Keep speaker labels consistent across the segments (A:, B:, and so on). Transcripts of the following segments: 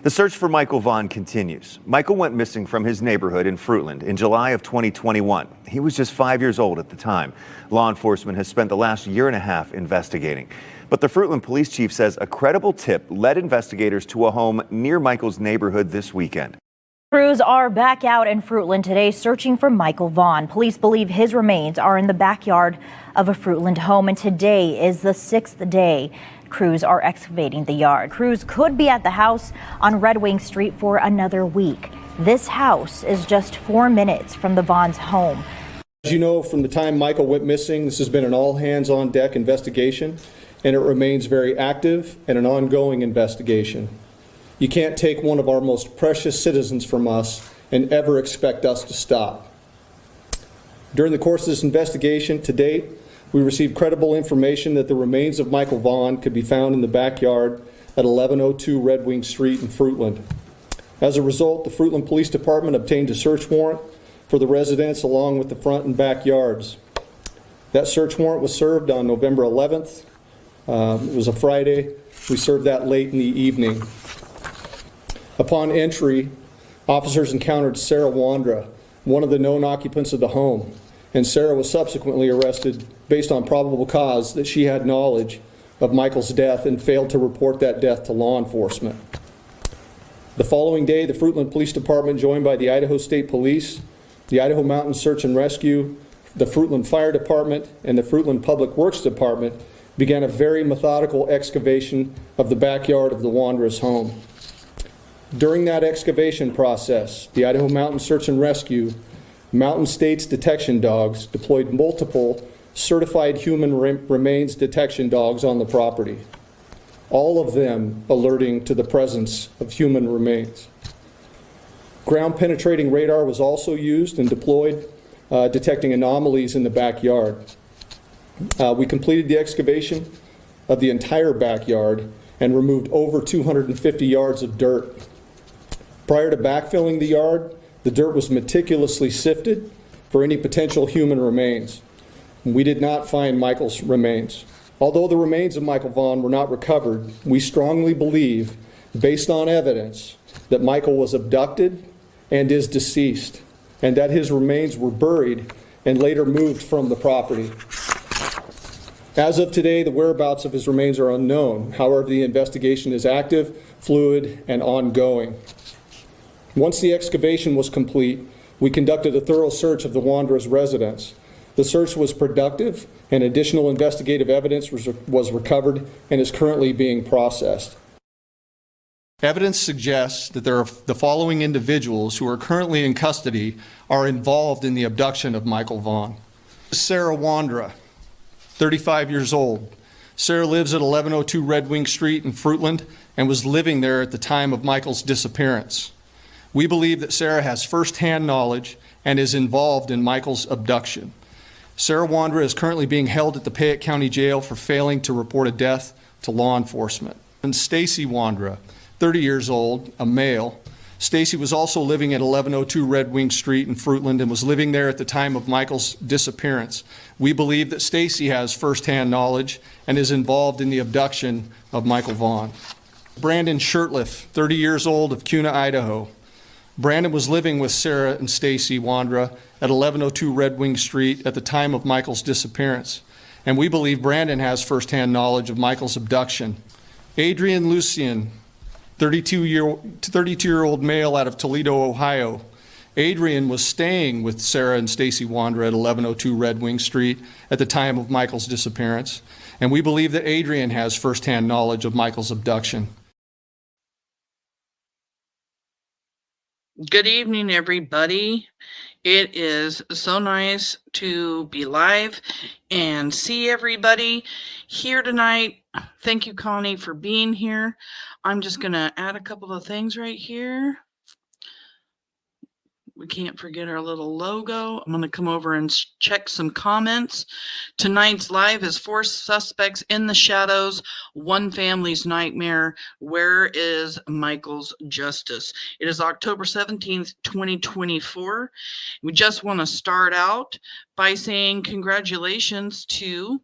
A: The search for Michael Vaughan continues. Michael went missing from his neighborhood in Fruitland in July of 2021. He was just 5 years old at the time. Law enforcement has spent the last year and a half investigating. But the Fruitland police chief says a credible tip led investigators to a home near Michael's neighborhood this weekend.
B: Crews are back out in Fruitland today searching for Michael Vaughan. Police believe his remains are in the backyard of a Fruitland home, and today is the 6th day crews are excavating the yard. Crews could be at the house on Red Wing Street for another week. This house is just 4 minutes from the Vaughn's home.
C: As you know, from the time Michael went missing, this has been an all-hands-on-deck investigation, and it remains very active and an ongoing investigation. You can't take one of our most precious citizens from us and ever expect us to stop. During the course of this investigation to date, we received credible information that the remains of Michael Vaughan could be found in the backyard at 1102 Red Wing Street in Fruitland. As a result, the Fruitland Police Department obtained a search warrant for the residence along with the front and backyards. That search warrant was served on November 11th. It was a Friday. We served that late in the evening. Upon entry, officers encountered Stacy Wandra, one of the known occupants of the home, and Sarah was subsequently arrested based on probable cause that she had knowledge of Michael's death and failed to report that death to law enforcement. The following day, the Fruitland Police Department, joined by the Idaho State Police, the Idaho Mountain Search and Rescue, the Fruitland Fire Department, and the Fruitland Public Works Department, began a very methodical excavation of the backyard of the Wandras' home. During that excavation process, the Idaho Mountain Search and Rescue, Mountain States detection dogs deployed multiple certified human remains detection dogs on the property, all of them alerting to the presence of human remains. Ground penetrating radar was also used and deployed, detecting anomalies in the backyard. We completed the excavation of the entire backyard and removed over 250 yards of dirt. Prior to backfilling the yard, the dirt was meticulously sifted for any potential human remains. We did not find Michael's remains. Although the remains of Michael Vaughan were not recovered, we strongly believe, based on evidence, that Michael was abducted and is deceased, and that his remains were buried and later moved from the property. As of today, the whereabouts of his remains are unknown. However, the investigation is active, fluid, and ongoing. Once the excavation was complete, we conducted a thorough search of the Wandras' residence. The search was productive, and additional investigative evidence was recovered and is currently being processed.
D: Evidence suggests that the following individuals who are currently in custody are involved in the abduction of Michael Vaughan. Stacy Wandra, 35 years old. Sarah lives at 1102 Red Wing Street in Fruitland and was living there at the time of Michael's disappearance. We believe that Sarah has firsthand knowledge and is involved in Michael's abduction. Stacy Wandra is currently being held at the Payette County Jail for failing to report a death to law enforcement. And Stacy Wandra, 30 years old, a male. Stacy was also living at 1102 Red Wing Street in Fruitland and was living there at the time of Michael's disappearance. We believe that Stacy has firsthand knowledge and is involved in the abduction of Michael Vaughan. Brandon Shurtliff, 30 years old, of Kuna, Idaho. Brandon was living with Sarah and Stacy Wandra at 1102 Red Wing Street at the time of Michael's disappearance, and we believe Brandon has firsthand knowledge of Michael's abduction. Adrien Lucien, 32-year-old male out of Toledo, Ohio. Adrien was staying with Sarah and Stacy Wandra at 1102 Red Wing Street at the time of Michael's disappearance, and we believe that Adrien has firsthand knowledge of Michael's abduction.
E: Good evening, everybody. It is so nice to be live and see everybody here tonight. Thank you, Connie, for being here. I'm just going to add a couple of things right here. We can't forget our little logo. I'm going to come over and check some comments. Tonight's live is 4 suspects in the shadows, one family's nightmare. Where is Michael's justice? It is October 17th, 2024. We just want to start out by saying congratulations to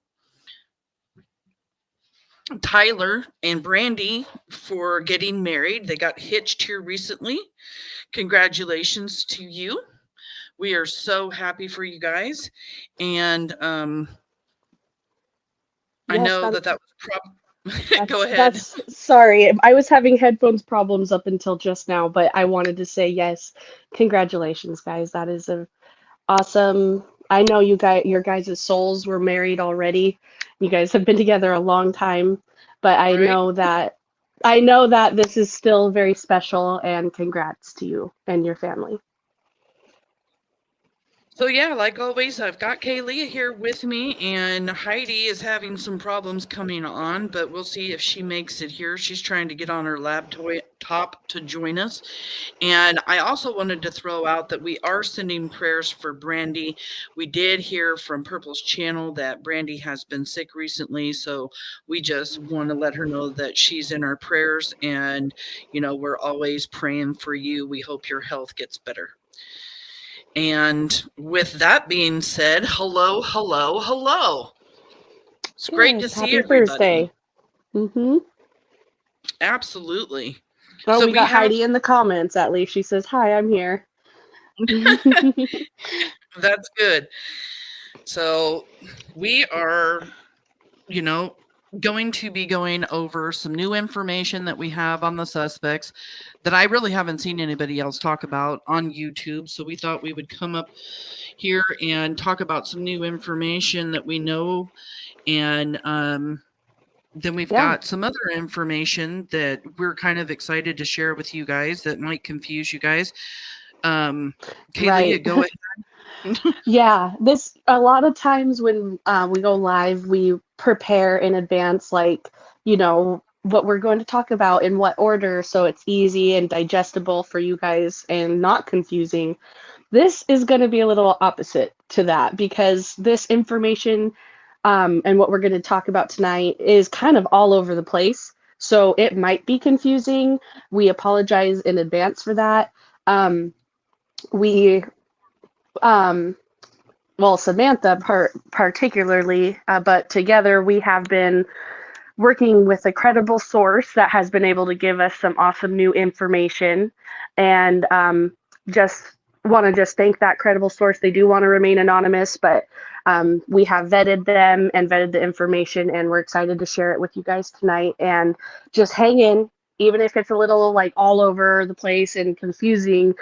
E: Tyler and BRANDI for getting married. They got hitched here recently. Congratulations to you. We are so happy for you guys. And I
F: Yes,
E: know that was go ahead.
F: that's sorry. I was having headphones problems up until just now, but I wanted to say yes. Congratulations, guys. That is a awesome. I know your guys' souls were married already. You guys have been together a long time, but
E: Right.
F: I know that this is still very special, and congrats to you and your family.
E: So yeah, like always, I've got Kaylee here with me, and Heidi is having some problems coming on, but we'll see if she makes it here. She's trying to get on her laptop to join us. And I also wanted to throw out that we are sending prayers for BRANDI. We did hear from Purple's channel that BRANDI has been sick recently, so we just want to let her know that she's in our prayers, and we're always praying for you. We hope your health gets better. And with that being said, hello, hello, hello. It's great to
F: Yes,
E: see
F: happy
E: everybody.
F: Thursday. Mm-hmm.
E: Absolutely.
F: Oh,
E: So
F: we got Heidi in the comments at least. She says, "Hi, I'm here."
E: That's good. So we are, going to be going over some new information that we have on the suspects that I really haven't seen anybody else talk about on YouTube. So we thought we would come up here and talk about some new information that we know. And then we've got some other information that we're kind of excited to share with you guys that might confuse you guys. Kaylee,
F: Right.
E: go ahead.
F: Yeah, a lot of times when we go live, we prepare in advance, like, what we're going to talk about in what order, so it's easy and digestible for you guys and not confusing. This is going to be a little opposite to that because this information and what we're going to talk about tonight is kind of all over the place. So it might be confusing. We apologize in advance for that. We well, Samantha particularly, but together we have been working with a credible source that has been able to give us some awesome new information. And just want to just thank that credible source. They do want to remain anonymous, but we have vetted them and vetted the information, and we're excited to share it with you guys tonight. And just hang in, even if it's a little like all over the place and confusing,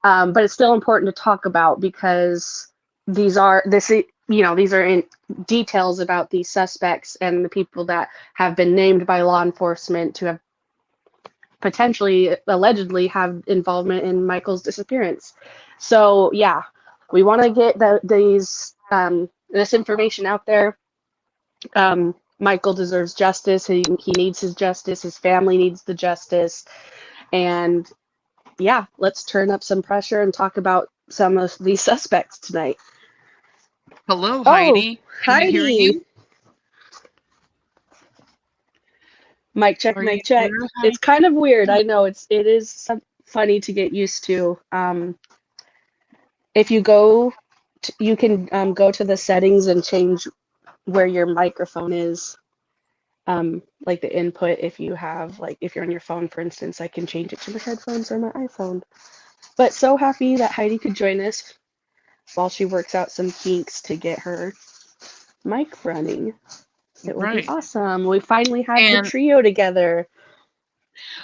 F: but it's still important to talk about because these are in details about these suspects and the people that have been named by law enforcement to have potentially allegedly have involvement in Michael's disappearance. So yeah, we want to get this information out there. Michael deserves justice. He needs his justice. His family needs the justice. And yeah, let's turn up some pressure and talk about some of these suspects tonight.
E: Hello, Heidi. Can we hear you?
F: Mic check, mic check. It's kind of weird. I know it is funny to get used to. If you you can go to the settings and change where your microphone is, like the input. If you're on your phone, for instance, I can change it to my headphones or my iPhone. But so happy that Heidi could join us while she works out some kinks to get her mic running. It will be awesome. We finally have the trio together.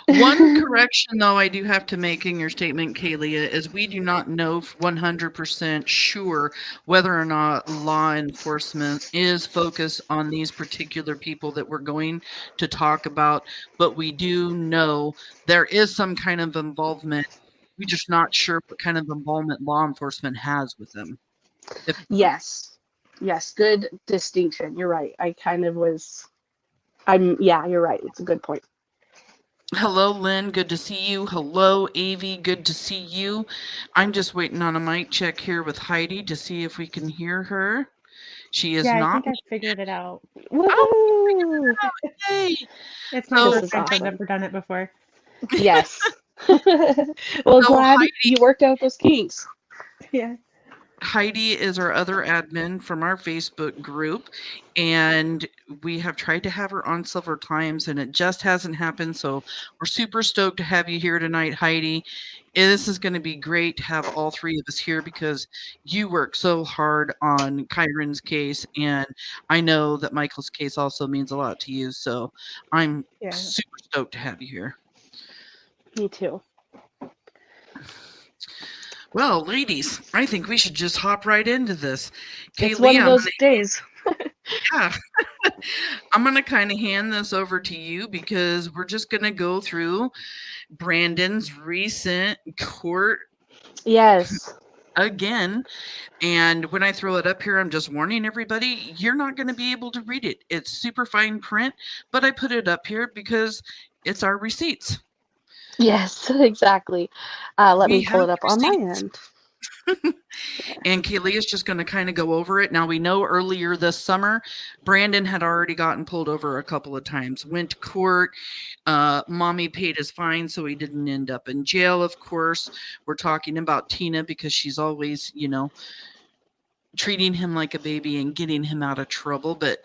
E: One correction, though, I do have to make in your statement, Kaylee, is we do not know 100% sure whether or not law enforcement is focused on these particular people that we're going to talk about, but we do know there is some kind of involvement. We're just not sure what kind of involvement law enforcement has with them.
F: Yes, good distinction. You're right. You're right. It's a good point.
E: Hello, Lynn. Good to see you. Hello, Avi. Good to see you. I'm just waiting on a mic check here with Heidi to see if we can hear her. She is not.
G: I think I figured it out.
F: Woo!
E: Oh, yay!
G: It's my first time. I've never done it before.
F: Yes. Well, glad you worked out those kinks.
G: Yeah.
E: Heidi is our other admin from our Facebook group, and we have tried to have her on several times, and it just hasn't happened. So we're super stoked to have you here tonight, Heidi. This is going to be great to have all three of us here because you work so hard on Kyron's case, and I know that Michael's case also means a lot to you. So I'm super stoked to have you here.
F: Me too.
E: Well, ladies, I think we should just hop right into this.
F: It's one of those days.
E: Yeah. I'm going to kind of hand this over to you because we're just going to go through Brandon's recent court.
F: Yes.
E: Again. And when I throw it up here, I'm just warning everybody, you're not going to be able to read it. It's super fine print, but I put it up here because it's our receipts.
F: Yes, exactly. Let me pull it up on my end.
E: And Kaylee is just going to kind of go over it. Now, we know earlier this summer, Brandon had already gotten pulled over a couple of times, went to court. Mommy paid his fine, so he didn't end up in jail, of course. We're talking about Tina because she's always, you know, treating him like a baby and getting him out of trouble. But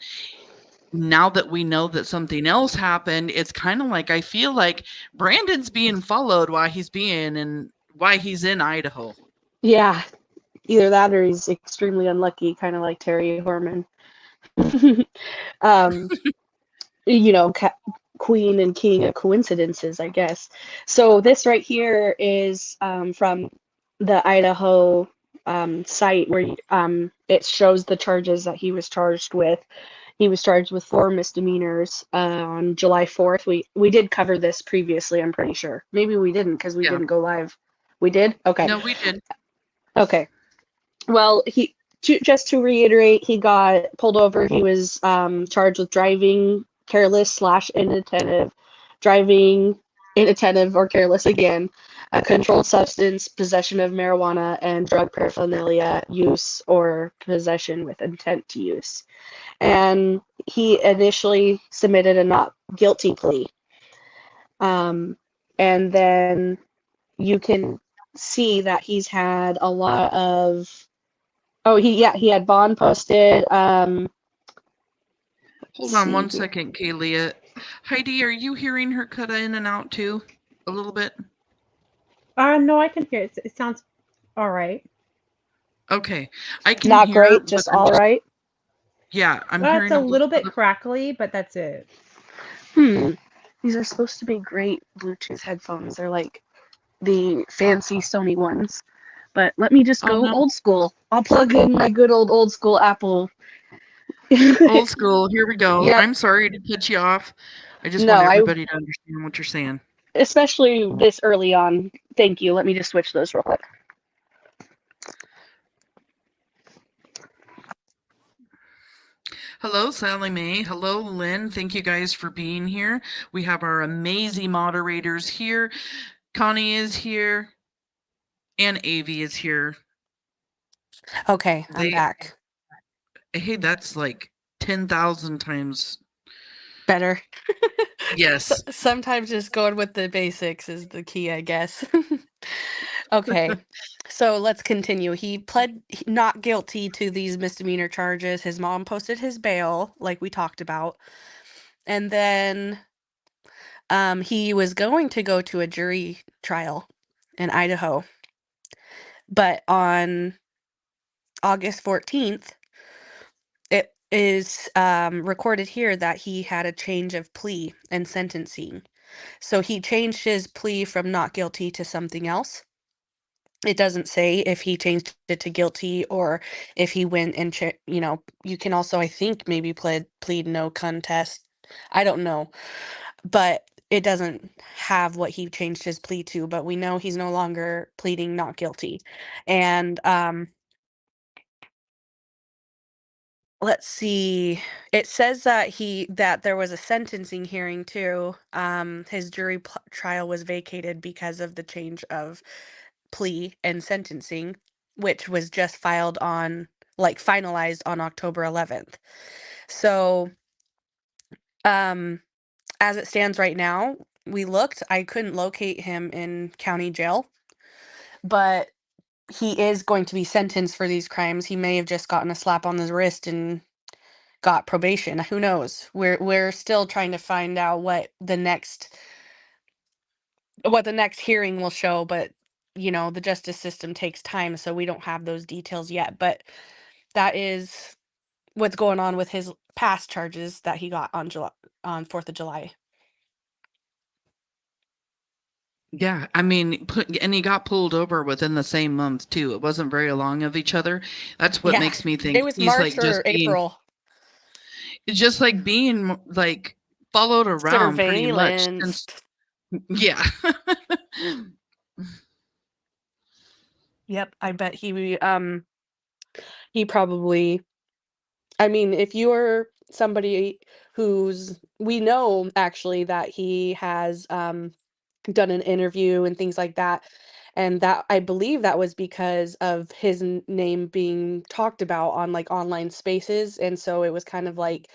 E: now that we know that something else happened, it's kind of like I feel like Brandon's being followed while he's in Idaho.
F: Yeah, either that or he's extremely unlucky, kind of like Terry Horman. You know, queen and king of coincidences, I guess. So this right here is from the Idaho site where it shows the charges that he was charged with. He was charged with 4 misdemeanors on July 4th. We did cover this previously, I'm pretty sure. Maybe we didn't because we didn't go live. We did? Okay.
E: No, we did.
F: Okay. Well, just to reiterate, he got pulled over. He was charged with driving careless / inattentive, driving inattentive or careless again, a controlled substance, possession of marijuana, and drug paraphernalia use or possession with intent to use. And he initially submitted a not guilty plea. And then you can see that he's had a lot of he had bond posted.
E: Hold on one second, Kaylee. Heidi, are you hearing her cut in and out too a little bit?
G: No, I can hear it. It sounds all right.
E: Okay. I can
F: Not
E: hear,
F: great, just all right.
E: Yeah, I'm
G: Well,
E: hearing
G: it's a little bit crackly, but that's it.
F: These are supposed to be great Bluetooth headphones. They're like the fancy Sony ones. But let me just go old school. I'll plug in my good old school Apple.
E: Old school. Here we go. Yep. I'm sorry to cut you off. I just want everybody to understand what you're saying.
F: Especially this early on. Thank you. Let me just switch those real quick.
E: Hello, Sally Mae. Hello, Lynn. Thank you guys for being here. We have our amazing moderators here. Connie is here. And Avi is here.
H: Okay, I'm back.
E: Hey, that's like 10,000 times
H: better.
E: Yes.
H: Sometimes just going with the basics is the key, I guess. Okay, so let's continue. He pled not guilty to these misdemeanor charges. His mom posted his bail, like we talked about. And then he was going to go to a jury trial in Idaho. But on August 14th, it is recorded here that he had a change of plea and sentencing. So he changed his plea from not guilty to something else. It doesn't say if he changed it to guilty or if he went and, you can also, I think, maybe plead no contest. I don't know. But it doesn't have what he changed his plea to, but we know he's no longer pleading not guilty. And let's see. It says that there was a sentencing hearing too. His jury trial was vacated because of the change of plea and sentencing, which was just finalized on October 11th. So, as it stands right now, I couldn't locate him in county jail, but he is going to be sentenced for these crimes. He may have just gotten a slap on the wrist and got probation. Who knows? We're still trying to find out what the next hearing will show, but the justice system takes time, so we don't have those details yet. But that is what's going on with his past charges that he got on 4th of July.
E: Yeah, I mean, and he got pulled over within the same month too. It wasn't very long of each other. That's what
H: Yeah,
E: makes me
H: it
E: think
H: was
E: he's
H: March or April.
E: just like being like followed around pretty much
H: Surveillance.
E: since, yeah.
H: Yep, I bet he probably, I mean, if you're somebody we know actually that he has done an interview and things like that, and that I believe that was because of his name being talked about on like online spaces, and so it was kind of like,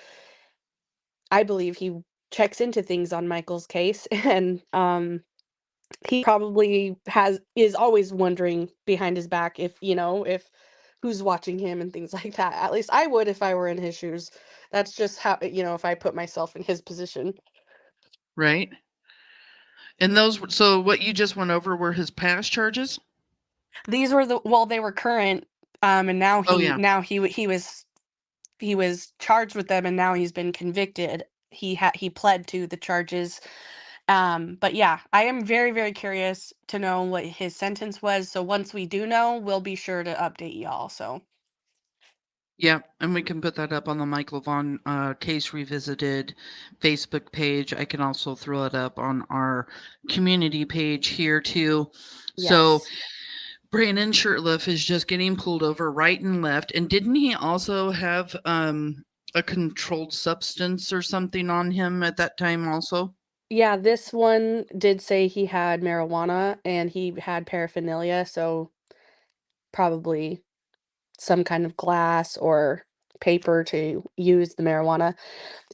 H: I believe he checks into things on Michael's case, and he probably is always wondering behind his back if who's watching him and things like that. At least I would if I were in his shoes. That's just how, if I put myself in his position.
E: Right. And so what you just went over were his past charges?
H: These were they were current, and now
E: Oh yeah.
H: he was charged with them, and now he's been convicted. He pled to the charges. But yeah, I am very, very curious to know what his sentence was. So once we do know, we'll be sure to update y'all. So
E: Yeah, and we can put that up on the Michael Vaughan Case Revisited Facebook page. I can also throw it up on our community page here too. So
H: yes.
E: Brandon Shurtliff is just getting pulled over right and left. And didn't he also have a controlled substance or something on him at that time also?
H: Yeah, this one did say he had marijuana and he had paraphernalia, so probably some kind of glass or paper to use the marijuana.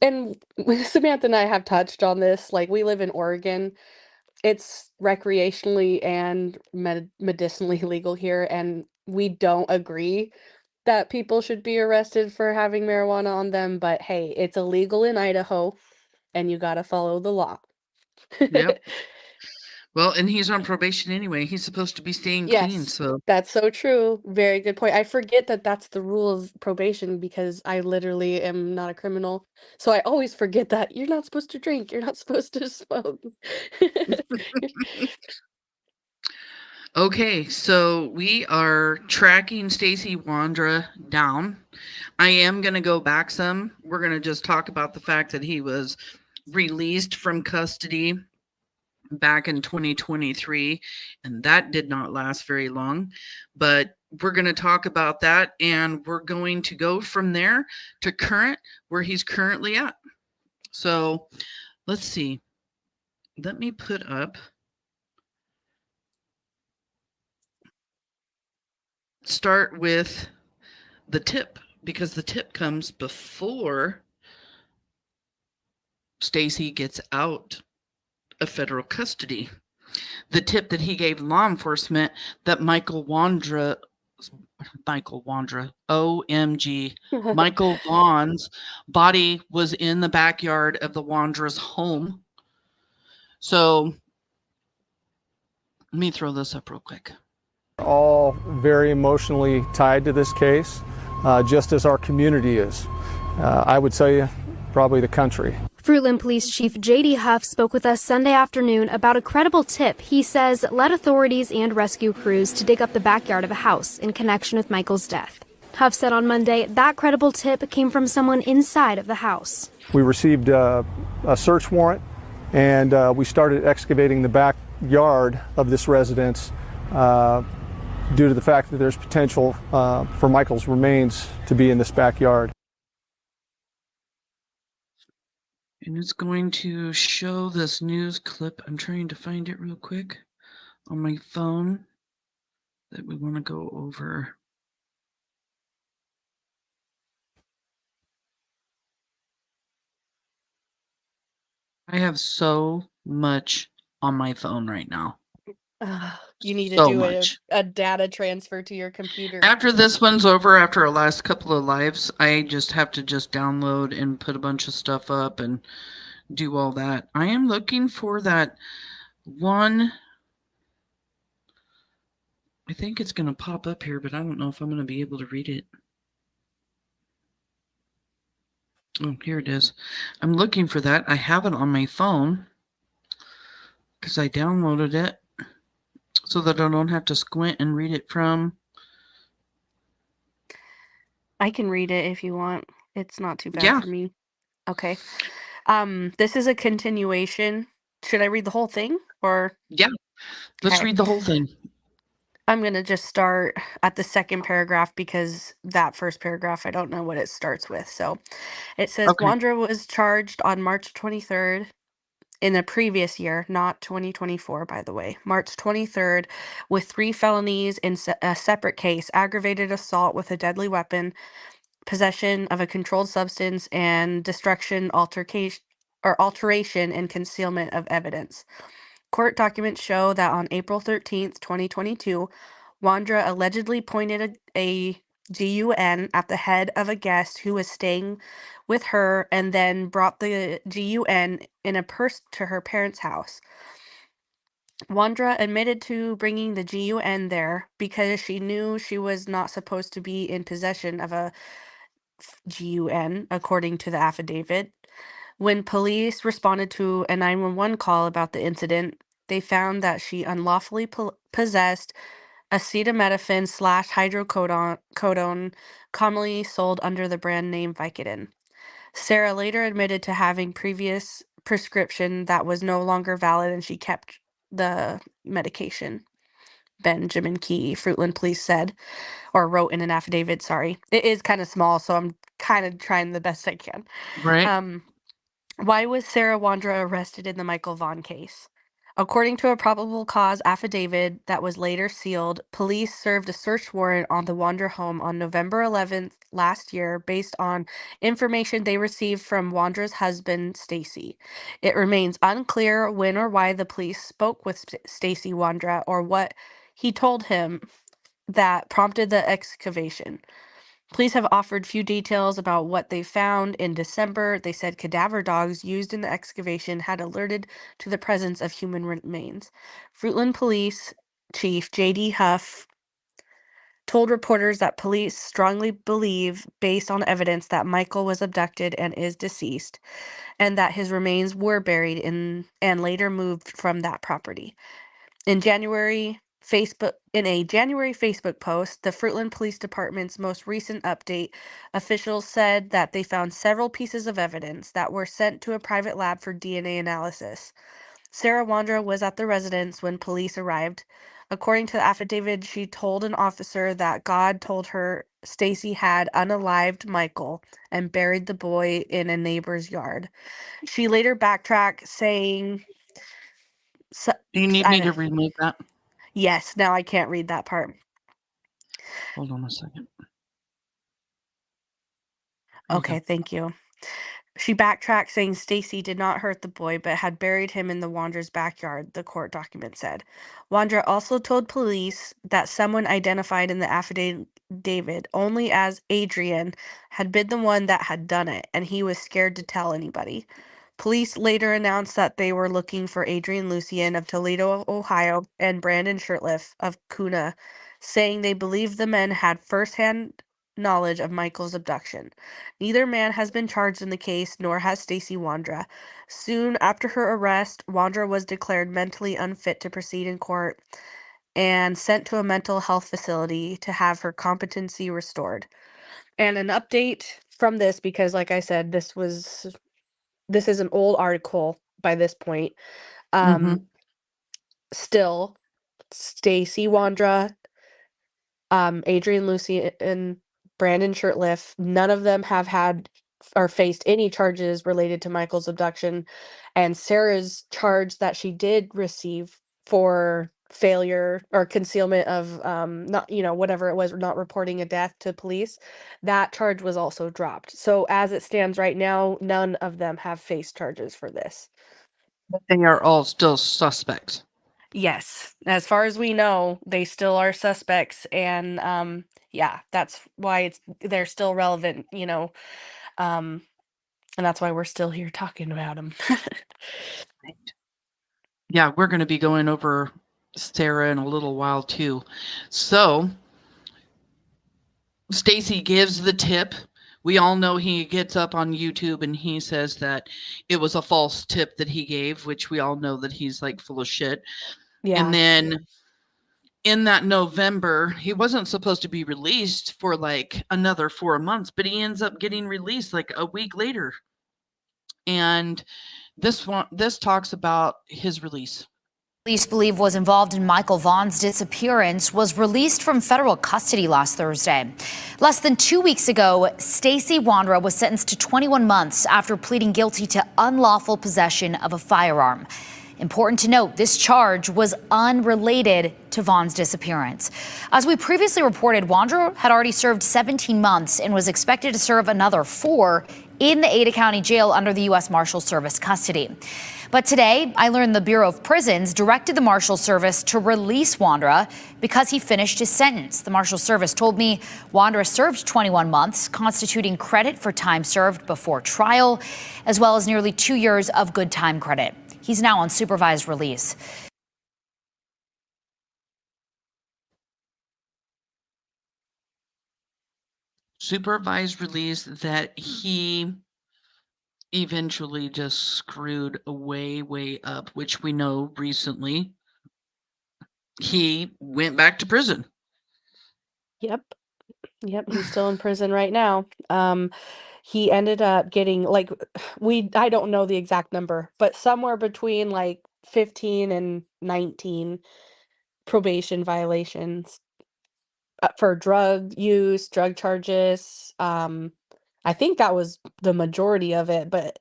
H: And Samantha and I have touched on this. Like, we live in Oregon. It's recreationally and medicinally legal here, and we don't agree that people should be arrested for having marijuana on them. But hey, it's illegal in Idaho, and you gotta follow the law.
E: Yep. Well, and he's on probation anyway. He's supposed to be staying clean,
H: Yes,
E: so
H: that's so true. Very good point. I forget that that's the rule of probation because I literally am not a criminal. So I always forget that you're not supposed to drink, you're not supposed to smoke.
E: okay, so we are tracking Stacy Wandra down. I am going to go back some. We're going to just talk about the fact that he was released from custody back in 2023, and that did not last very long. But we're going to talk about that, and we're going to go from there to current, where he's currently at. So let's see. Let me put up. Start with the tip, because the tip comes before Stacy gets out of federal custody. The tip that he gave law enforcement that Michael Wandra, OMG, Michael Vaughan's body was in the backyard of the Wandra's home. So let me throw this up real quick.
C: All very emotionally tied to this case, just as our community is. I would say probably the country.
I: Fruitland Police Chief J.D. Huff spoke with us Sunday afternoon about a credible tip he says led authorities and rescue crews to dig up the backyard of a house in connection with Michael's death. Huff said on Monday that credible tip came from someone inside of the house.
C: We received a search warrant, and we started excavating the backyard of this residence due to the fact that there's potential for Michael's remains to be in this backyard.
E: And it's going to show this news clip. I'm trying to find it real quick on my phone that we want to go over. I have so much on my phone right now.
H: You need to
E: So
H: do
E: much.
H: a data transfer to your computer.
E: After this one's over, after our last couple of lives, I just have to just download and put a bunch of stuff up and do all that. I am looking for that one. I think it's going to pop up here, but I don't know if I'm going to be able to read it. Oh, here it is. I'm looking for that. I have it on my phone because I downloaded it so that I don't have to squint and read it from.
H: I can read it if you want. It's not too bad
E: Yeah.
H: for me. Okay. This is a continuation. Should I read the whole thing or?
E: Yeah. Let's
H: Okay.
E: read the whole thing.
H: I'm going to just start at the second paragraph because that first paragraph, I don't know what it starts with. So it says
E: Okay.
H: Wandra was charged on March 23rd in the previous year, not 2024, by the way, March 23rd, with 3 felonies in a separate case: aggravated assault with a deadly weapon, possession of a controlled substance, and destruction, alteration, and concealment of evidence. Court documents show that on April 13th, 2022, Wandra allegedly pointed a GUN at the head of a guest who was staying with her and then brought the GUN in a purse to her parents' house. Wandra admitted to bringing the GUN there because she knew she was not supposed to be in possession of a GUN, according to the affidavit. When police responded to a 911 call about the incident, they found that she unlawfully possessed acetaminophen / hydrocodone, commonly sold under the brand name Vicodin. Sarah later admitted to having previous prescription that was no longer valid, and she kept the medication. Benjamin Key, Fruitland police said, or wrote in an affidavit, sorry. It is kind of small, so I'm kind of trying the best I can.
E: Right.
H: Why was Sarah Wandra arrested in the Michael Vaughan case? According to a probable cause affidavit that was later sealed, police served a search warrant on the Wandra home on November 11th last year based on information they received from Wandra's husband, Stacy. It remains unclear when or why the police spoke with Stacy Wandra or what he told him that prompted the excavation. Police have offered few details about what they found. In December, they said cadaver dogs used in the excavation had alerted to the presence of human remains. Fruitland Police Chief J.D. Huff told reporters that police strongly believe, based on evidence, that Michael was abducted and is deceased, and that his remains were buried in and later moved from that property. In a January Facebook post, the Fruitland Police Department's most recent update, officials said that they found several pieces of evidence that were sent to a private lab for DNA analysis. Sarah Wandra was at the residence when police arrived. According to the affidavit, she told an officer that God told her Stacy had unalived Michael and buried the boy in a neighbor's yard. She later backtracked, saying,
E: Do you need me to remove that?
H: yes, now I can't read that part.
E: Hold on a second.
H: Okay, thank you. She backtracked, saying Stacy did not hurt the boy, but had buried him in the Wandra's backyard, the court document said. Wandra also told police that someone identified in the affidavit only as Adrien had been the one that had done it, and he was scared to tell anybody. Police later announced that they were looking for Adrien Lucien of Toledo, Ohio, and Brandon Shurtliff of Kuna, saying they believed the men had firsthand knowledge of Michael's abduction. Neither man has been charged in the case, nor has Stacy Wandra. Soon after her arrest, Wandra was declared mentally unfit to proceed in court and sent to a mental health facility to have her competency restored. And an update from this, because like I said, this is an old article by this point. Still, Stacy Wandra, Adrien Lucien, and Brandon Shurtliff, none of them have had or faced any charges related to Michael's abduction. And Sarah's charge that she did receive for failure or concealment of not, whatever it was, not reporting a death to police, that charge was also dropped. So as it stands right now, none of them have faced charges for this.
E: They are all still suspects.
H: Yes, as far as we know, they still are suspects, and yeah, that's why they're still relevant, um, and that's why we're still here talking about them.
E: Yeah, we're going to be going over Sarah in a little while too. So Stacy gives the tip. We all know he gets up on YouTube and he says that it was a false tip that he gave, which we all know that he's like full of shit. And
H: Yeah.
E: then in that November, he wasn't supposed to be released for like another 4 months, but he ends up getting released like a week later. And this talks about his release.
J: Police believe was involved in Michael Vaughan's disappearance was released from federal custody last Thursday. Less than 2 weeks ago, Stacy Wandra was sentenced to 21 months after pleading guilty to unlawful possession of a firearm. Important to note, this charge was unrelated to Vaughan's disappearance. As we previously reported, Wandra had already served 17 months and was expected to serve another 4 in the Ada County Jail under the U.S. Marshal Service custody. But today, I learned the Bureau of Prisons directed the Marshal Service to release Wandra because he finished his sentence. The Marshal Service told me Wandra served 21 months, constituting credit for time served before trial, as well as nearly 2 years of good time credit. He's now on supervised release.
E: Supervised release that he eventually just screwed way up, which we know recently he went back to prison.
H: Yep, he's still in prison right now. He ended up getting like I don't know the exact number, but somewhere between like 15 and 19 probation violations for drug use, drug charges. I think that was the majority of it, but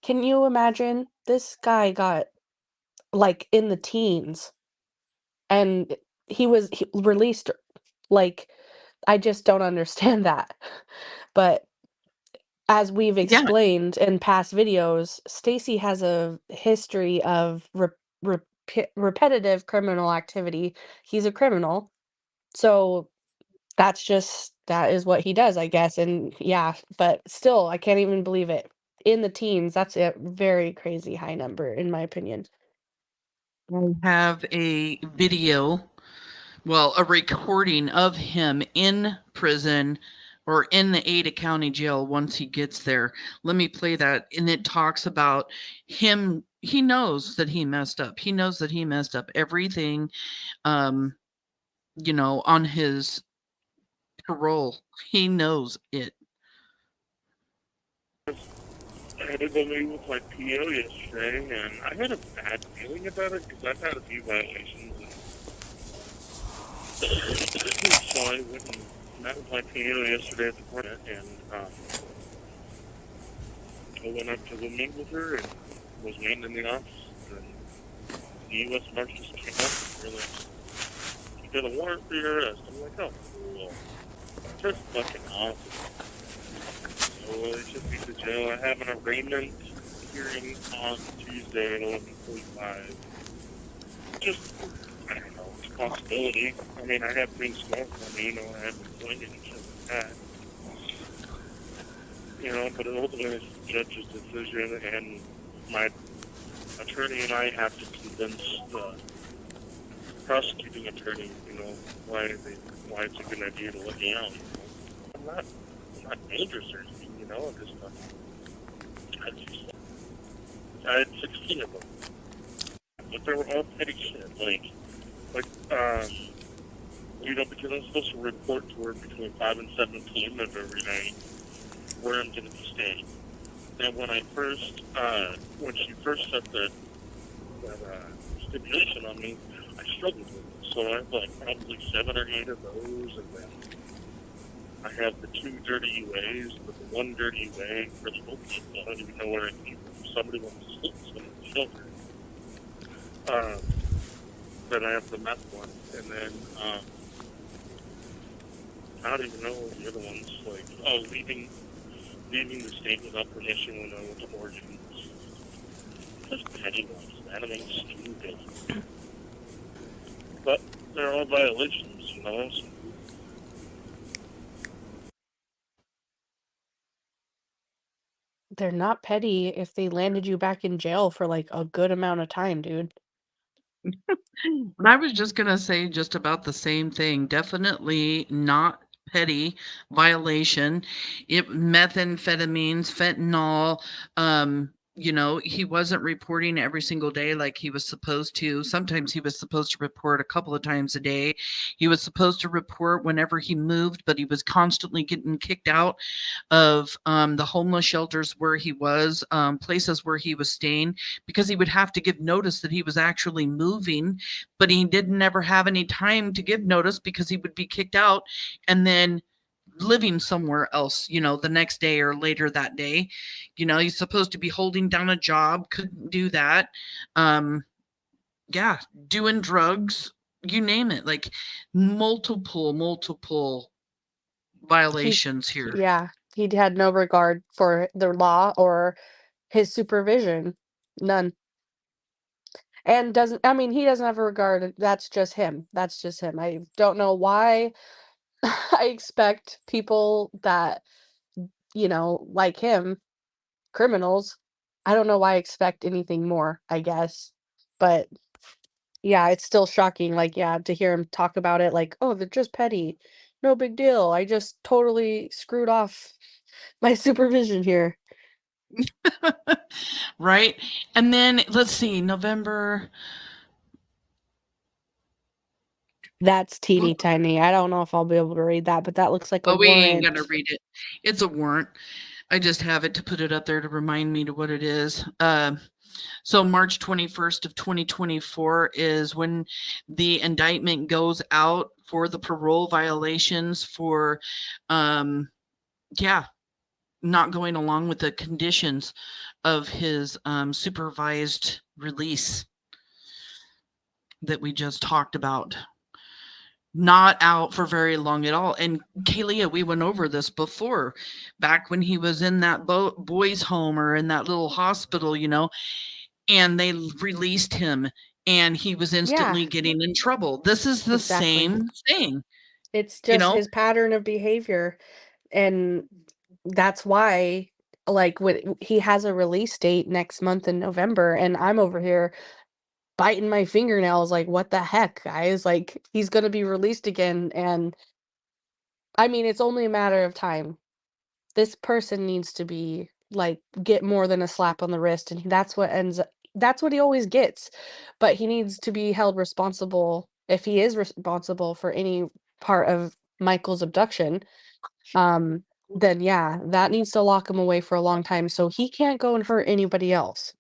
H: can you imagine this guy got like in the teens and he released, like, I just don't understand that. But as we've
E: Yeah,
H: explained in past videos, Stacy has a history of repetitive criminal activity. He's a criminal. So that is what he does, I guess. And yeah, but still, I can't even believe it. In the teens, that's a very crazy high number, in my opinion.
E: I have a video, well, a recording of him in prison or in the Ada County Jail once he gets there. Let me play that. And it talks about him. He knows that he messed up. He knows that he messed up everything, on his parole. He knows it.
K: I had to go meet with my PO yesterday, and I had a bad feeling about it because I've had a few violations. So I went and met with my PO yesterday at the court, and I went up to go meet with her and was meeting in the office. And the U.S. Marshals came up and were like, "You got a warrant for your arrest." I'm like, "Oh, cool. That's fucking awesome." So I should be to jail. I have an arraignment hearing on Tuesday at 11:45. Just, I don't know, it's a possibility. I mean, I have green smoke. I mean, I have been pointed and shit like that. But ultimately it's the judge's decision, and my attorney and I have to convince the prosecuting attorney, why it's a good idea to let me out. I'm not dangerous or anything, I had 16 of them. But they were all petty shit, because I'm supposed to report to her between 5 and 7 p.m. of every night where I'm going to be staying. And when she first set that stipulation on me, I struggled with it. So I have probably 7 or 8 of those, and then I have the 2 dirty UAs, but the 1 dirty UA for the whole people, I don't even know where I keep them. Somebody wants to sleep in the shelter. Then I have the meth one, and then I don't even know what the other ones, leaving the state without permission when I went to Oregon. Just petty ones, man. I mean, stupid. small violations, you know.
H: They're not petty if they landed you back in jail for like a good amount of time, dude.
E: And I was just gonna say just about the same thing. Definitely not petty violation. Methamphetamines, fentanyl, he wasn't reporting every single day like he was supposed to. Sometimes he was supposed to report a couple of times a day. He was supposed to report whenever he moved, but he was constantly getting kicked out of the homeless shelters where he was, places where he was staying, because he would have to give notice that he was actually moving, but he didn't ever have any time to give notice because he would be kicked out and then living somewhere else, the next day or later that day. He's supposed to be holding down a job, couldn't do that. Yeah, doing drugs, you name it, like multiple violations here.
H: Yeah, he had no regard for the law or his supervision. None. And he doesn't have a regard. That's just him. That's just him. I don't know why I expect people that, like him, criminals. I don't know why I expect anything more, I guess. But yeah, it's still shocking, like, yeah, to hear him talk about it like, oh, they're just petty. No big deal. I just totally screwed off my supervision here.
E: Right. And then let's see, November.
H: That's teeny tiny. I don't know if I'll be able to read that, but that looks like a
E: But we ain't
H: warrant.
E: gonna read it. It's a warrant. I just have it to put it up there to remind me to what it is. So March 21st of 2024 is when the indictment goes out for the parole violations for, not going along with the conditions of his supervised release that we just talked about. Not out for very long at all. And Kalia, we went over this before, back when he was in that boys' home or in that little hospital, and they released him and he was instantly getting in trouble. This is the same thing.
H: It's just his pattern of behavior. And that's why, like, when he has a release date next month in November, and I'm over here biting my fingernails like, what the heck, guys? Like, he's gonna be released again, and it's only a matter of time. This person needs to be, like, get more than a slap on the wrist, and that's what he always gets. But he needs to be held responsible, if he is responsible for any part of Michael's abduction. Then yeah, that needs to lock him away for a long time so he can't go and hurt anybody else.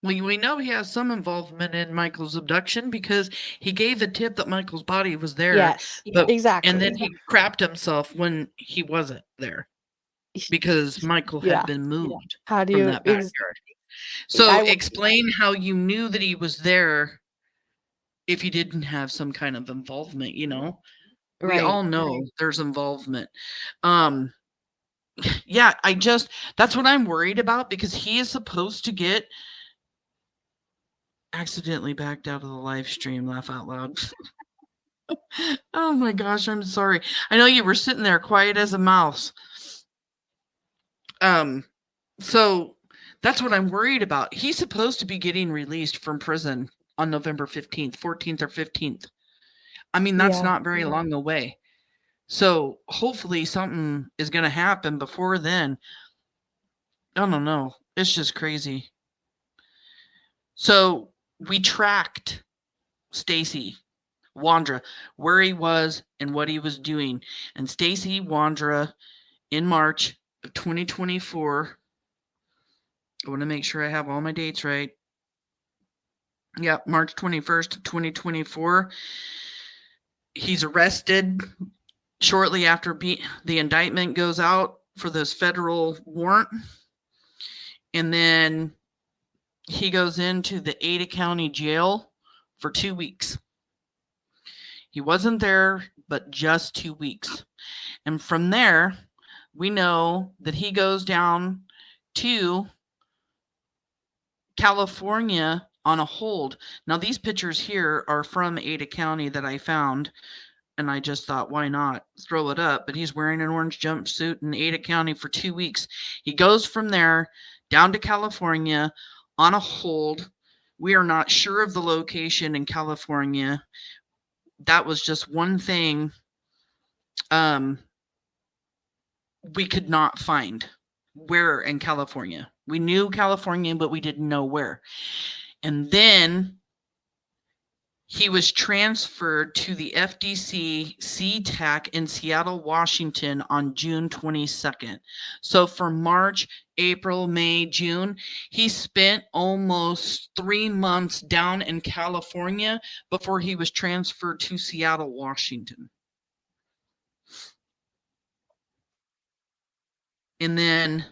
E: Well, we know he has some involvement in Michael's abduction because he gave the tip that Michael's body was there.
H: Yes, exactly.
E: And then he crapped himself when he wasn't there because Michael had been moved
H: How do
E: from
H: you
E: that backyard. So explain how you knew that he was there if you didn't have some kind of involvement, We all know there's involvement. Yeah, that's what I'm worried about, because he is supposed to get accidentally backed out of the live stream. Laugh out loud. Oh my gosh, I'm sorry. I know you were sitting there quiet as a mouse. So that's what I'm worried about. He's supposed to be getting released from prison on November 15th, 14th or 15th. That's not very long away. So hopefully something is going to happen before then. I don't know. It's just crazy. So we tracked Stacy Wandra, where he was and what he was doing. And Stacy Wandra, in March of 2024, I want to make sure I have all my dates right. Yep, March 21st of 2024. He's arrested shortly after the indictment goes out for this federal warrant. And then he goes into the Ada County jail for 2 weeks. He wasn't there, but just 2 weeks. And from there, we know that he goes down to California on a hold. Now, these pictures here are from Ada County that I found, and I just thought, why not throw it up? But he's wearing an orange jumpsuit in Ada County for 2 weeks. He goes from there down to California on a hold. We are not sure of the location in California. That was just one thing we could not find where in California. We knew California, but we didn't know where. And then he was transferred to the FDC SeaTac in Seattle, Washington on June 22nd. So for March, April, May, June, he spent almost 3 months down in California before he was transferred to Seattle, Washington. And then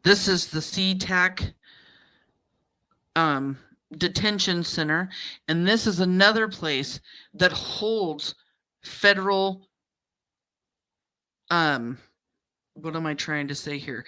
E: this is the SeaTac detention center, and this is another place that holds federal what am I trying to say here?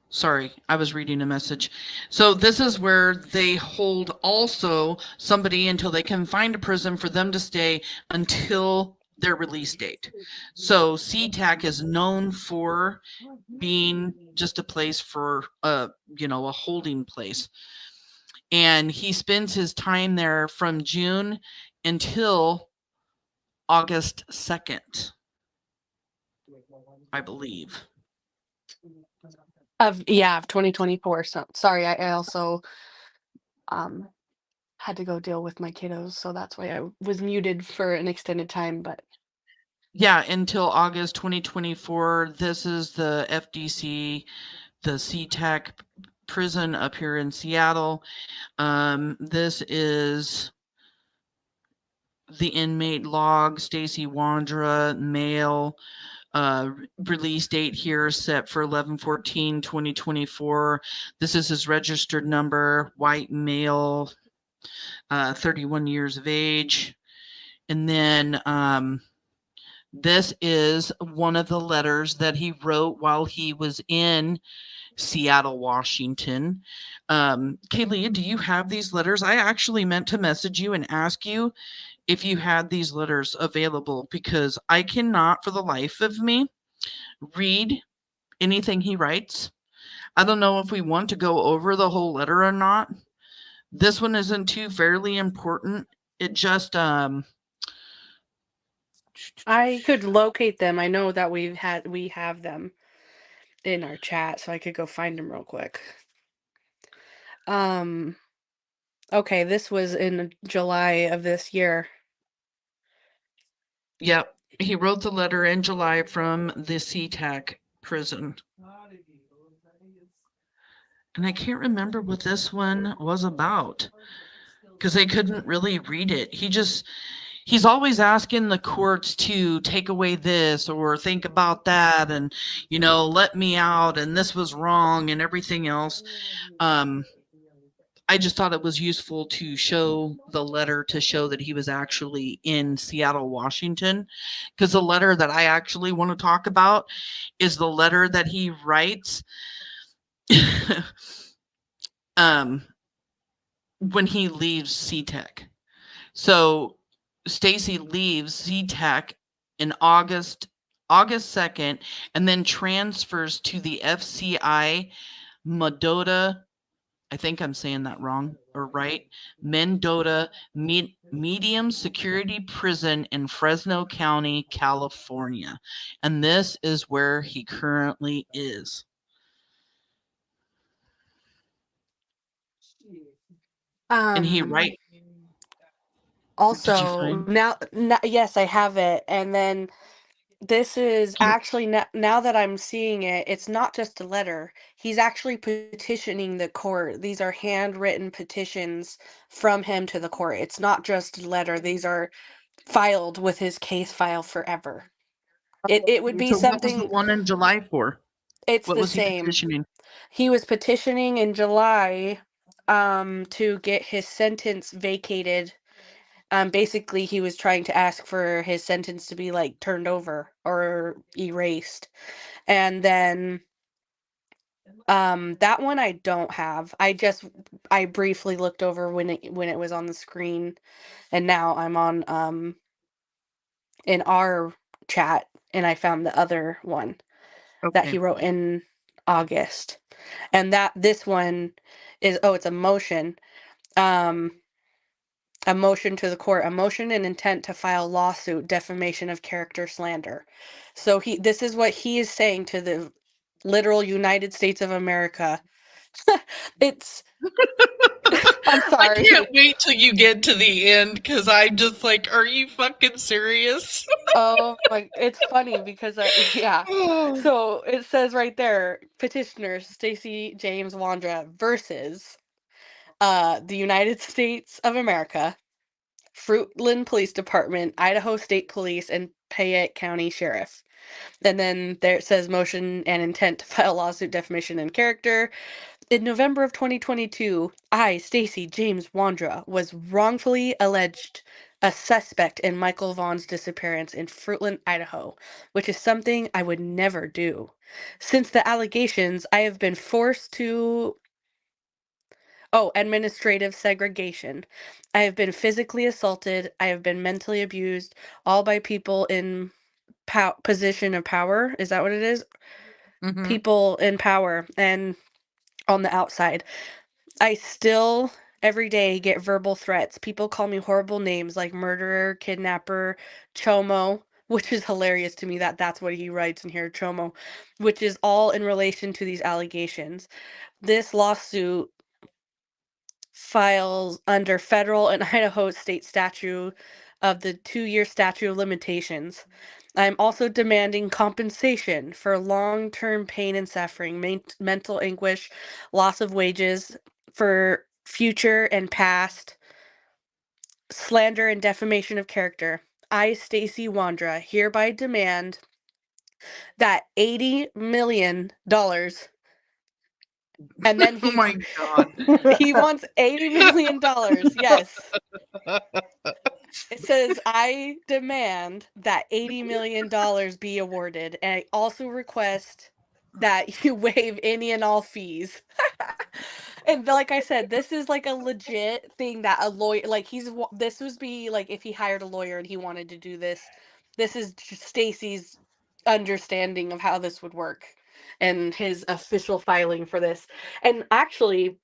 E: Sorry, I was reading a message. So this is where they hold also somebody until they can find a prison for them to stay until their release date. So SeaTac is known for being just a place for a holding place. And he spends his time there from June until August 2nd, I believe.
H: Of 2024. So sorry, I also had to go deal with my kiddos, so that's why I was muted for an extended time. But
E: yeah, until August 2024. This is the FDC, the SeaTac prison up here in Seattle. This is the inmate log, Stacy Wandra, male. Release date here set for 11/14/2024. This is his registered number, white male, 31 years of age. And then this is one of the letters that he wrote while he was in Seattle, Washington. Kaylee, do you have these letters? I actually meant to message you and ask you if you had these letters available, because I cannot for the life of me read anything he writes. I don't know if we want to go over the whole letter or not. This one isn't too fairly important. It just
H: I could locate them. I know that we have them in our chat, so I could go find them real quick. Okay, this was in July of this year.
E: Yep, he wrote the letter in July from the SeaTac prison. And I can't remember what this one was about, because they couldn't really read it. He's always asking the courts to take away this or think about that and, let me out and this was wrong and everything else. I just thought it was useful to show the letter to show that he was actually in Seattle, Washington, because the letter that I actually want to talk about is the letter that he writes when he leaves SeaTac. So Stacy leaves SeaTac in August 2nd, and then transfers to the FCI Mendota. I think I'm saying that wrong or right. Mendota Medium Security Prison in Fresno County, California. And this is where he currently is. And he writes.
H: Also, now, yes, I have it. And then this is actually, now that I'm seeing it, it's not just a letter. He's actually petitioning the court. These are handwritten petitions from him to the court. It's not just a letter. These are filed with his case file forever. It would be
E: So
H: something.
E: what was the one in July for?
H: It's
E: what
H: the
E: was
H: same.
E: He petitioning?
H: He was petitioning in July to get his sentence vacated Basically, he was trying to ask for his sentence to be like turned over or erased. And then that one I don't have. I briefly looked over when it was on the screen, and now I'm on in our chat, and I found the other one that he
E: Okay.
H: wrote in August. And this one is, it's a motion. A motion to the court, a motion and intent to file lawsuit, defamation of character, slander. So this is what he is saying to the literal United States of America. It's I'm
E: I
H: sorry.
E: can't wait till you get to the end because I'm just like, are you fucking serious?
H: Oh my, it's funny because yeah.
E: Oh.
H: So it says right there, petitioner Stacy James Wandra versus the United States of America, Fruitland Police Department, Idaho State Police, and Payette County Sheriff. And then there it says motion and intent to file lawsuit, defamation and character. In November of 2022, I, Stacy James Wandra, was wrongfully alleged a suspect in Michael Vaughan's disappearance in Fruitland, Idaho, which is something I would never do. Since the allegations, I have been forced to administrative segregation. I have been physically assaulted. I have been mentally abused, all by people in position of power. Is that what it is?
E: Mhm.
H: People in power and on the outside. I still every day get verbal threats. People call me horrible names like murderer, kidnapper, chomo, which is hilarious to me that that's what he writes in here, chomo, which is all in relation to these allegations. This lawsuit files under federal and Idaho state statute of the 2-year statute of limitations. I'm also demanding compensation for long-term pain and suffering, mental anguish, loss of wages for future and past slander and defamation of character. I, Stacy Wandra, hereby demand that $80 million, and then
E: Oh my God.
H: he wants $80 million. Yes. It says, I demand that $80 million be awarded, and I also request that you waive any and all fees. And like I said, this is like a legit thing that a lawyer, like this would be like if he hired a lawyer and he wanted to do this. This is Stacy's understanding of how this would work and his official filing for this. And actually,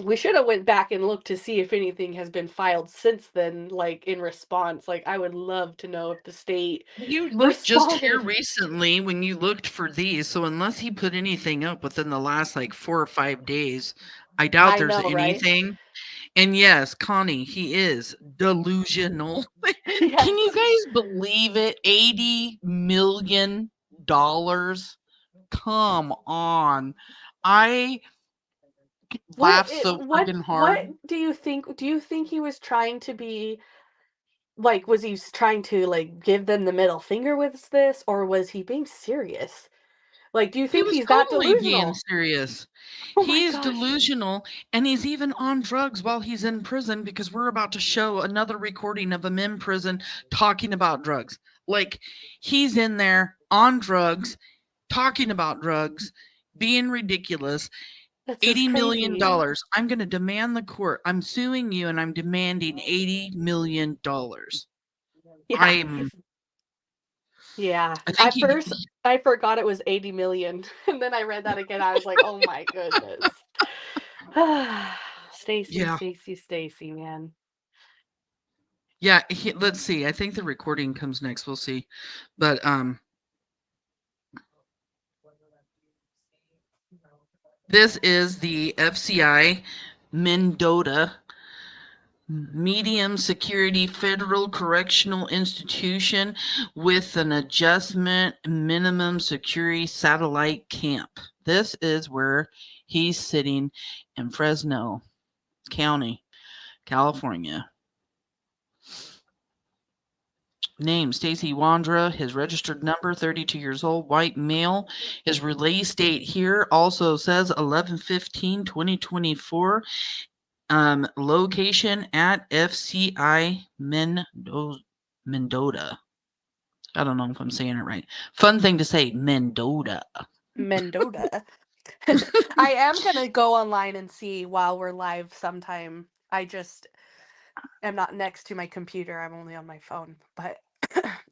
H: we should have went back and looked to see if anything has been filed since then, like in response. Like I would love to know if the state
E: You looked just here
H: responded.
E: recently when you looked for these, so unless he put anything up within the last like 4 or 5 days, I doubt
H: I
E: there's
H: know, right? anything.
E: And yes, Connie, he is delusional. Can
H: Yes.
E: you guys believe it? $80 million? Come on. I laugh so friggin' hard.
H: What do you think? Do you think he was trying to be like? Was he trying to like give them the middle finger with this, or was he being serious? Like, do you
E: He
H: think
E: was
H: he's that
E: totally being
H: delusional?
E: serious.
H: Oh my
E: He's
H: gosh.
E: delusional, and he's even on drugs while he's in prison because we're about to show another recording of him in prison talking about drugs. Like, he's in there on drugs, talking about drugs, being ridiculous.
H: That's just
E: $80 million.
H: crazy.
E: I'm going to demand the court. I'm suing you and I'm demanding $80 million.
H: Yeah. Yeah.
E: I think
H: At first, I forgot it was 80 million. And then I read that again. I was like, oh my goodness. Stacy, man.
E: Yeah, let's see. I think the recording comes next. We'll see. But this is the FCI Mendota medium security federal correctional institution with an adjustment minimum security satellite camp. This is where he's sitting in Fresno County, California. Name, Stacy Wandra. His registered number, 32 years old, white male. His release date here also says 11/15/2024. Location at FCI Mendota. I don't know if I'm saying it right. Fun thing to say, Mendota.
H: Mendota. I am going to go online and see while we're live sometime. I just am not next to my computer. I'm only on my phone. But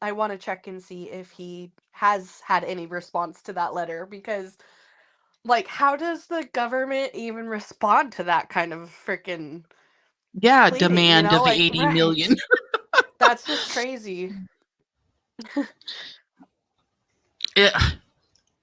H: I want to check and see if he has had any response to that letter because, like, how does the government even respond to that kind of freaking pleading,
E: demand of
H: like,
E: 80
H: right.
E: million.
H: That's just crazy.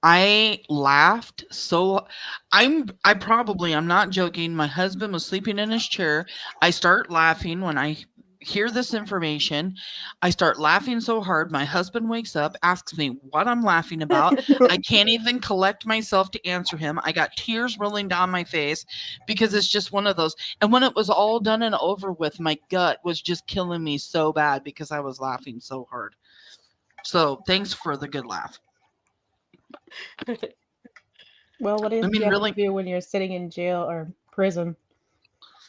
E: I laughed so I'm not joking. My husband was sleeping in his chair. I start laughing when I hear this information. I start laughing so hard. My husband wakes up, asks me what I'm laughing about. I can't even collect myself to answer him. I got tears rolling down my face because it's just one of those. And when it was all done and over with, my gut was just killing me so bad because I was laughing so hard. So thanks for the good laugh.
G: Well, what else do you have to do when you're sitting in jail or prison?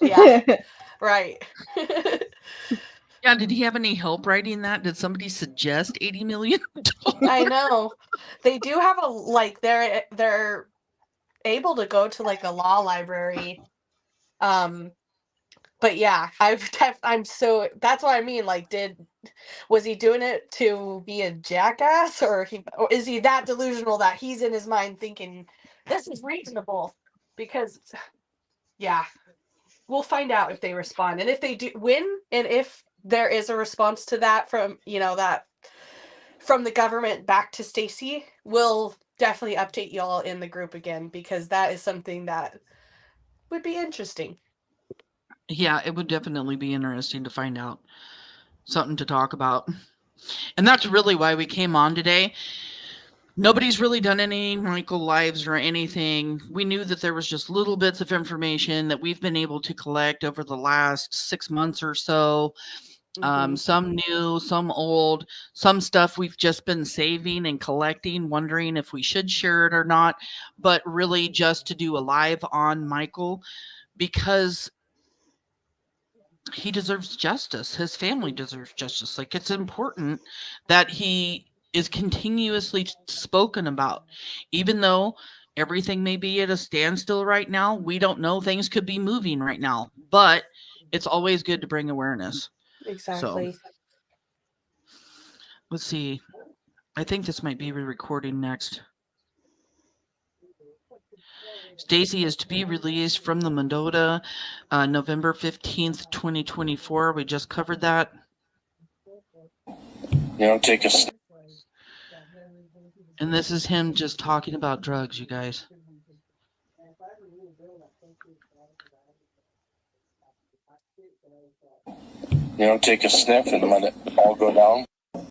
H: Yeah, right.
E: Yeah, did he have any help writing that? Did somebody suggest 80 million?
H: I know. They do have a like they're able to go to like a law library. But yeah, I'm so that's what I mean. Like, was he doing it to be a jackass, or is he that delusional that he's in his mind thinking this is reasonable? Because yeah, we'll find out if they respond, and if they do win, and if there is a response to that from that from the government back to Stacy, we'll definitely update y'all in the group again because that is something that would be interesting.
E: Yeah, it would definitely be interesting to find out. Something to talk about. And that's really why we came on today. Nobody's really done any Michael lives or anything. We knew that there was just little bits of information that we've been able to collect over the last 6 months or so. Some new, some old, some stuff we've just been saving and collecting, wondering if we should share it or not, but really just to do a live on Michael because he deserves justice. His family deserves justice. Like, it's important that he is continuously spoken about, even though everything may be at a standstill right now. We don't know, things could be moving right now, but it's always good to bring awareness.
H: Exactly.
E: So let's see. I think this might be re-recording next. Stacy is to be released from the Mendota November 15th, 2024. We just covered that.
K: Take a step.
E: And this is him just talking about drugs, you guys.
K: Take a sniff and let it all go down.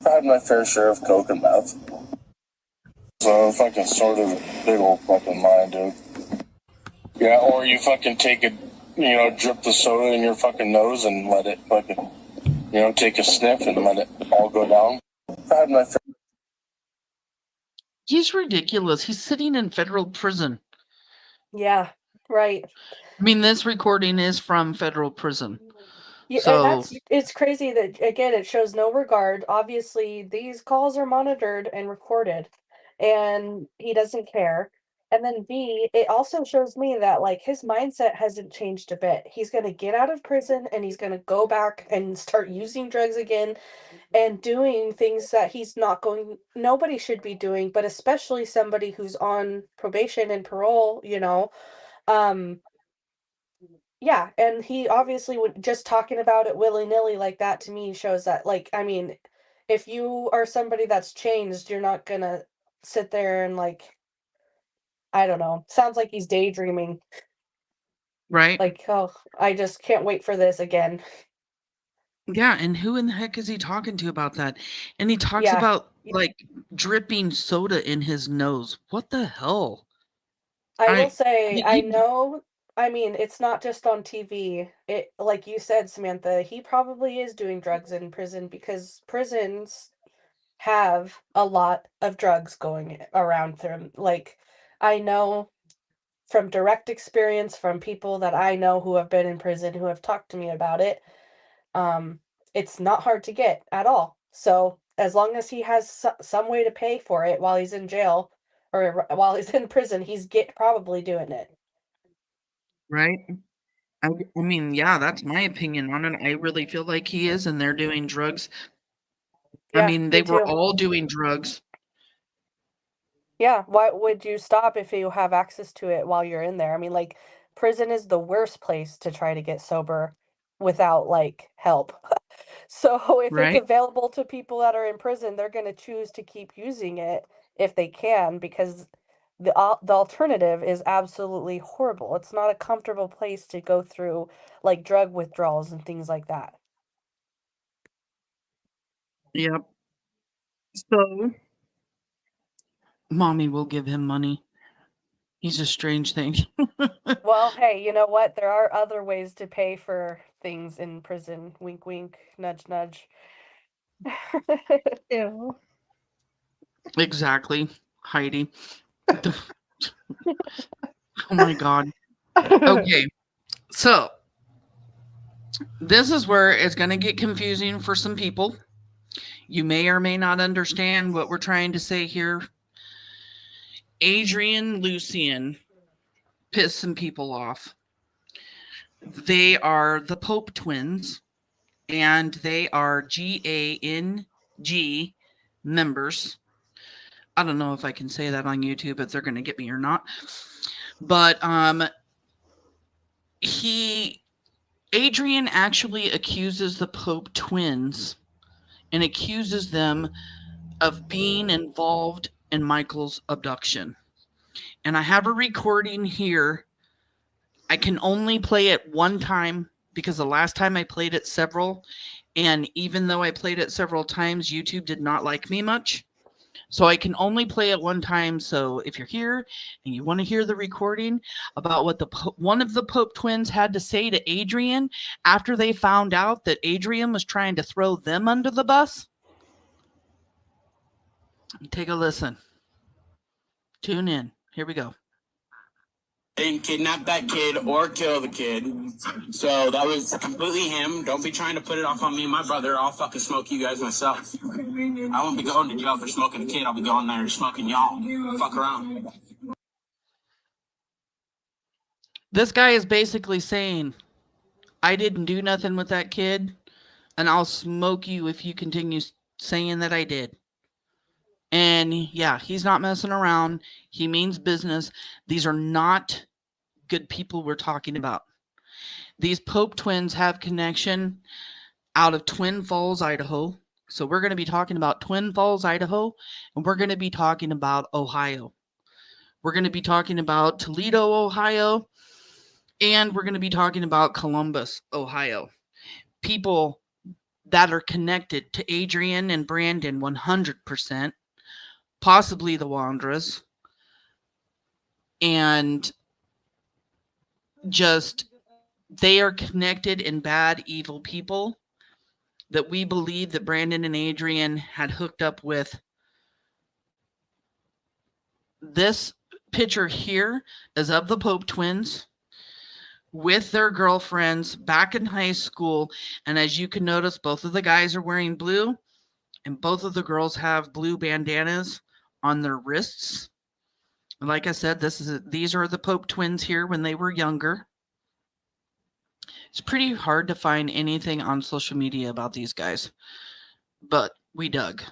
K: I had my fair share of coke and meth. So fucking sort of a big old fucking lie, dude. Yeah, or you fucking take it, drip the soda in your fucking nose and let it fucking, take a sniff and let it all go down. I had my fair.
E: He's ridiculous. He's sitting in federal prison.
H: Yeah, right.
E: I mean, this recording is from federal prison.
H: Yeah,
E: so
H: and it's crazy that again it shows no regard. Obviously, these calls are monitored and recorded, and he doesn't care. And then B, it also shows me that like his mindset hasn't changed a bit. He's gonna get out of prison and he's gonna go back and start using drugs again and doing things that nobody should be doing, but especially somebody who's on probation and parole, Um, yeah, and he obviously would just talking about it willy-nilly like that to me shows that like I mean, if you are somebody that's changed, you're not gonna sit there and like I don't know. Sounds like he's daydreaming.
E: right.
H: Like, oh, I just can't wait for this again.
E: Yeah, and who in the heck is he talking to about that? And he talks
H: Yeah.
E: about like dripping soda in his nose. What the hell?
H: I will say, I
E: he-
H: know, I mean, it's not just on TV. It, like you said, Samantha, he probably is doing drugs in prison because prisons have a lot of drugs going around them. Like, I know
F: from direct experience from people that I know who have been in prison who have talked to me about it, it's not hard to get at all. So as long as he has some way to pay for it while he's in jail or while he's in prison, he's probably doing it.
E: Right? I mean, yeah, that's my opinion on it. I really feel like he is, and they're doing drugs. I
F: Yeah,
E: mean,
F: me
E: they were
F: too.
E: all doing drugs.
F: Yeah, why would you stop if you have access to it while you're in there? I mean, like, prison is the worst place to try to get sober without, like, help. So if it's
E: Right?
F: available to people that are in prison, they're gonna choose to keep using it if they can because the alternative is absolutely horrible. It's not a comfortable place to go through, like, drug withdrawals and things like that.
E: Yep. So, mommy will give him money. He's a strange thing.
F: Well, hey, you know what? There are other ways to pay for things in prison. Wink, wink, nudge, nudge.
G: Ew.
E: Exactly, Heidi. Oh my God. Okay, so this is where it's going to get confusing for some people. You may or may not understand what we're trying to say here. Adrien Lucien pissed some people off. They are the Pope twins, and they are GANG members. I don't know if I can say that on YouTube, if they're going to get me or not. But Adrien actually accuses the Pope twins and accuses them of being involved in Michael's abduction. And I have a recording here. I can only play it one time because the last time I played it several, and even though I played it several times, YouTube did not like me much. So I can only play it one time. So if you're here and you want to hear the recording about what one of the Pope twins had to say to Adrien after they found out that Adrien was trying to throw them under the bus, take a listen. Tune in. Here we go.
L: Didn't kidnap that kid or kill the kid. So that was completely him. Don't be trying to put it off on me and my brother. I'll fucking smoke you guys myself. I won't be going to jail for smoking a kid. I'll be going there smoking y'all. Fuck around.
E: This guy is basically saying, I didn't do nothing with that kid, and I'll smoke you if you continue saying that I did. And yeah, he's not messing around. He means business. These are not good people we're talking about. These Pope twins have connection out of Twin Falls, Idaho. So we're going to be talking about Twin Falls, Idaho, and we're going to be talking about Ohio. We're going to be talking about Toledo, Ohio, and we're going to be talking about Columbus, Ohio. People that are connected to Adrien and Brandon 100%, possibly the Wandras, and just they are connected in bad, evil people that we believe that Brandon and Adrien had hooked up with. This picture here is of the Pope twins with their girlfriends back in high school. And as you can notice, both of the guys are wearing blue and both of the girls have blue bandanas on their wrists. And like I said, these are the Pope twins here when they were younger. It's pretty hard to find anything on social media about these guys, but we dug.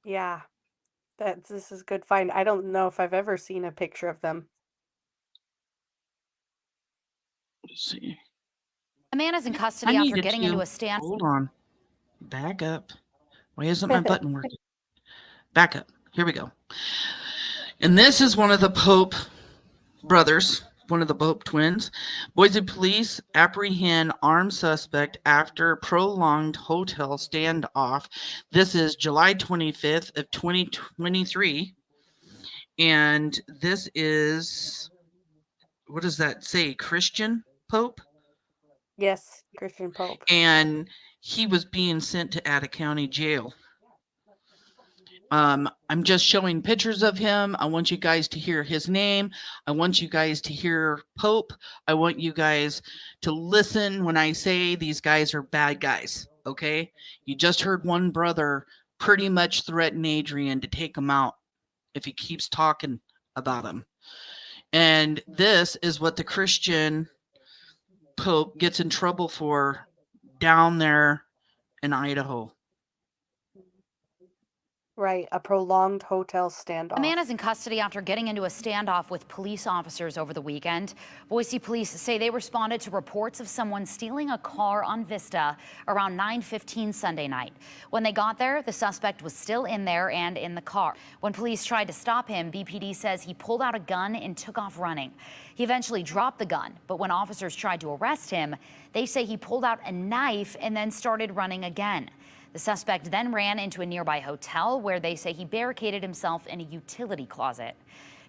F: Yeah, this is good find. I don't know if I've ever seen a picture of them.
E: Let's see.
J: A man is in custody after getting into a stand.
E: Hold on. Back up. Why isn't my button working? Back up. Here we go. And this is one of the Pope brothers, one of the Pope twins. Boise police apprehend armed suspect after prolonged hotel standoff. This is July 25th of 2023. And this is, what does that say? Christian Pope?
F: Yes, Christian Pope.
E: And he was being sent to Ada County Jail. I'm just showing pictures of him. I want you guys to hear his name. I want you guys to hear Pope. I want you guys to listen when I say these guys are bad guys, okay? You just heard one brother pretty much threaten Adrien to take him out if he keeps talking about him. And this is what the Christian Pope gets in trouble for down there in Idaho.
H: Right, a prolonged hotel standoff.
J: The man is in custody after getting into a standoff with police officers over the weekend. Boise police say they responded to reports of someone stealing a car on Vista around 9:15 Sunday night. When they got there, the suspect was still in there and in the car. When police tried to stop him, BPD says he pulled out a gun and took off running. He eventually dropped the gun, but when officers tried to arrest him, they say he pulled out a knife and then started running again. The suspect then ran into a nearby hotel where they say he barricaded himself in a utility closet.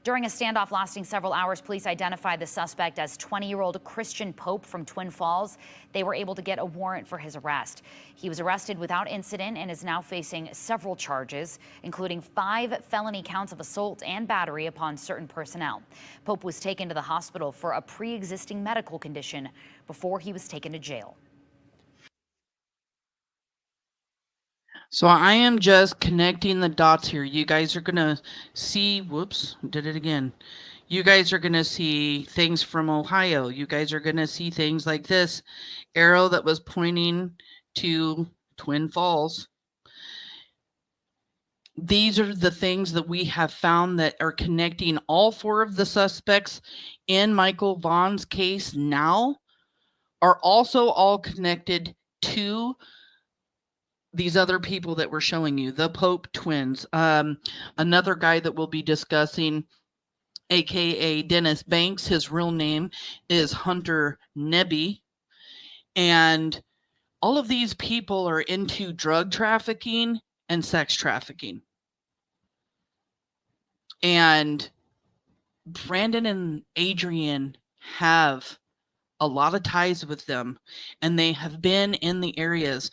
J: During a standoff lasting several hours, police identified the suspect as 20-year-old Christian Pope from Twin Falls. They were able to get a warrant for his arrest. He was arrested without incident and is now facing several charges, including 5 felony counts of assault and battery upon certain personnel. Pope was taken to the hospital for a pre-existing medical condition before he was taken to jail.
E: So I am just connecting the dots here. You guys are going to see, whoops, did it again. You guys are going to see things from Ohio. You guys are going to see things like this arrow that was pointing to Twin Falls. These are the things that we have found that are connecting all 4 of the suspects in Michael Vaughan's case now are also all connected to these other people that we're showing you, the Pope twins. Another guy that we'll be discussing, aka Dennis Banks, his real name is Hunter Nebbi. And all of these people are into drug trafficking and sex trafficking. And Brandon and Adrien have a lot of ties with them, and they have been in the areas.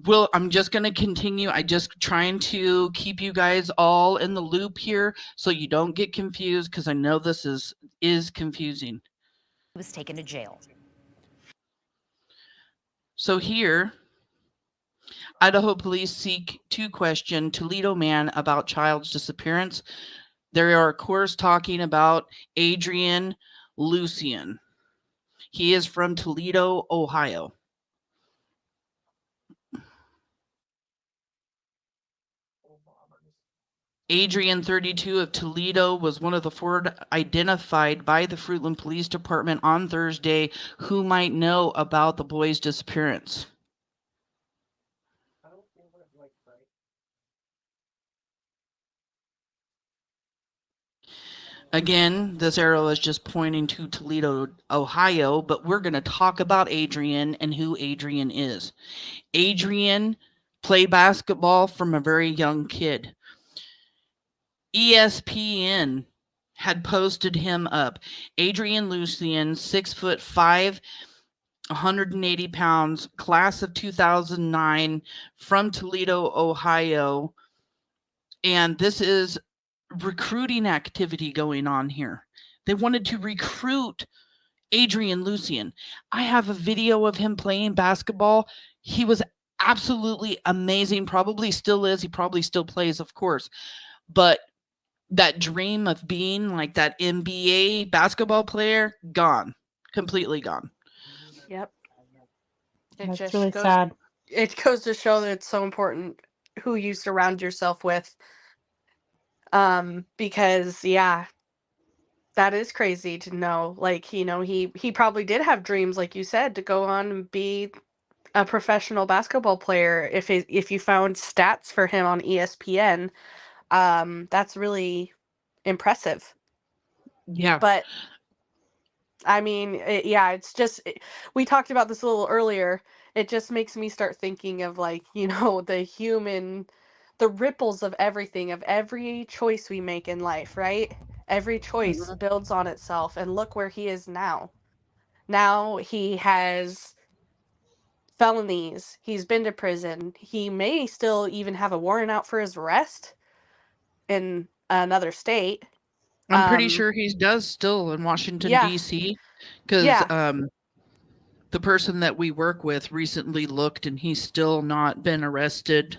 E: Well, I'm just going to continue. I just trying to keep you guys all in the loop here so you don't get confused, because I know this is confusing.
J: He was taken to jail.
E: So here, Idaho police seek to question Toledo man about child's disappearance. They are, of course, talking about Adrien Lucien. He is from Toledo, Ohio. Adrien, 32, of Toledo, was one of the 4 identified by the Fruitland Police Department on Thursday who might know about the boy's disappearance. Again, this arrow is just pointing to Toledo, Ohio, but we're going to talk about Adrien and who Adrien is. Adrien played basketball from a very young kid. ESPN had posted him up. Adrien Lucien, 6'5", 180 pounds, class of 2009, from Toledo, Ohio. And this is recruiting activity going on here. They wanted to recruit Adrien Lucien. I have a video of him playing basketball. He was absolutely amazing. Probably still is. He probably still plays, of course. But that dream of being like that NBA basketball player, gone. Completely gone.
H: Yep.
G: That's really sad.
H: It goes to show that it's so important who you surround yourself with. Because yeah, that is crazy to know. Like, you know, he probably did have dreams, like you said, to go on and be a professional basketball player. If you found stats for him on ESPN, that's really impressive.
E: Yeah.
H: But I mean, it's just, we talked about this a little earlier. It just makes me start thinking of, like, you know, the ripples of everything, of every choice we make in life, right? Every choice builds on itself, and look where he is now. Now he has felonies. He's been to prison. He may still even have a warrant out for his arrest. in another state.
E: I'm pretty sure he does still in Washington,
H: Yeah.
E: D.C. Because
H: Yeah.
E: the person that we work with recently looked and he's still not been arrested.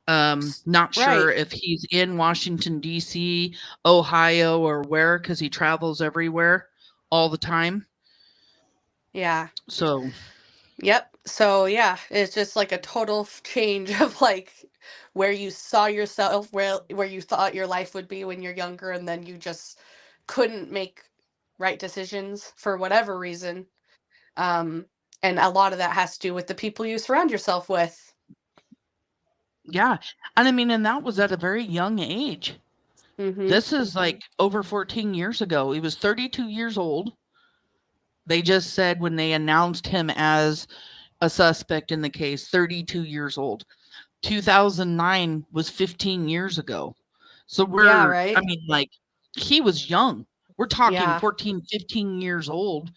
E: Not sure
H: Right.
E: if he's in Washington, D.C., Ohio, or where, because he travels everywhere all the time.
H: Yeah.
E: So,
H: Yep. So yeah, it's just like a total change of like where you saw yourself, where you thought your life would be when you're younger, and then you just couldn't make right decisions for whatever reason. And a lot of that has to do with the people you surround yourself with.
E: yeah. And I mean, and that was at a very young age.
H: Mm-hmm.
E: This is like over 14 years ago. He was 32 years old. They just said when they announced him as a suspect in the case, 32 years old. 2009 was 15 years ago. So
H: Yeah, right.
E: I mean, like, he was young. We're talking
H: Yeah.
E: 14, 15 years old,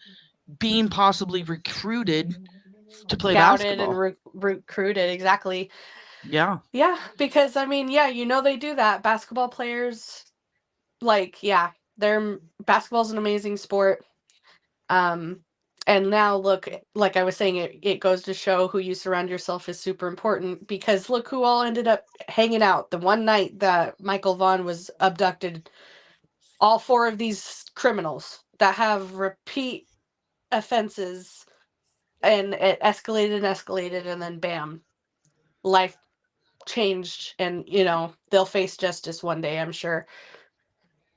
E: being possibly recruited to play
H: Scouted
E: basketball.
H: and recruited, exactly.
E: Yeah.
H: Yeah, because I mean, yeah, you know they do that. Basketball players, like, yeah, basketball's an amazing sport. And now look, like I was saying, it goes to show who you surround yourself is super important, because look who all ended up hanging out the one night that Michael Vaughan was abducted. All 4 of these criminals that have repeat offenses, and it escalated, and then bam, life changed, and they'll face justice one day, I'm sure.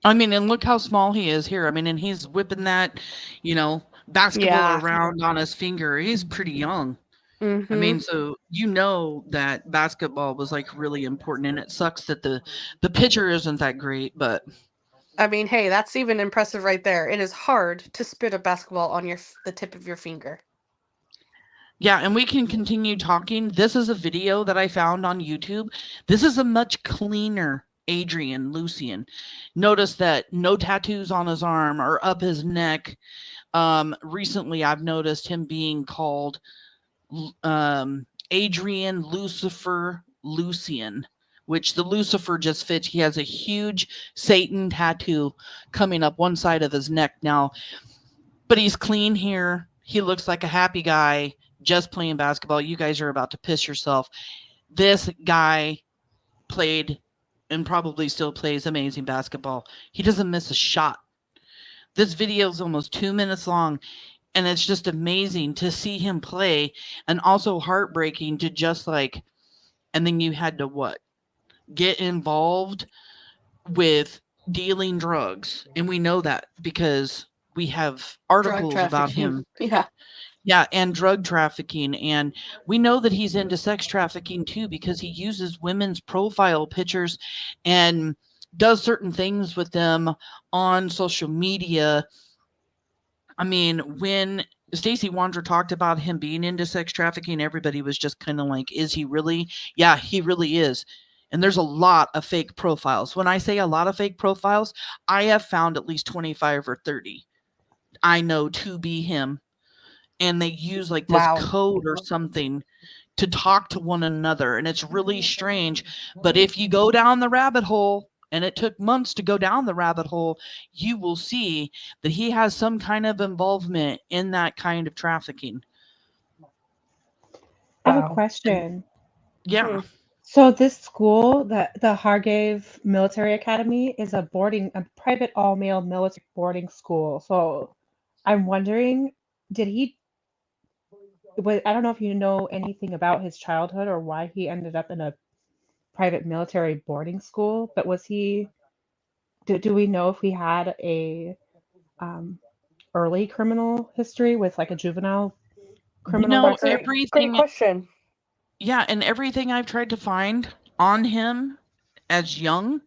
E: I mean, and look how small he is here. I mean, and he's whipping that, basketball around on his finger. He's pretty young.
H: Mm-hmm.
E: I mean, so that basketball was like really important, and it sucks that the pitcher isn't that great, but
H: I mean, hey, that's even impressive right there. It is hard to spit a basketball on the tip of your finger.
E: Yeah, and we can continue talking. This is a video that I found on YouTube. This is a much cleaner Adrien Lucien. Notice that no tattoos on his arm or up his neck. Recently, I've noticed him being called Adrien Lucifer Lucien, which the Lucifer just fits. He has a huge Satan tattoo coming up one side of his neck now, but he's clean here. He looks like a happy guy just playing basketball. You guys are about to piss yourself. This guy played and probably still plays amazing basketball. He doesn't miss a shot. This video is almost 2 minutes long, and it's just amazing to see him play, and also heartbreaking to just like, and then you had to what? Get involved with dealing drugs. And we know that because we have articles about him.
H: Yeah.
E: Yeah, and drug trafficking. And we know that he's into sex trafficking too, because he uses women's profile pictures and does certain things with them on social media. I mean, when Stacy Wandra talked about him being into sex trafficking, everybody was just kind of like, is he really? Yeah, he really is. And there's a lot of fake profiles. When I say a lot of fake profiles, I have found at least 25 or 30 I know to be him. And they use like this code or something to talk to one another. And it's really strange. But if you go down the rabbit hole, and it took months to go down the rabbit hole, you will see that he has some kind of involvement in that kind of trafficking.
G: I have a question.
E: Yeah.
G: So this school, the Hargrave Military Academy, is a private all-male military boarding school. So I'm wondering, I don't know if you know anything about his childhood or why he ended up in a private military boarding school, but do we know if he had a early criminal history with like a juvenile criminal record?
H: Great question.
E: Yeah, and everything I've tried to find on him as young,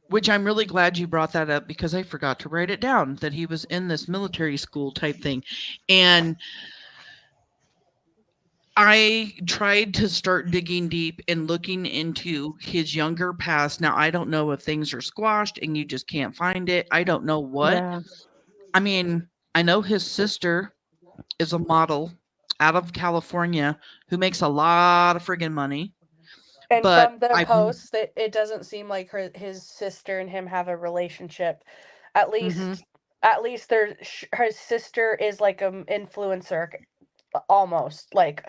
E: which I'm really glad you brought that up because I forgot to write it down, that he was in this military school type thing. And I tried to start digging deep and looking into his younger past. Now, I don't know if things are squashed and you just can't find it. I don't know what.
G: Yeah.
E: I mean, I know his sister is a model out of California who makes a lot of friggin' money.
H: And
E: but
H: from the
E: I
H: posts, it doesn't seem like his sister and him have a relationship. At
E: mhm.
H: least, at least her sister is like an influencer, almost like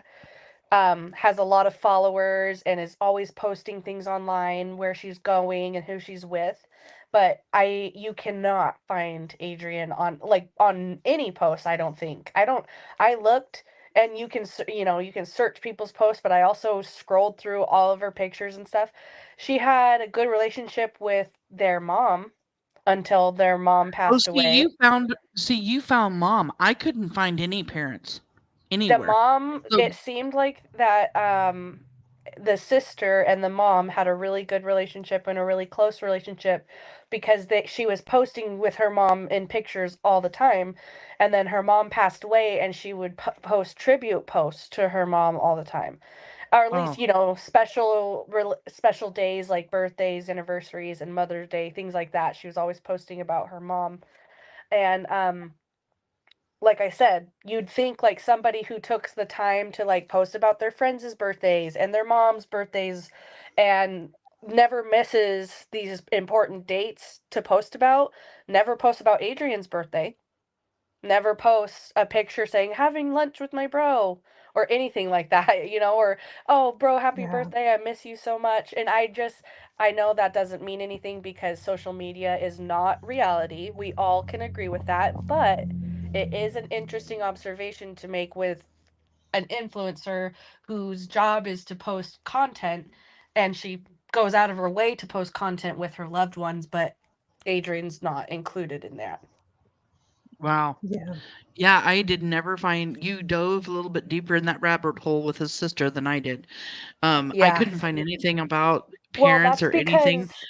H: has a lot of followers and is always posting things online where she's going and who she's with. But you cannot find Adrien on any post. I don't think. I looked, and you can search people's posts, but I also scrolled through all of her pictures and stuff. She had a good relationship with their mom until their mom
E: Oh,
H: passed away.
E: you found mom. I couldn't find any parents
H: The
E: anywhere.
H: mom,
E: So
H: it seemed like that the sister and the mom had a really good relationship and a really close relationship because she was posting with her mom in pictures all the time, and then her mom passed away and she would post tribute posts to her mom all the time, or at least
E: oh,
H: special days like birthdays, anniversaries, and Mother's Day, things like that. She was always posting about her mom. And like I said, you'd think like somebody who took the time to like post about their friends' birthdays and their mom's birthdays and never misses these important dates to post about, never post about Adrien's birthday, never posts a picture saying having lunch with my bro or anything like that, or oh bro, happy
G: Yeah.
H: birthday, I miss you so much. And I know that doesn't mean anything because social media is not reality. We all can agree with that, but it is an interesting observation to make with an influencer whose job is to post content, and she goes out of her way to post content with her loved ones, but Adrien's not included in that.
E: wow.
G: Yeah.
E: Yeah, I did never find you dove a little bit deeper in that rabbit hole with his sister than I did. I
H: Yeah.
E: couldn't find anything about
H: Well,
E: parents
H: that's
E: or anything
H: because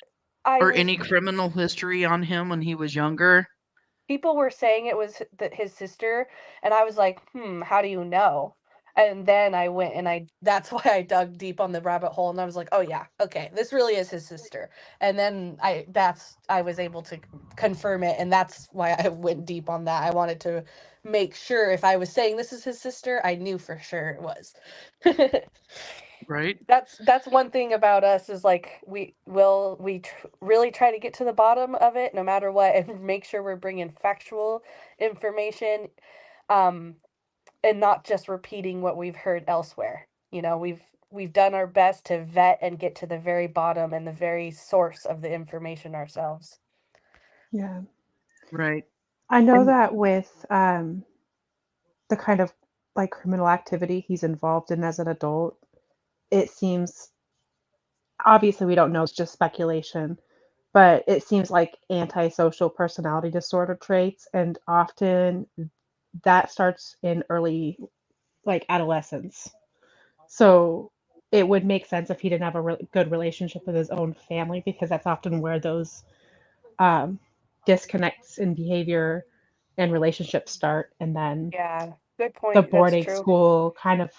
H: I
E: or
H: was
E: any criminal history on him when he was younger.
H: people were saying it was his sister, and I was like, how do you know? And then I went and that's why I dug deep on the rabbit hole, and I was like, oh yeah, okay, this really is his sister. And then I was able to confirm it, and that's why I went deep on that. I wanted to make sure if I was saying this is his sister, I knew for sure it was.
E: Right?
H: That's one thing about us is like really try to get to the bottom of it no matter what, and make sure we're bringing factual information, um and not just repeating what we've heard elsewhere. We've done our best to vet and get to the very bottom and the very source of the information ourselves.
G: Yeah.
E: Right.
G: I know
E: And
G: that with the kind of like criminal activity he's involved in as an adult, it seems obviously we don't know, it's just speculation, but it seems like antisocial personality disorder traits, and often that starts in early like adolescence. So it would make sense if he didn't have a really good relationship with his own family, because that's often where those um, disconnects in behavior and relationships start. And then
H: Yeah, good
G: the
H: point. That's
G: boarding
H: true.
G: school kind of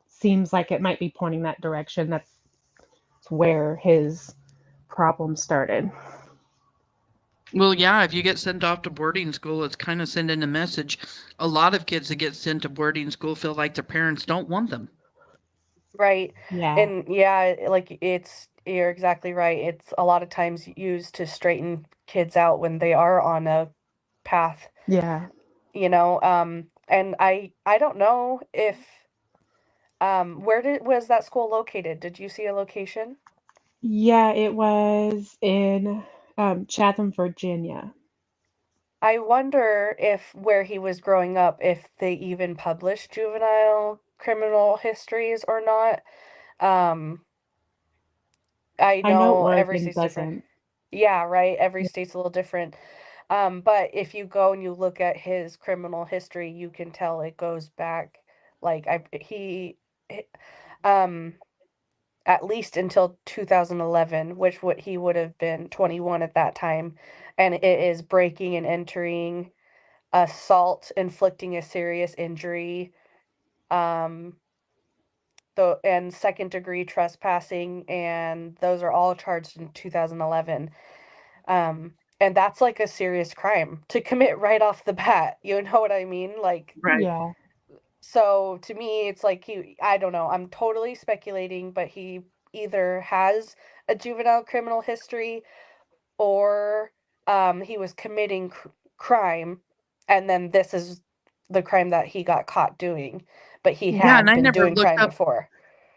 G: seems like it might be pointing that direction. That's where his problem started.
E: well, yeah, if you get sent off to boarding school, it's kind of sending a message. A lot of kids that get sent to boarding school feel like their parents don't want them.
H: Right.
G: Yeah.
H: And yeah, like you're exactly right. It's a lot of times used to straighten kids out when they are on a path,
G: Yeah.
H: and I don't know if where was that school located? Did you see a location?
G: Yeah, it was in Chatham, Virginia.
H: I wonder if where he was growing up, if they even published juvenile criminal histories or not. Um, I
G: I know
H: know every
G: Oregon
H: state's different.
G: doesn't.
H: Yeah, right. Every state's a little different. But if you go and you look at his criminal history, you can tell it goes back like he- um at least until 2011, which would he would have been 21 at that time, and it is breaking and entering, assault, inflicting a serious injury, um and second degree trespassing, and those are all charged in 2011. And that's like a serious crime to commit right off the bat. You know what I mean? Like,
E: Right.
G: Yeah.
H: so to me, it's like I don't know. I'm totally speculating, but he
F: either has a juvenile criminal history or he was committing crime, and then this is the crime that he got caught doing, but he
E: Yeah, and
F: had been doing crime before.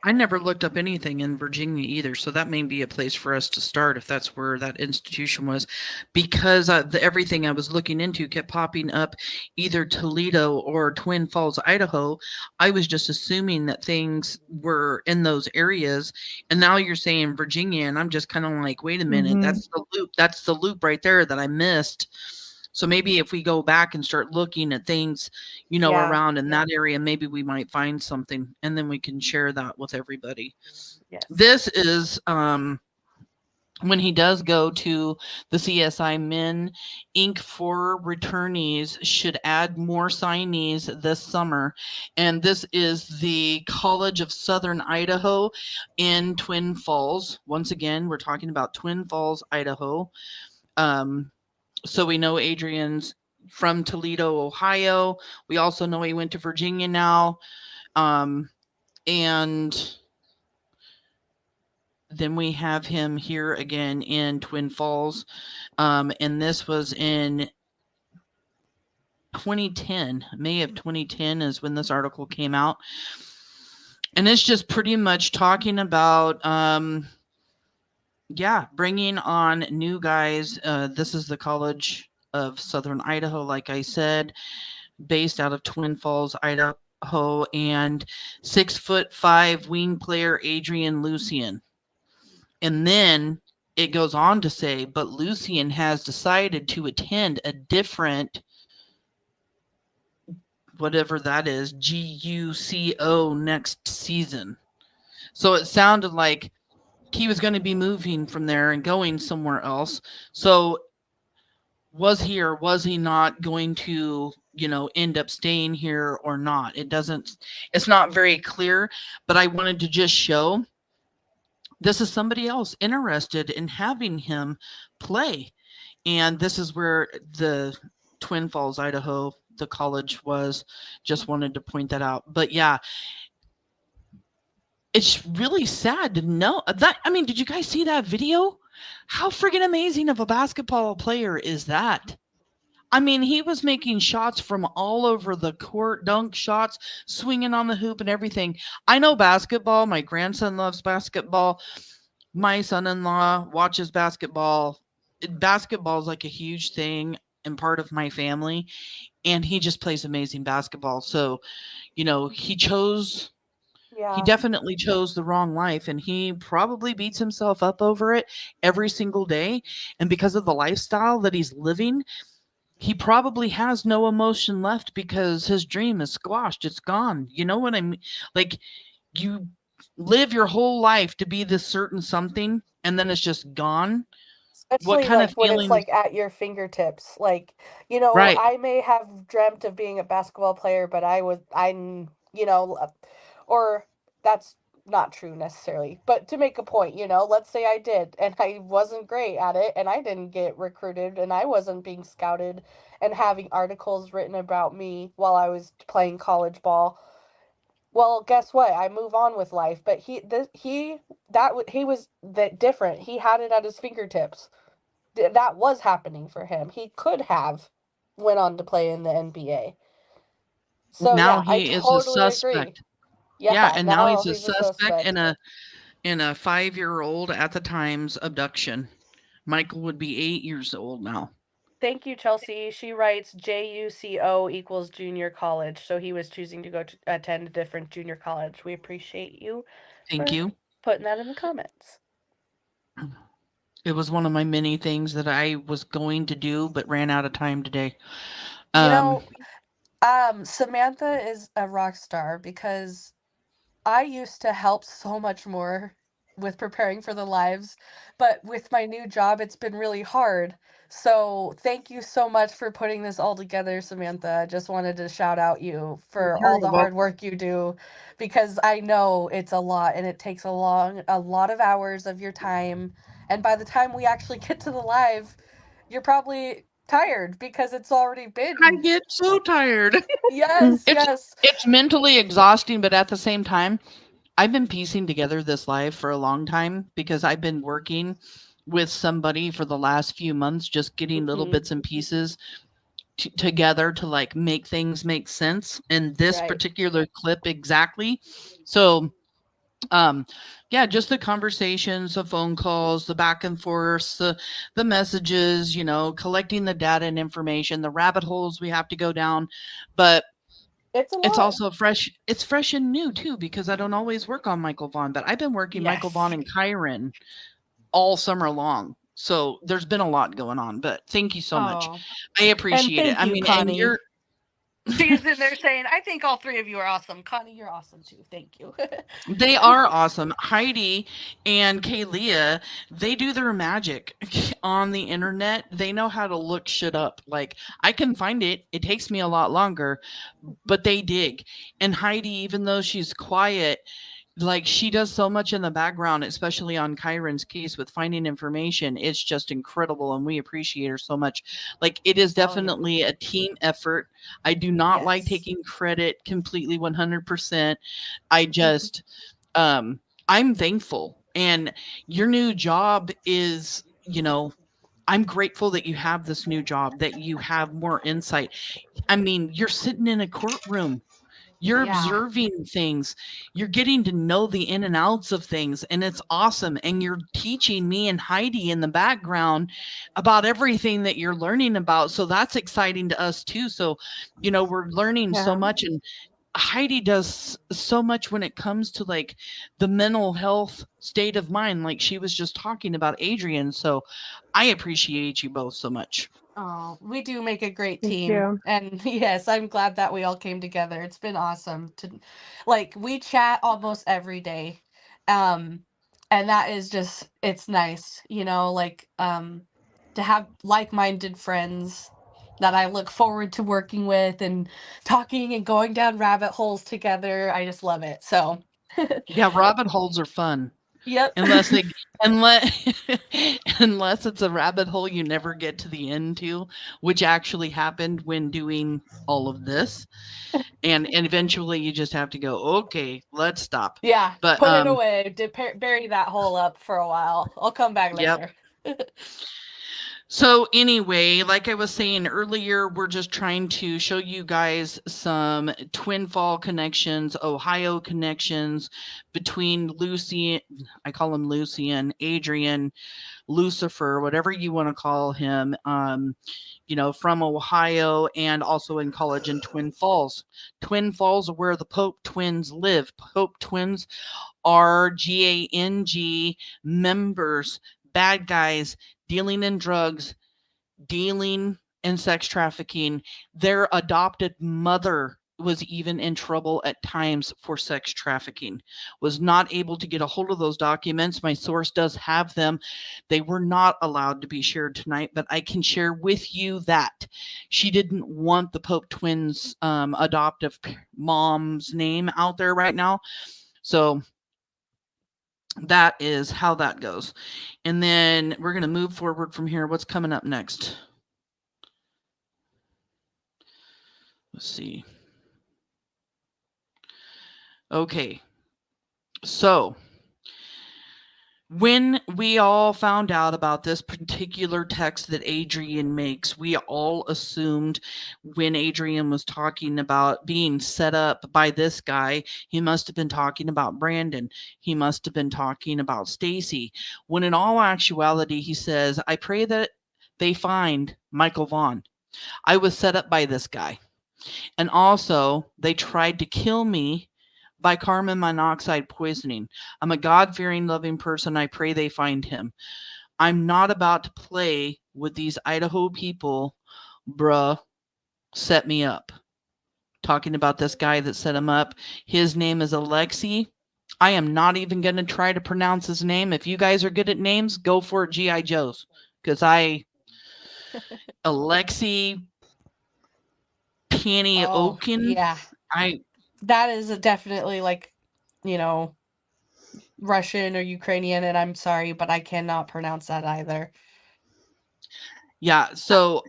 E: I never looked up anything in Virginia either, so that may be a place for us to start if that's where that institution was, because everything I was looking into kept popping up either Toledo or Twin Falls, Idaho. I was just assuming that things were in those areas, and now you're saying Virginia, and I'm just kind of like, wait a minute, that's the loop. That's the loop right there that I missed. So maybe if we go back and start looking at things, you know, around in that area, maybe we might find something, and then we can share that with everybody.
F: Yes.
E: This is when he does go to the CSI Men Inc. for returnees should add more signees this summer. And this is the College of Southern Idaho in Twin Falls. Once again, we're talking about Twin Falls, Idaho. So we know Adrien's from Toledo, Ohio. We also know he went to Virginia now. And then we have him here again in Twin Falls. And this was in 2010. May of 2010 is when this article came out. And it's just pretty much talking about bringing on new guys. This is the College of Southern Idaho, like I said, based out of Twin Falls, Idaho, and 6'5" wing player Adrien Lucien. And then it goes on to say, but Lucien has decided to attend a different, whatever that is, GUCO next season. So it sounded like he was going to be moving from there and going somewhere else. So was he or was he not going to, you know, end up staying here or not? It's not very clear, but I wanted to just show this is somebody else interested in having him play. And this is where the Twin Falls, Idaho, the college was. Just wanted to point that out. But yeah, it's really sad to know that. I mean, did you guys see that video? How friggin' amazing of a basketball player is that? I mean, he was making shots from all over the court, dunk shots, swinging on the hoop and everything. I know basketball. My grandson loves basketball. My son-in-law watches basketball. Basketball is like a huge thing and part of my family. And he just plays amazing basketball. So, you know, he definitely chose the wrong life, and he probably beats himself up over it every single day. And because of the lifestyle that he's living, he probably has no emotion left because his dream is squashed. It's gone. You know what I mean? Like, you live your whole life to be this certain something, and then it's just gone.
F: Especially
E: What kind
F: like
E: of
F: when
E: feeling?
F: it's like at your fingertips. Like, you know,
E: Right.
F: I may have dreamt of being a basketball player, but you know, or that's not true necessarily. But to make a point, you know, let's say I did and I wasn't great at it and I didn't get recruited and I wasn't being scouted and having articles written about me while I was playing college ball. Well, guess what? I move on with life, but he was that different. He had it at his fingertips. That was happening for him. He could have went on to play in the NBA. So
E: Now
F: yeah, I
E: he is a
F: totally agree.
E: suspect.
F: Yeah,
E: Yeah, and now he's a
F: he's a
E: suspect
F: suspect.
E: in a 5-year-old at the time's abduction. Michael would be 8 years old now.
F: Thank you, Chelsea. She writes JUCO equals junior college. So he was choosing to go to attend a different junior college. We appreciate you.
E: Thank you.
F: Putting that in the comments.
E: It was one of my many things that I was going to do, but ran out of time today.
F: You know, Samantha is a rock star because I used to help so much more with preparing for the lives, but with my new job, it's been really hard. So thank you so much for putting this all together, Samantha. I just wanted to shout out you for all the hard work you do, because I know it's a lot and it takes a lot of hours of your time. And by the time we actually get to the live, you're probably tired because it's already been.
E: I get so tired.
F: Yes, yes.
E: It's mentally exhausting, but at the same time, I've been piecing together this live for a long time because I've been working with somebody for the last few months, just getting little bits and pieces together to like make things make sense in this
H: Right.
E: particular clip exactly. So yeah, just the conversations, the phone calls, the back and forth, the messages, you know, collecting the data and information, the rabbit holes we have to go down. But
H: It's a
E: it's
H: lot.
E: also fresh and new too, because I don't always work on Michael Vaughan, but I've been working Michael Vaughan and Kyron all summer long. So there's been a lot going on, but thank you so much.
H: Oh,
E: I
H: and
E: appreciate it.
H: thank
E: I
H: you,
E: mean, and
H: Connie.
E: you're
H: She's in there saying, I think all three of you are awesome. Connie, you're awesome too. Thank you.
E: they are awesome. Heidi and Kaylia, they do their magic on the internet. They know how to look shit up. Like, I can find it. It takes me a lot longer, but they dig. And Heidi, even though she's quiet, like she does so much in the background, especially on Kyron's case with finding information. It's just incredible, and we appreciate her so much. Like, it is definitely a team effort. I do not like taking credit completely 100%. I just I'm thankful. And your new job is, you know, I'm grateful that you have this new job, that you have more insight. I mean, you're sitting in a courtroom. You're observing things. You're getting to know the in and outs of things, and it's awesome. And you're teaching me and Heidi in the background about everything that you're learning about. So that's exciting to us too. So, you know, we're learning so much, and Heidi does so much when it comes to like the mental health state of mind, like she was just talking about Adrien. So I appreciate you both so much.
H: Oh, we do make a great
G: Thank
H: team.
G: you.
H: And yes, I'm glad that we all came together. It's been awesome to like we chat almost every day. Um and that is just it's nice, you know, like to have like-minded friends that I look forward to working with and talking and going down rabbit holes together. I just love it. So,
E: Yeah, rabbit holes are fun.
H: yep.
E: Unless they unless unless it's a rabbit hole you never get to the end to, which actually happened when doing all of this. And eventually you just have to go, okay, let's stop.
H: Yeah,
E: But
H: put it away. Bury that hole up for a while. I'll come back
E: yep.
H: later.
E: So anyway, like I was saying earlier, we're just trying to show you guys some Twin Fall connections, Ohio connections between Lucien, I call him Lucien, Adrien, Lucifer, whatever you want to call him, you know, from Ohio and also in college in Twin Falls. Twin Falls are where the Pope twins live. Pope twins are gang members, bad guys, dealing in drugs, dealing in sex trafficking. Their adopted mother was even in trouble at times for sex trafficking, was not able to get a hold of those documents. My source does have them. They were not allowed to be shared tonight, but I can share with you that she didn't want the Pope twins adoptive mom's name out there right now. So that is how that goes. And then we're going to move forward from here. What's coming up next? Let's see. Okay. So when we all found out about this particular text that Adrien makes, we all assumed when Adrien was talking about being set up by this guy, he must have been talking about Brandon. He must have been talking about Stacy. When in all actuality, he says, I pray that they find Michael Vaughan. I was set up by this guy. And also, they tried to kill me by carbon monoxide poisoning. I'm a God-fearing, loving person. I pray they find him. I'm not about to play with these Idaho people, bruh. Set me up. Talking about this guy that set him up. His name is Alexei. I am not even going to try to pronounce his name. If you guys are good at names, go for it, G.I. Joes. Because Alexei Paniokin.
H: Yeah. That is definitely like, you know, Russian or Ukrainian, and I'm sorry, but I cannot pronounce that either.
E: Yeah, so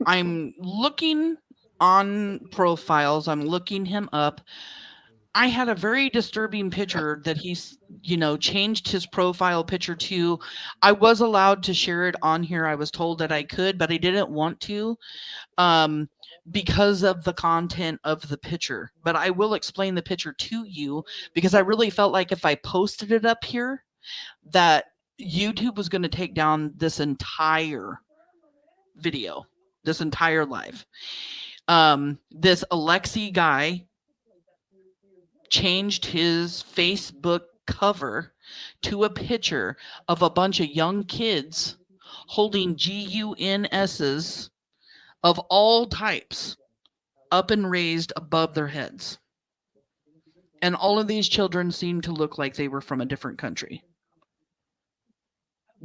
E: I'm looking on profiles. I'm looking him up. I had a very disturbing picture that he's, changed his profile picture to. I was allowed to share it on here. I was told that I could, but I didn't want to because of the content of the picture. But I will explain the picture to you because I really felt like if I posted it up here, that YouTube was going to take down this entire video, this entire live. This Alexi guy changed his Facebook cover to a picture of a bunch of young kids holding GUNSs of all types up and raised above their heads. And all of these children seemed to look like they were from a different country.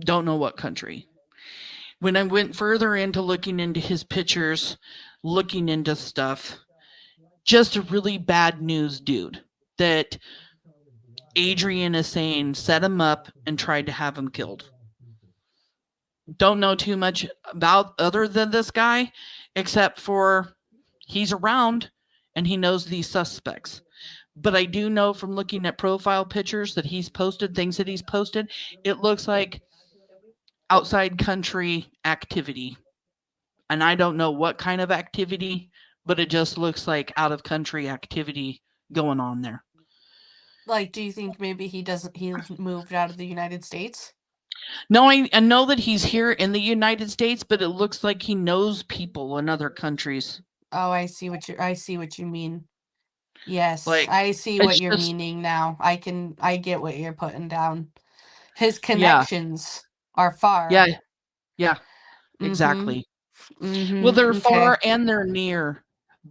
E: Don't know what country. When I went further into looking into his pictures, looking into stuff, just a really bad news dude that Adrien is saying set him up and tried to have him killed. Don't know too much about other than this guy, except for he's around and he knows these suspects. But I do know from looking at profile pictures that he's posted, things that he's posted, it looks like outside country activity. And I don't know what kind of activity, but it just looks like out of country activity going on there.
H: Like, do you think maybe he moved out of the United States?
E: No, I know that he's here in the United States, but it looks like he knows people in other countries.
H: Oh, I see what you mean. Yes,
E: Like,
H: I see what you're meaning now. I get what you're putting down. His connections are far.
E: Yeah, exactly. Well, they're far and they're near,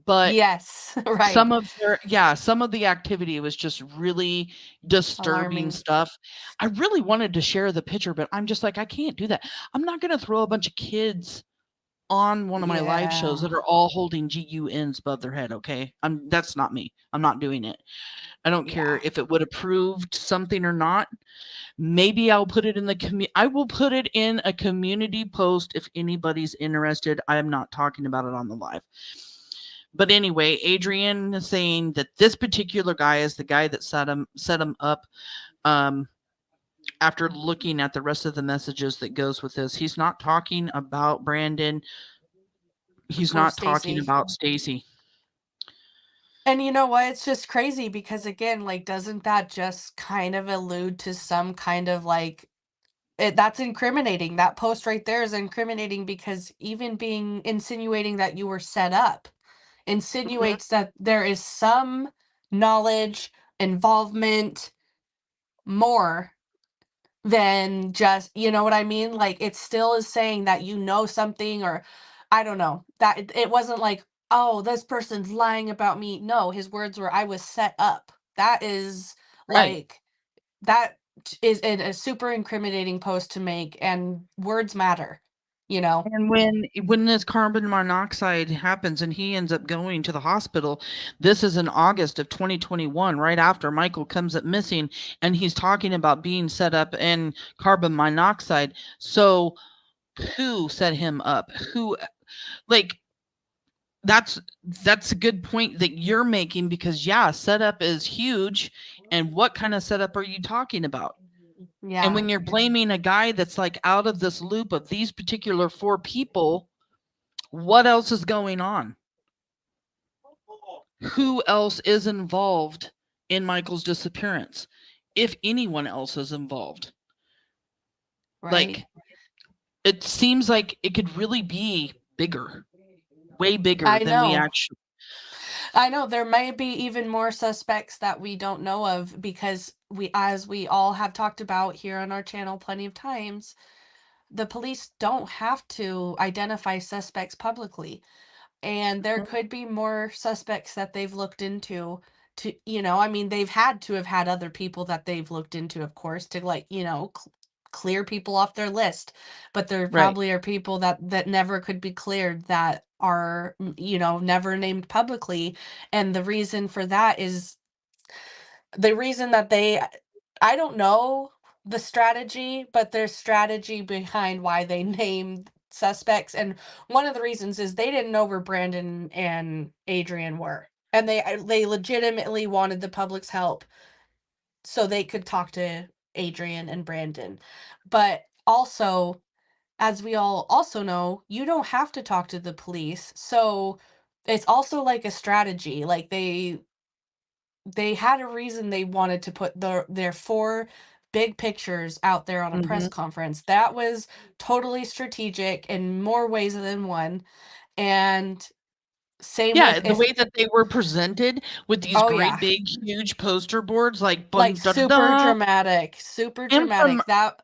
E: but
H: yes, right.
E: Some of the activity was just really disturbing
H: Alarming
E: stuff. I really wanted to share the picture, but I'm just like, I can't do that. I'm not going to throw a bunch of kids on one of my live shows that are all holding GUNs above their head. Okay. That's not me. I'm not doing it. I don't care if it would have proved something or not. Maybe I'll put it in I will put it in a community post if anybody's interested. I am not talking about it on the live. But anyway, Adrien is saying that this particular guy is the guy that set him up. After looking at the rest of the messages that goes with this, he's not talking about Brandon. He's not talking about Stacy.
H: And you know what? It's just crazy because again, like, doesn't that just kind of allude to some kind of like that's incriminating. That post right there is incriminating because even insinuating that you were set up insinuates that there is some knowledge, involvement, more than just, you know what I mean? Like, it still is saying that you know something, or I don't know, that it wasn't like, oh, this person's lying about me. No, his words were, I was set up. That is like, that is a super incriminating post to make, and words matter.
E: And when this carbon monoxide happens and he ends up going to the hospital, this is in August of 2021, right after Michael comes up missing, and he's talking about being set up in carbon monoxide. So who set him up? Who, like, that's a good point that you're making, because setup is huge. And what kind of setup are you talking about?
H: Yeah.
E: And when you're blaming a guy that's like out of this loop of these particular 4 people, what else is going on? Who else is involved in Michael's disappearance? If anyone else is involved.
H: Right.
E: Like, it seems like it could really be bigger, way bigger than we actually.
H: I know there might be even more suspects that we don't know of, because as we all have talked about here on our channel plenty of times, the police don't have to identify suspects publicly. And there could be more suspects that they've looked into I mean, they've had to have had other people that they've looked into, of course, to like, clear people off their list. But there probably are people that never could be cleared that are, never named publicly. And the reason for that is the reason that I don't know the strategy, but there's strategy behind why they named suspects. And one of the reasons is they didn't know where Brandon and Adrien were. and they legitimately wanted the public's help so they could talk to Adrien and Brandon. But also, as we all also know, you don't have to talk to the police. So it's also like a strategy. Like they had a reason they wanted to put their 4 big pictures out there on a press conference. That was totally strategic in more ways than one. And same
E: Yeah,
H: with
E: the way that they were presented with these
H: oh
E: great
H: yeah,
E: big huge poster boards like
H: like
E: bun da da da.
H: super
E: And
H: dramatic. That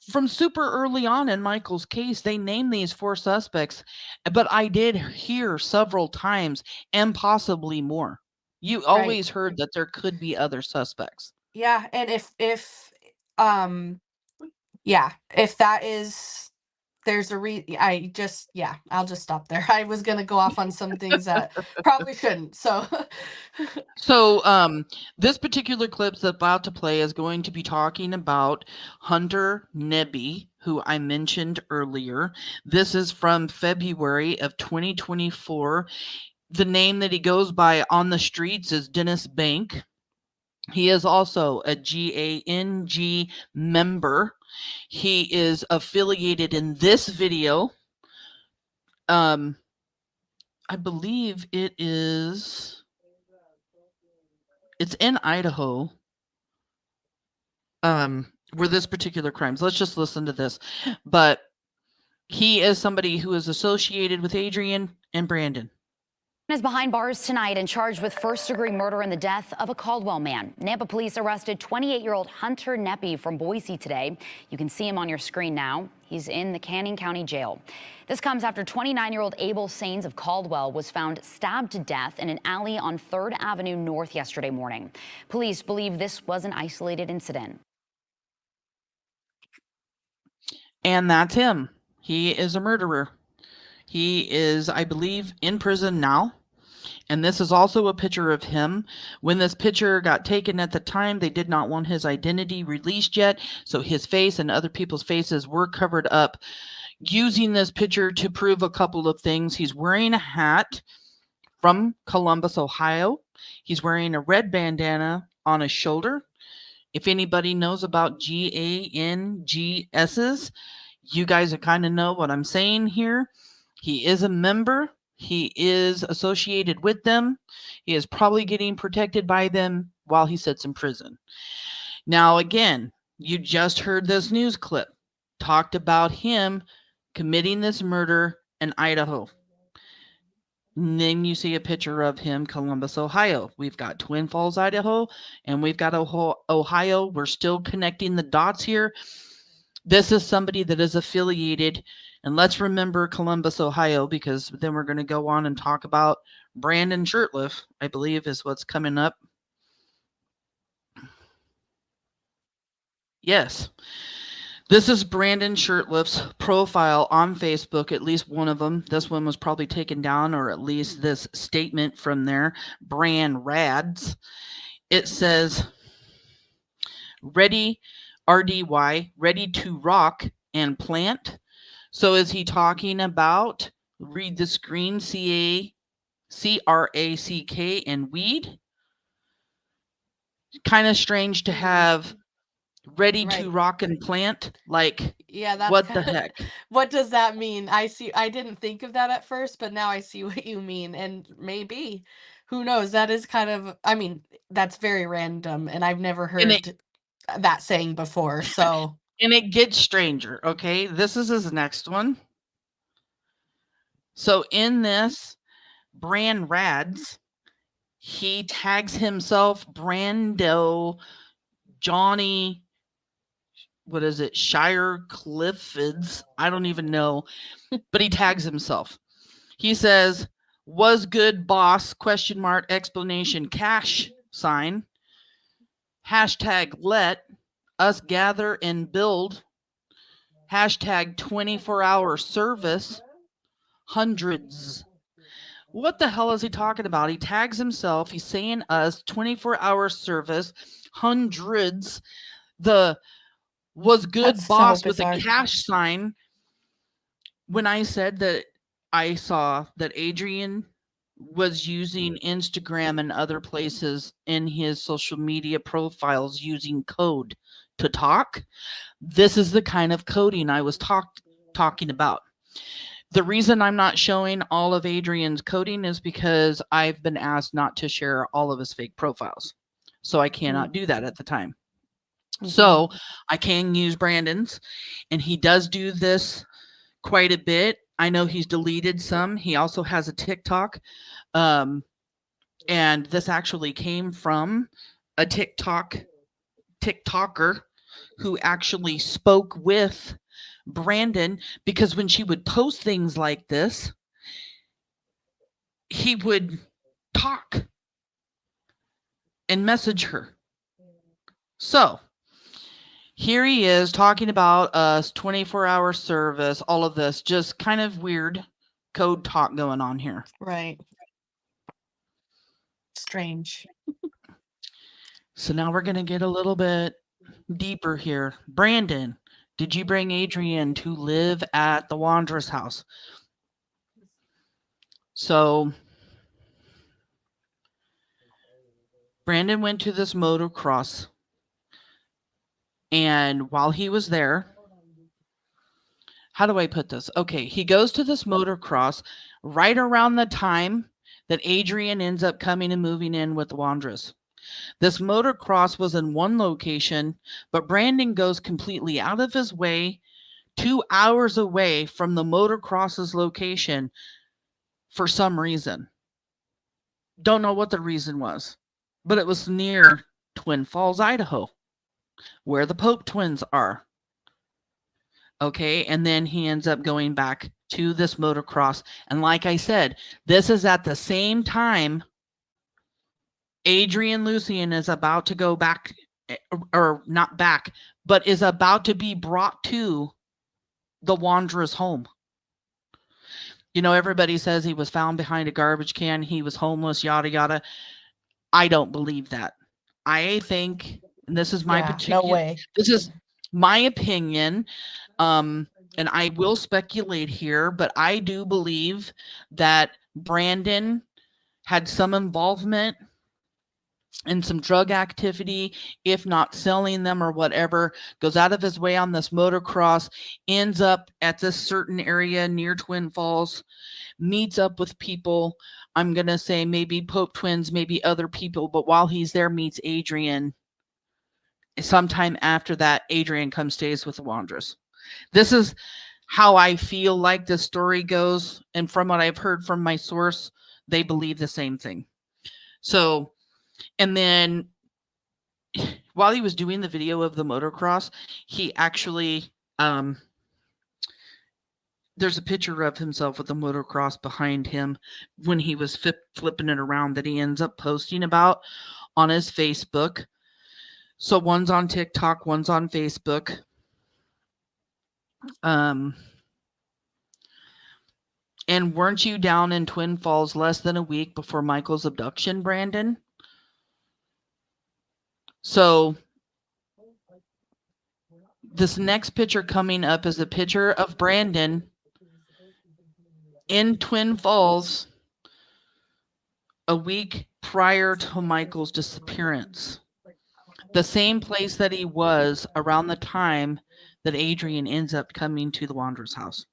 E: from super early on in Michael's case, they named these 4 suspects, but I did hear several times and possibly more. You
H: right.
E: always heard that there could be other suspects.
H: Yeah, and if um yeah, if that is there's I'll just stop there. I was gonna go off on some things that probably shouldn't. So
E: So, this particular clip that's about to play is going to be talking about Hunter Nebbi, who I mentioned earlier. This is from February of 2024. The name that he goes by on the streets is Dennis Bank. He is also a GANG member. He is affiliated in this video. I believe it's in Idaho. Where this particular crimes. Let's just listen to this. But he is somebody who is associated with Adrien and Brandon.
J: Is behind bars tonight and charged with first-degree murder in the death of a Caldwell man. Nampa police arrested 28-year-old Hunter Nebbi from Boise today. You can see him on your screen now. He's in the Canning County Jail. This comes after 29-year-old Abel Sains of Caldwell was found stabbed to death in an alley on 3rd Avenue North yesterday morning. Police believe this was an isolated incident.
E: And that's him. He is a murderer. He is, I believe, in prison now. And this is also a picture of him. When this picture got taken at the time, they did not want his identity released yet. So his face and other people's faces were covered up. Using this picture to prove a couple of things. He's wearing a hat from Columbus, Ohio. He's wearing a red bandana on his shoulder. If anybody knows about GANGSs, you guys kind of know what I'm saying here. He is a member. He is associated with them. He is probably getting protected by them while he sits in prison. Now, again, you just heard this news clip. Talked about him committing this murder in Idaho. And then you see a picture of him, Columbus, Ohio. We've got Twin Falls, Idaho, and we've got Ohio. We're still connecting the dots here. This is somebody that is affiliated. And let's remember Columbus, Ohio, because then we're going to go on and talk about Brandon Shurtliff, I believe is what's coming up. Yes. This is Brandon Shurtliff's profile on Facebook, at least one of them. This one was probably taken down, or at least this statement from there, Brand Rads. It says, ready, RDY, ready to rock and plant. So is he talking about, read the screen, CRACK and weed? Kind of strange to have ready to rock and plant. Like,
H: yeah, that's
E: what the heck?
H: What does that mean? I didn't think of that at first, but now I see what you mean. And maybe, who knows? That is kind of, I mean, that's very random. And I've never heard that saying before. So,
E: and it gets stranger. Okay. This is his next one. So in this Brand Rads, he tags himself Brando Johnny, what is it, Shire Cliffords? I don't even know, but he tags himself. He says, was good boss, question mark, explanation, cash sign, hashtag let us gather and build, hashtag 24-hour service, hundreds. What the hell is he talking about? He tags himself. He's saying us, 24-hour service, hundreds. The was good
H: That's
E: boss
H: so
E: with a cash sign. When I said that I saw that Adrien was using Instagram and other places in his social media profiles using code to talk. This is the kind of coding I was talking about. The reason I'm not showing all of Adrien's coding is because I've been asked not to share all of his fake profiles. So I cannot do that at the time. So I can use Brandon's, and he does do this quite a bit. I know he's deleted some. He also has a TikTok. And this actually came from a TikToker who actually spoke with Brandon, because when she would post things like this, he would talk and message her. So here he is talking about us, 24-hour service, all of this, just kind of weird code talk going on here.
H: Right. Strange.
E: So now we're going to get a little bit deeper here. Brandon, did you bring Adrien to live at the Wandra's house? So Brandon went to this motocross, and while he was there, how do I put this? Okay, he goes to this motocross right around the time that Adrien ends up coming and moving in with the Wandras. This motocross was in one location, but Brandon goes completely out of his way, 2 hours away from the motocross's location for some reason. Don't know what the reason was, but it was near Twin Falls, Idaho, where the Pope twins are. Okay, and then he ends up going back to this motocross. And like I said, this is at the same time Adrien Lucien is about to go back, or not back, but is about to be brought to the Wandra's home. You know, everybody says he was found behind a garbage can, he was homeless, yada, yada. I don't believe that. I think, and this is my particular,
H: no way.
E: This is my opinion, and I will speculate here, but I do believe that Brandon had some involvement in some drug activity, if not selling them or whatever, goes out of his way on this motocross, ends up at this certain area near Twin Falls, meets up with people. I'm going to say maybe Pope twins, maybe other people, but while he's there, meets Adrien. Sometime after that, Adrien comes stays with the Wandras. This is how I feel like the story goes, and from what I've heard from my source, they believe the same thing. So, and then while he was doing the video of the motocross, he actually, there's a picture of himself with the motocross behind him when he was flipping it around that he ends up posting about on his Facebook. So one's on TikTok, one's on Facebook. And weren't you down in Twin Falls less than a week before Michael's abduction, Brandon? So this next picture coming up is a picture of Brandon in Twin Falls a week prior to Michael's disappearance. The same place that he was around the time that Adrien ends up coming to the Wandra's house.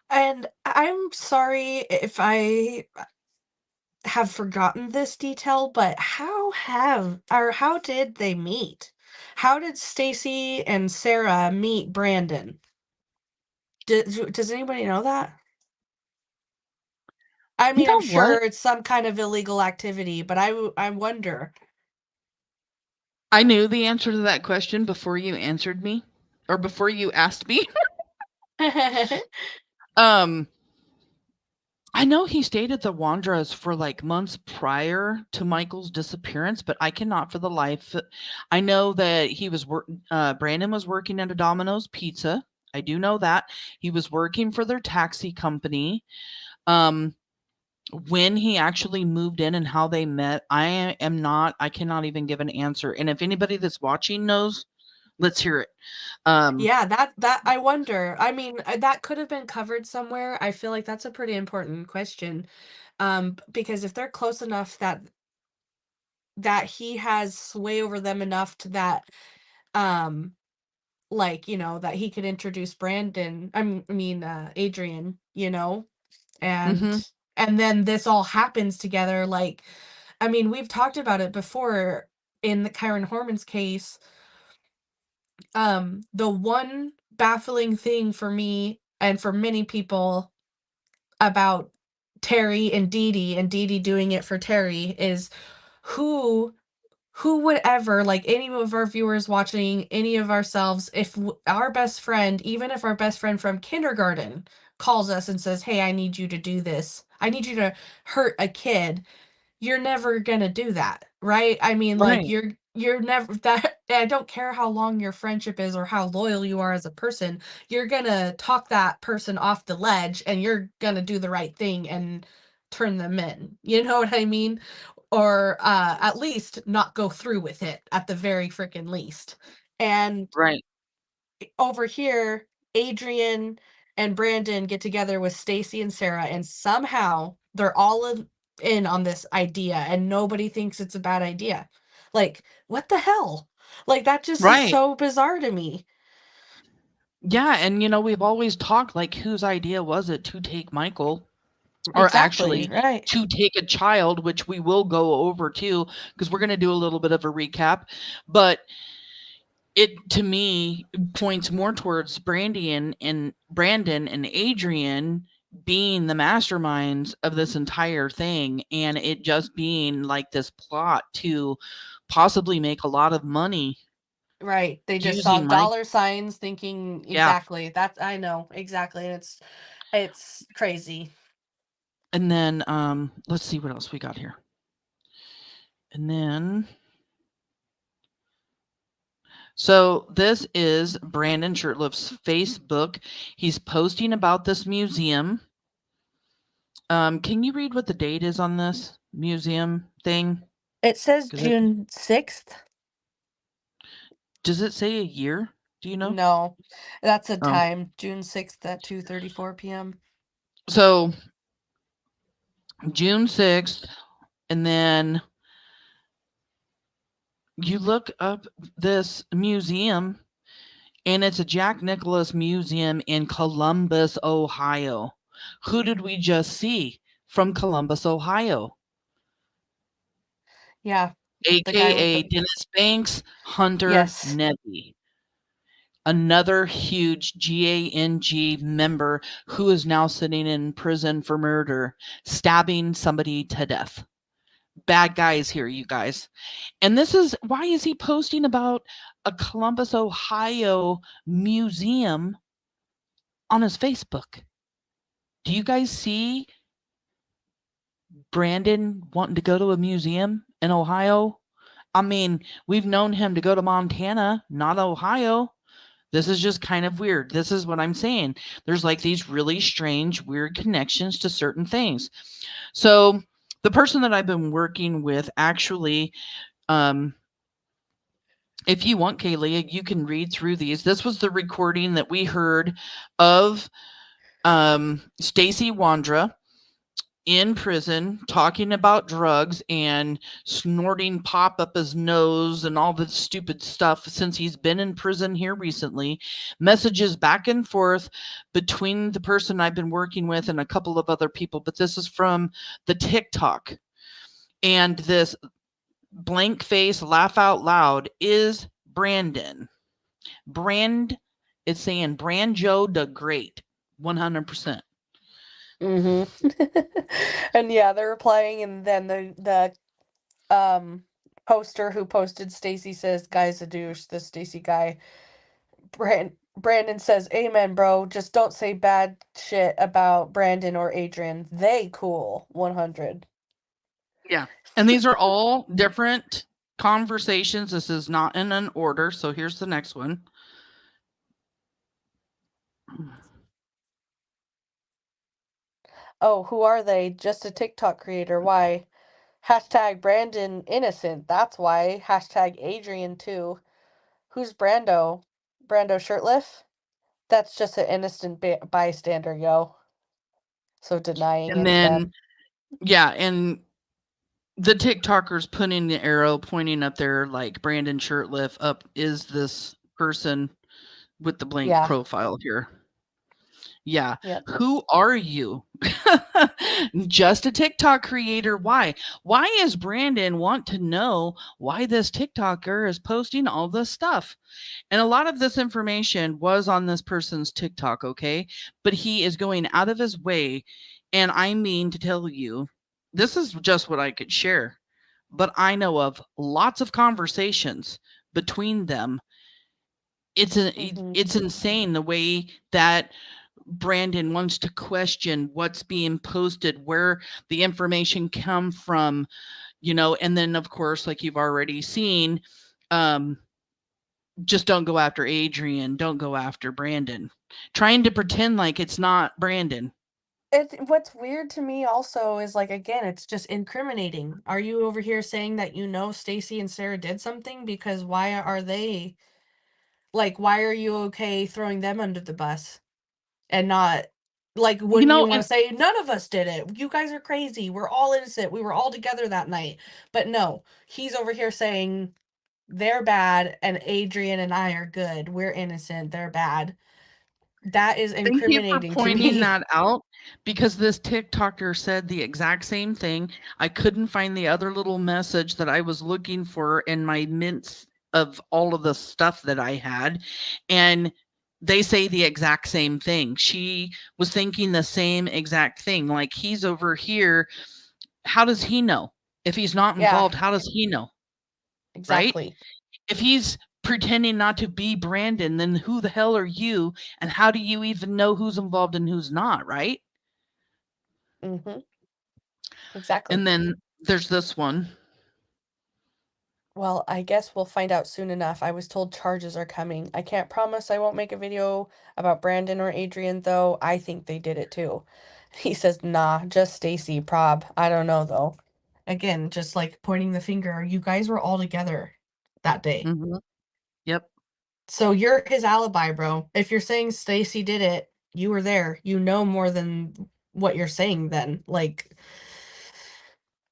H: And I'm sorry if I have forgotten this detail, but how did they meet? How did Stacy and Sarah meet Brandon? Does anybody know that? I mean, I'm sure it's some kind of illegal activity, but I wonder.
E: I knew the answer to that question before you answered me, or before you asked me. I know he stayed at the Wandras for like months prior to Michael's disappearance, but I cannot for the life. I know that he was Brandon was working at a Domino's Pizza. I do know that he was working for their taxi company. When he actually moved in and how they met, I cannot even give an answer. And if anybody that's watching knows Let's hear it.
H: Yeah, that I wonder. I mean, that could have been covered somewhere. I feel like that's a pretty important question. Because if they're close enough that he has sway over them enough to that, like, that he could introduce Brandon, Adrien, and
E: Mm-hmm.
H: and then this all happens together. Like, I mean, we've talked about it before in the Kyron Horman's case. The one baffling thing for me and for many people about Terry and Dee Dee doing it for Terry is who would ever, like, any of our viewers watching, any of ourselves, if our best friend, even if our best friend from kindergarten calls us and says, hey, I need you to do this, I need you to hurt a kid, you're never gonna do that, right? I mean, like,
E: Right.
H: you're never that. I don't care how long your friendship is or how loyal you are as a person, you're gonna talk that person off the ledge and you're gonna do the right thing and turn them in. You know what I mean? Or at least not go through with it at the very freaking least. And
E: Right.
H: over here, Adrien and Brandon get together with Stacy and Sarah, and somehow they're all in on this idea, and nobody thinks it's a bad idea. Like, what the hell? Like, that just is
E: Right.
H: so bizarre to me.
E: Yeah, and we've always talked, like, whose idea was it to take Michael, or
H: Exactly,
E: actually
H: right.
E: to take a child, which we will go over too, because we're going to do a little bit of a recap. But it, to me, points more towards Brandon and Adrien being the masterminds of this entire thing, and it just being like this plot to possibly make a lot of money
H: Right. They just saw
E: using Mike.
H: dollar signs thinking
E: Yeah.
H: exactly. That's I know, exactly. And it's crazy.
E: And then let's see what else we got here. And then so this is Brandon Shurtliff's Facebook. He's posting about this museum. Can you read what the date is on this museum thing?
H: It says
E: 'Cause it
H: June 6th.
E: does it say a year? Do you know?
H: No, that's a
E: Oh.
H: time, June 6th at 2:34 p.m.
E: So June 6th, and then you look up this museum, and it's a Jack Nicklaus Museum in Columbus, Ohio. Who did we just see from Columbus, Ohio?
H: Yeah, the guy with
E: AKA
H: the
E: Dennis Banks, Hunter
H: yes.
E: Nebbi. Another huge GANG member who is now sitting in prison for murder, stabbing somebody to death. Bad guys here, you guys. And this is why is he posting about a Columbus, Ohio museum on his Facebook? Do you guys see Brandon wanting to go to a museum in Ohio? I mean, we've known him to go to Montana, not Ohio. This is just kind of weird. This is what I'm saying. There's like these really strange, weird connections to certain things. So the person that I've been working with actually, if you want, Kaylee, you can read through these. This was the recording that we heard of Stacy Wandra in prison talking about drugs and snorting pop up his nose and all this stupid stuff since he's been in prison here recently. Messages back and forth between the person I've been working with and a couple of other people, but this is from the TikTok. And this blank face laugh out loud is Brandon. It's saying Brand Joe the Great, 100%.
H: And yeah, they're replying, and then the poster who posted Stacy says, "Guy's a douche." This Stacy guy. Brandon says, "Amen, bro. Just don't say bad shit about Brandon or Adrien. They cool." 100.
E: Yeah. And these are all different conversations. This is not in an order. So here's the next one.
H: Oh, who are they? Just a TikTok creator. Why? Hashtag Brandon innocent. That's why. Hashtag Adrien too. Who's Brando? Brando Shurtliff? That's just an innocent bystander, yo. So denying
E: And
H: it's them.
E: then, yeah, and the TikTokers putting the arrow pointing up there, like Brandon Shurtliff up is this person with the blank
H: Yeah.
E: profile here. Yeah.
H: Yep.
E: Who are you? Just a TikTok creator. Why? Why is Brandon want to know why this TikToker is posting all this stuff? And a lot of this information was on this person's TikTok, okay? But he is going out of his way. And I mean to tell you, this is just what I could share. But I know of lots of conversations between them. It's insane the way that Brandon wants to question what's being posted, where the information come from, you know, and then of course, like you've already seen, just don't go after Adrien, don't go after Brandon, trying to pretend like it's not Brandon.
H: What's weird to me also is, like, again, it's just incriminating. Are you over here saying that you know Stacy and Sarah did something? Because why are they, like, why are you okay throwing them under the bus and not, like, wouldn't you want to say none of us did it? You guys are crazy. We're all innocent. We were all together that night. But no, he's over here saying they're bad and Adrien and I are good. We're innocent. They're bad. That is
E: Thank you for
H: incriminating to
E: pointing
H: me.
E: that out, because this TikToker said the exact same thing. I couldn't find the other little message that I was looking for in my midst of all of the stuff that I had. And they say the exact same thing. She was thinking the same exact thing. Like, he's over here. How does he know? If he's not involved, how does he know?
H: Exactly.
E: Right? If he's pretending not to be Brandon, then who the hell are you? And how do you even know who's involved and who's not, right?
H: Exactly.
E: And then there's this one.
H: Well, I guess we'll find out soon enough. I was told charges are coming. I can't promise I won't make a video about Brandon or Adrien, though. I think they did it too. He says, nah, just Stacy, prob. I don't know, though. Again, just like pointing the finger. You guys were all together that day.
E: Yep.
H: So you're his alibi, bro. If you're saying Stacy did it, you were there. You know more than what you're saying then. Like,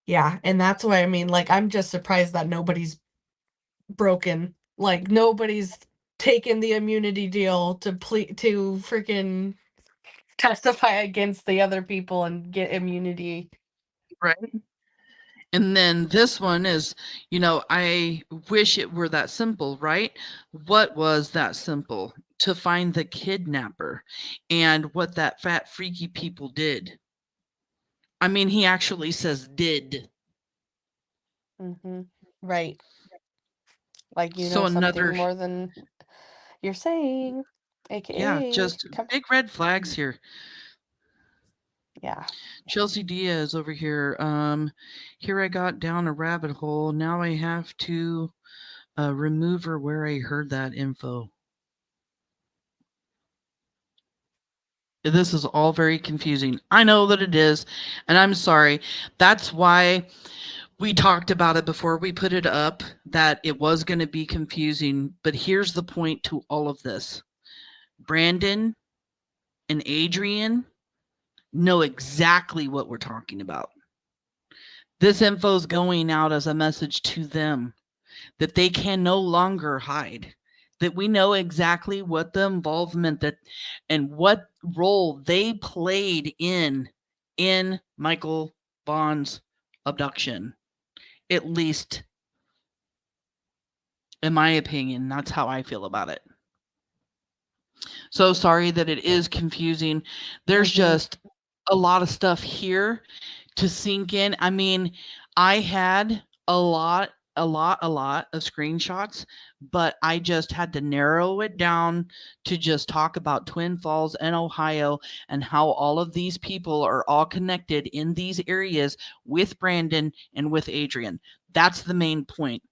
H: yeah. And that's why, I mean, like, I'm just surprised that nobody's broken. Like, nobody's taken the immunity deal to freaking testify against the other people and get immunity.
E: Right. And then this one is, you know, I wish it were that simple, right? What was that simple? To find the kidnapper and what that fat freaky people did. I mean, he actually says did.
H: Right. Like, you
E: So
H: know
E: another
H: something more than you're saying, aka
E: yeah, just big red flags here.
H: Yeah.
E: Chelsea Diaz over here. Here I got down a rabbit hole. Now I have to remove her where I heard that info. This is all very confusing. I know that it is, and I'm sorry. That's why we talked about it before we put it up, that it was going to be confusing. But here's the point to all of this. Brandon and Adrien know exactly what we're talking about. This info is going out as a message to them that they can no longer hide, that we know exactly what the involvement that and what role they played in Michael Vaughan's abduction. At least, in my opinion, that's how I feel about it. So sorry that it is confusing. There's just a lot of stuff here to sink in. I mean, I had a lot of screenshots, but I just had to narrow it down to just talk about Twin Falls and Ohio and how all of these people are all connected in these areas with Brandon and with Adrien. That's the main point.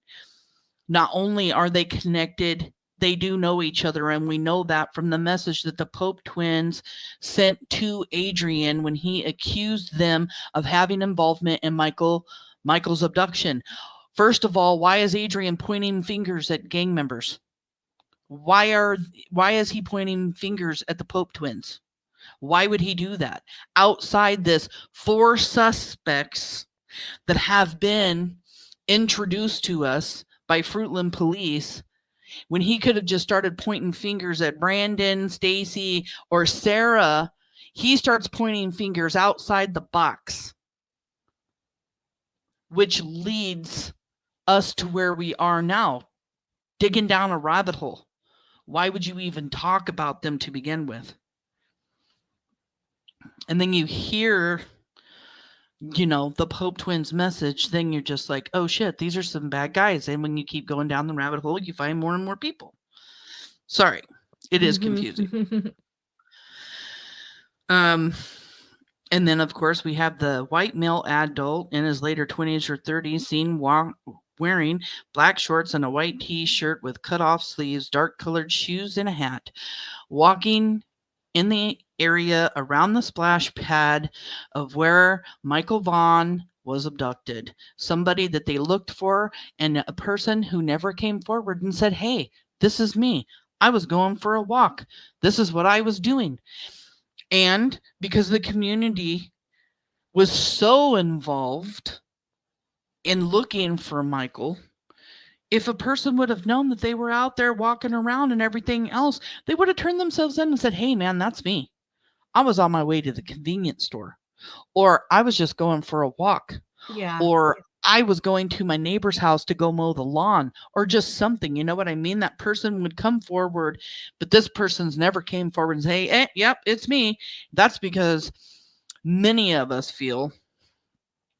E: Not only are they connected, they do know each other, and we know that from the message that the Pope twins sent to Adrien when he accused them of having involvement in Michael's abduction. First of all, why is Adrien pointing fingers at gang members? Why is he pointing fingers at the Pope twins? Why would he do that? Outside this, 4 suspects that have been introduced to us by Fruitland police, when he could have just started pointing fingers at Brandon, Stacy, or Sarah, he starts pointing fingers outside the box, which leads us to where we are now, digging down a rabbit hole. Why would you even talk about them to begin with? And then you hear, the Pope twins message, then you're just like, oh shit, these are some bad guys. And when you keep going down the rabbit hole, you find more and more people. Sorry, it is confusing. And then, of course, we have the white male adult in his later 20s or 30s seen wearing black shorts and a white t-shirt with cut-off sleeves, dark-colored shoes, and a hat, walking in the area around the splash pad of where Michael Vaughan was abducted. Somebody that they looked for, and a person who never came forward and said, hey, this is me. I was going for a walk. This is what I was doing. And because the community was so involved in looking for Michael, if a person would have known that they were out there walking around and everything else, they would have turned themselves in and said, hey, man, that's me. I was on my way to the convenience store, or I was just going for a walk, or I was going to my neighbor's house to go mow the lawn, or just something. You know what I mean? That person would come forward, but this person's never came forward and say, yep, it's me. That's because many of us feel,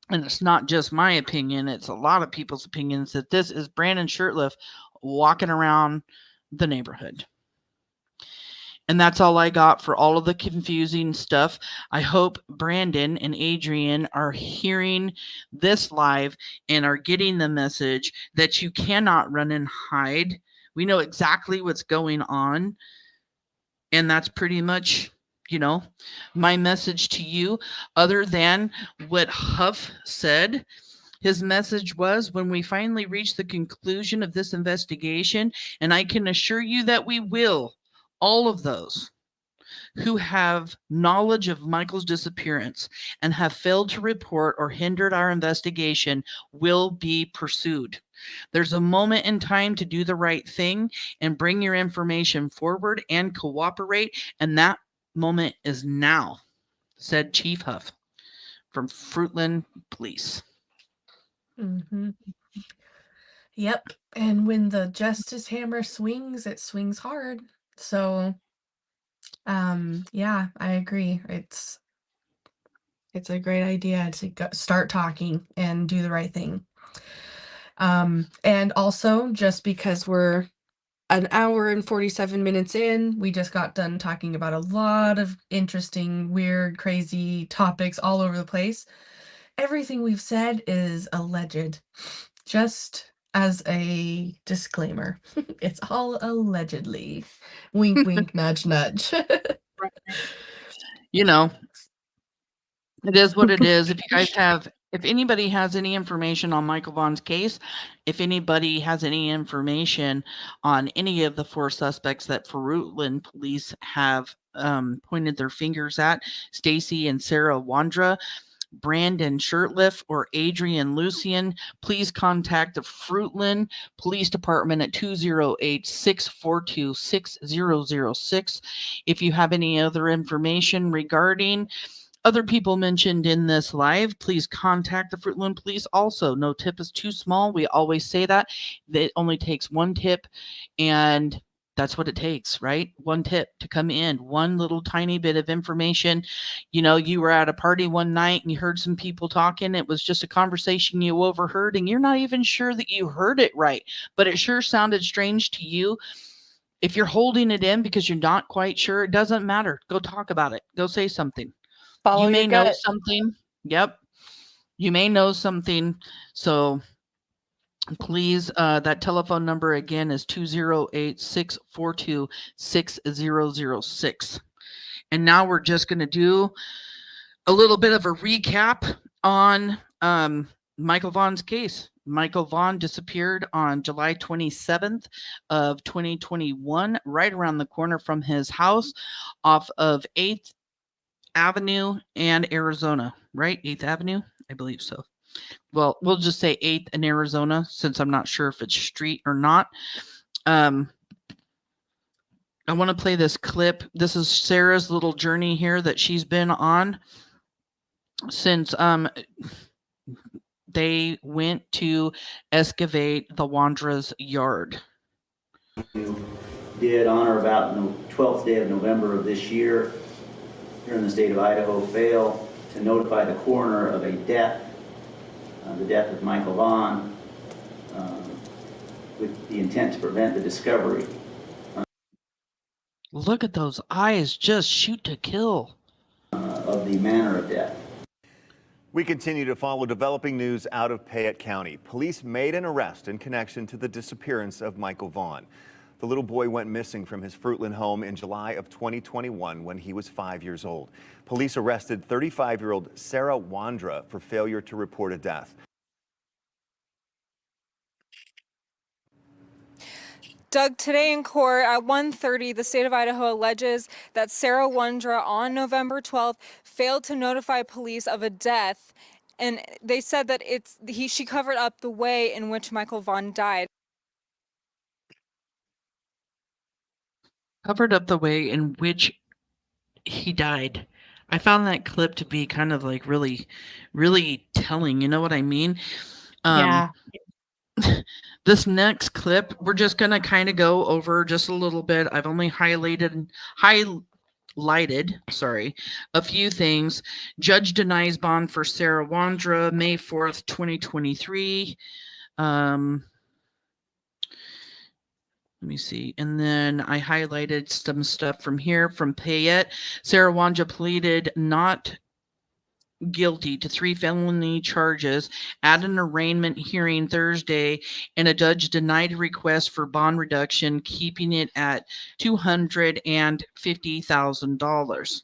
E: and it's not just my opinion, it's a lot of people's opinions, that this is Brandon Shurtliff walking around the neighborhood. And that's all I got for all of the confusing stuff. I hope Brandon and Adrien are hearing this live and are getting the message that you cannot run and hide. We know exactly what's going on. And that's pretty much, my message to you, other than what Huff said. His message was, when we finally reach the conclusion of this investigation, and I can assure you that we will, all of those who have knowledge of Michael's disappearance and have failed to report or hindered our investigation will be pursued. There's a moment in time to do the right thing and bring your information forward and cooperate, and that moment is now, said Chief Huff from Fruitland Police.
M: Mm-hmm. Yep. And when the justice hammer swings, it swings hard. So, yeah, I agree. It's a great idea to start talking and do the right thing. And also, just because we're an hour and 47 minutes in, we just got done talking about a lot of interesting, weird, crazy topics all over the place. Everything we've said is alleged. Just as a disclaimer, it's all allegedly. Wink, wink, nudge, nudge.
E: It is what it is. If anybody has any information on Michael Vaughan's case, if anybody has any information on any of the 4 suspects that Fruitland police have pointed their fingers at, Stacy and Sarah Wandra, Brandon Shurtliff, or Adrien Lucien, please contact the Fruitland Police Department at 208-642-6006. If you have any other information regarding other people mentioned in this live, please contact the Fruitland Police. Also, no tip is too small. We always say that. It only takes 1 tip, and that's what it takes, right? 1 tip to come in, 1 little tiny bit of information. You were at a party one night and you heard some people talking. It was just a conversation you overheard, and you're not even sure that you heard it right, but it sure sounded strange to you. If you're holding it in because you're not quite sure, it doesn't matter. Go talk about it. Go say something. You may know something. Yep. You may know something. So please, that telephone number again is 208-642-6006. And now we're just going to do a little bit of a recap on Michael Vaughan's case. Michael Vaughan disappeared on July 27th of 2021, right around the corner from his house off of 8th Avenue and Arizona, right? 8th Avenue? I believe so. Well, we'll just say 8th in Arizona, since I'm not sure if it's street or not. I want to play this clip. This is Sarah's little journey here that she's been on since they went to excavate the Wandra's yard.
N: Did on or about the 12th day of November of this year, here in the state of Idaho, fail to notify the coroner of a death, the death of Michael Vaughan, with the intent to prevent the discovery.
E: Look at those eyes, just shoot to kill.
N: Of the manner of death.
A: We continue to follow developing news out of Payette County. Police made an arrest in connection to the disappearance of Michael Vaughan. The little boy went missing from his Fruitland home in July of 2021 when he was 5 years old. Police arrested 35-year-old Stacy Wandra for failure to report a death.
O: Doug, today in court at 1:30, the state of Idaho alleges that Stacy Wondra on November 12th failed to notify police of a death, and they said that she covered up the way in which Michael Vaughan died.
E: Covered up the way in which he died. I found that clip to be kind of like really, really telling. You know what I mean?
H: Yeah.
E: This next clip, we're just going to kind of go over just a little bit. I've only highlighted, a few things. Judge denies bond for Stacy Wandra, May 4th, 2023. Let me see. And then I highlighted some stuff from here from Payette. Stacy Wandra pleaded not guilty to 3 felony charges at an arraignment hearing Thursday, and a judge denied a request for bond reduction, keeping it at $250,000.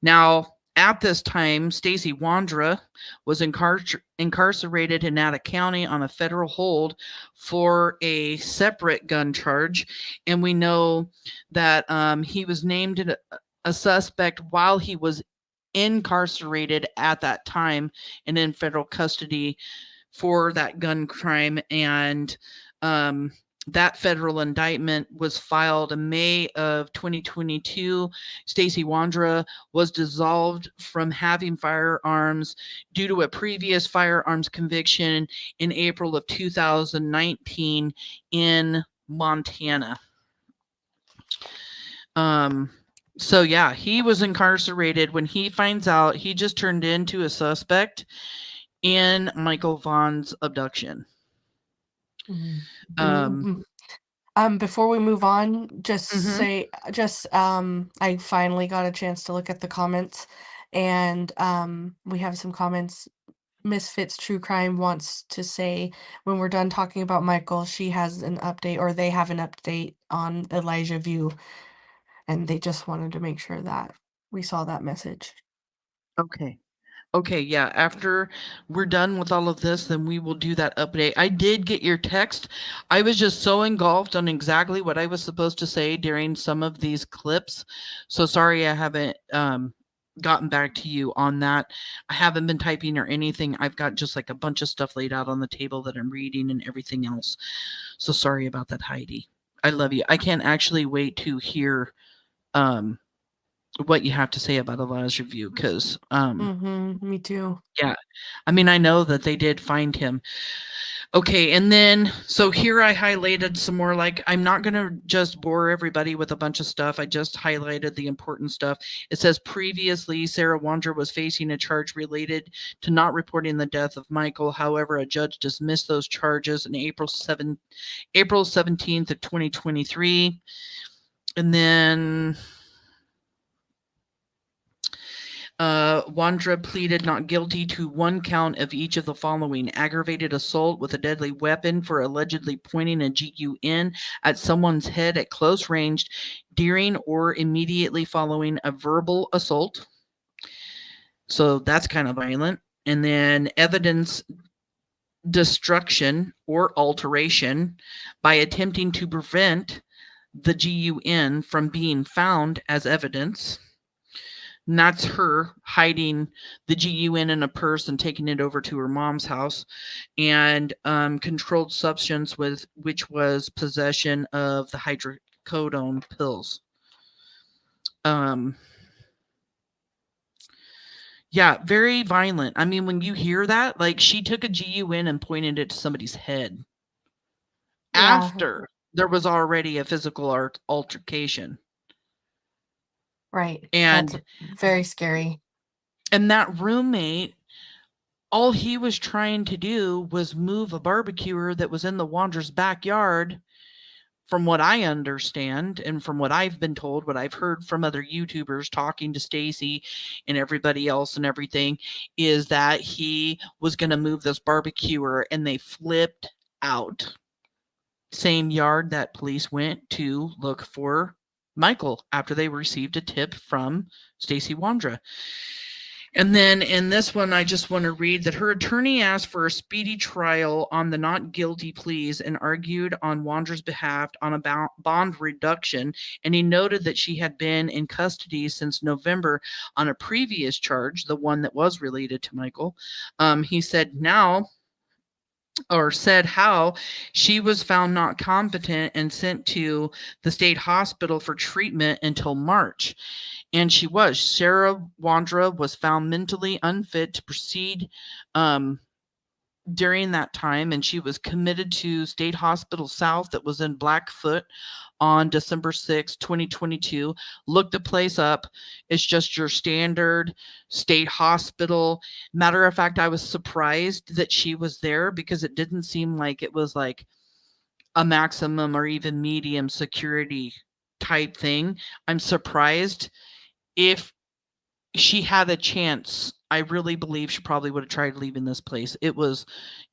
E: Now, at this time, Stacy Wandra was incarcerated in Napa County on a federal hold for a separate gun charge, and we know that he was named a suspect while he was incarcerated at that time and in federal custody for that gun crime, and that federal indictment was filed in May of 2022. Stacy Wandra was dissolved from having firearms due to a previous firearms conviction in April of 2019 in Montana. So yeah, he was incarcerated. When he finds out, he just turned into a suspect in Michael Vaughan's abduction.
M: Before we move on, I finally got a chance to look at the comments, and we have some comments. Misfits True Crime wants to say, when we're done talking about Michael, she has an update, or they have an update on Elijah View, and they just wanted to make sure that we saw that message.
E: Okay, yeah, after we're done with all of this, then we will do that update. I did get your text. I was just so engulfed on exactly what I was supposed to say during some of these clips. So sorry I haven't gotten back to you on that. I haven't been typing or anything. I've got just like a bunch of stuff laid out on the table that I'm reading and everything else. So sorry about that, Heidi. I love you. I can't actually wait to hear what you have to say about Elijah View, because
M: Me too.
E: yeah, I mean, I know that they did find him. Okay, and then so here I highlighted some more, like, I'm not gonna just bore everybody with a bunch of stuff. I just highlighted the important stuff. It says previously Stacy Wandra was facing a charge related to not reporting the death of Michael. However, a judge dismissed those charges in April 17th of 2023. And then Wandra pleaded not guilty to 1 count of each of the following: aggravated assault with a deadly weapon for allegedly pointing a GUN at someone's head at close range during or immediately following a verbal assault. So that's kind of violent. And then evidence destruction or alteration by attempting to prevent the GUN from being found as evidence. And that's her hiding the GUN in a purse and taking it over to her mom's house. And controlled substance, which was possession of the hydrocodone pills. Yeah, very violent. I mean, when you hear that, like, she took a GUN and pointed it to somebody's head after there was already a physical altercation.
M: Right.
E: And
M: That's very scary.
E: And that roommate, all he was trying to do was move a barbecuer that was in the Wandra's backyard. From what I understand, and from what I've been told, what I've heard from other YouTubers talking to Stacy and everybody else and everything, is that he was going to move this barbecuer and they flipped out. Same yard that police went to look for Michael after they received a tip from Stacy Wandra. And then in this one, I just want to read that her attorney asked for a speedy trial on the not guilty pleas and argued on Wandra's behalf on a bond reduction. And he noted that she had been in custody since November on a previous charge, the one that was related to Michael. He said how she was found not competent and sent to the state hospital for treatment until March. And she was. Sarah Wandra was found mentally unfit to proceed during that time, and she was committed to State Hospital South that was in Blackfoot on December 6, 2022. Look the place up. It's just your standard state hospital. Matter of fact, I was surprised that she was there because it didn't seem like it was like a maximum or even medium security type thing. I'm surprised. If she had a chance, I really believe she probably would have tried leaving this place. It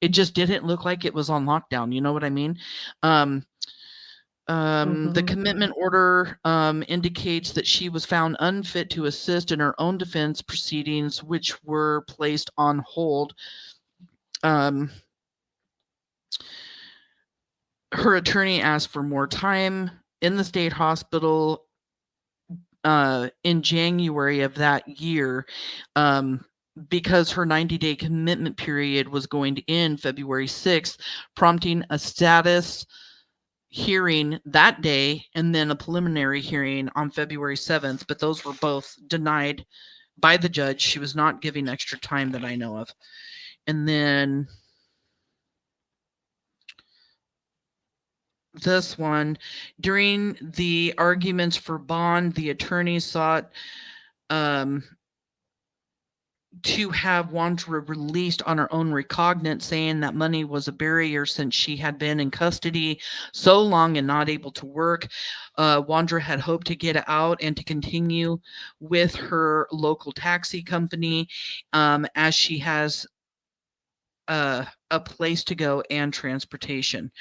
E: just didn't look like it was on lockdown. You know what I mean? The commitment order indicates that she was found unfit to assist in her own defense proceedings, which were placed on hold. Her attorney asked for more time in the state hospital in January of that year, because her 90-day commitment period was going to end February 6th, prompting a status hearing that day and then a preliminary hearing on February 7th, but those were both denied by the judge. She was not giving extra time that I know of. And then this one, during the arguments for bond, the attorney sought to have Wandra released on her own recognizance, saying that money was a barrier since she had been in custody so long and not able to work. Wandra had hoped to get out and to continue with her local taxi company, as she has a place to go and transportation.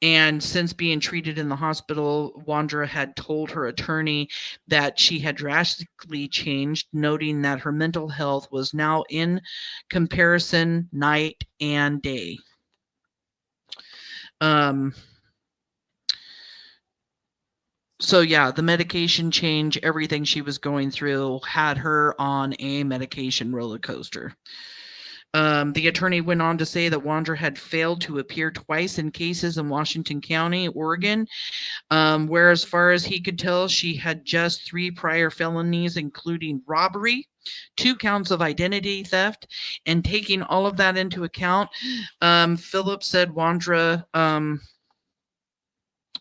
E: And since being treated in the hospital, Wandra had told her attorney that she had drastically changed, noting that her mental health was now in comparison night and day. So yeah, the medication change, everything she was going through had her on a medication roller coaster. The attorney went on to say that Wandra had failed to appear twice in cases in Washington County, Oregon, where as far as he could tell, she had just 3 prior felonies, including robbery, 2 counts of identity theft. And taking all of that into account, Philip said Wandra,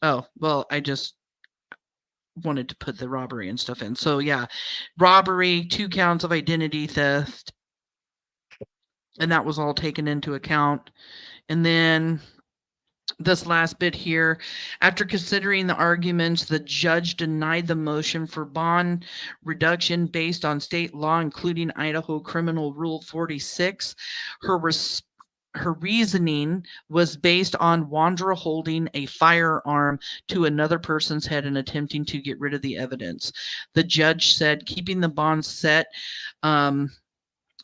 E: I just wanted to put the robbery and stuff in. So yeah, robbery, 2 counts of identity theft, and that was all taken into account. And then this last bit here, after considering the arguments, the judge denied the motion for bond reduction based on state law, including Idaho Criminal Rule 46. Her reasoning was based on Wandra holding a firearm to another person's head and attempting to get rid of the evidence. The judge said keeping the bond set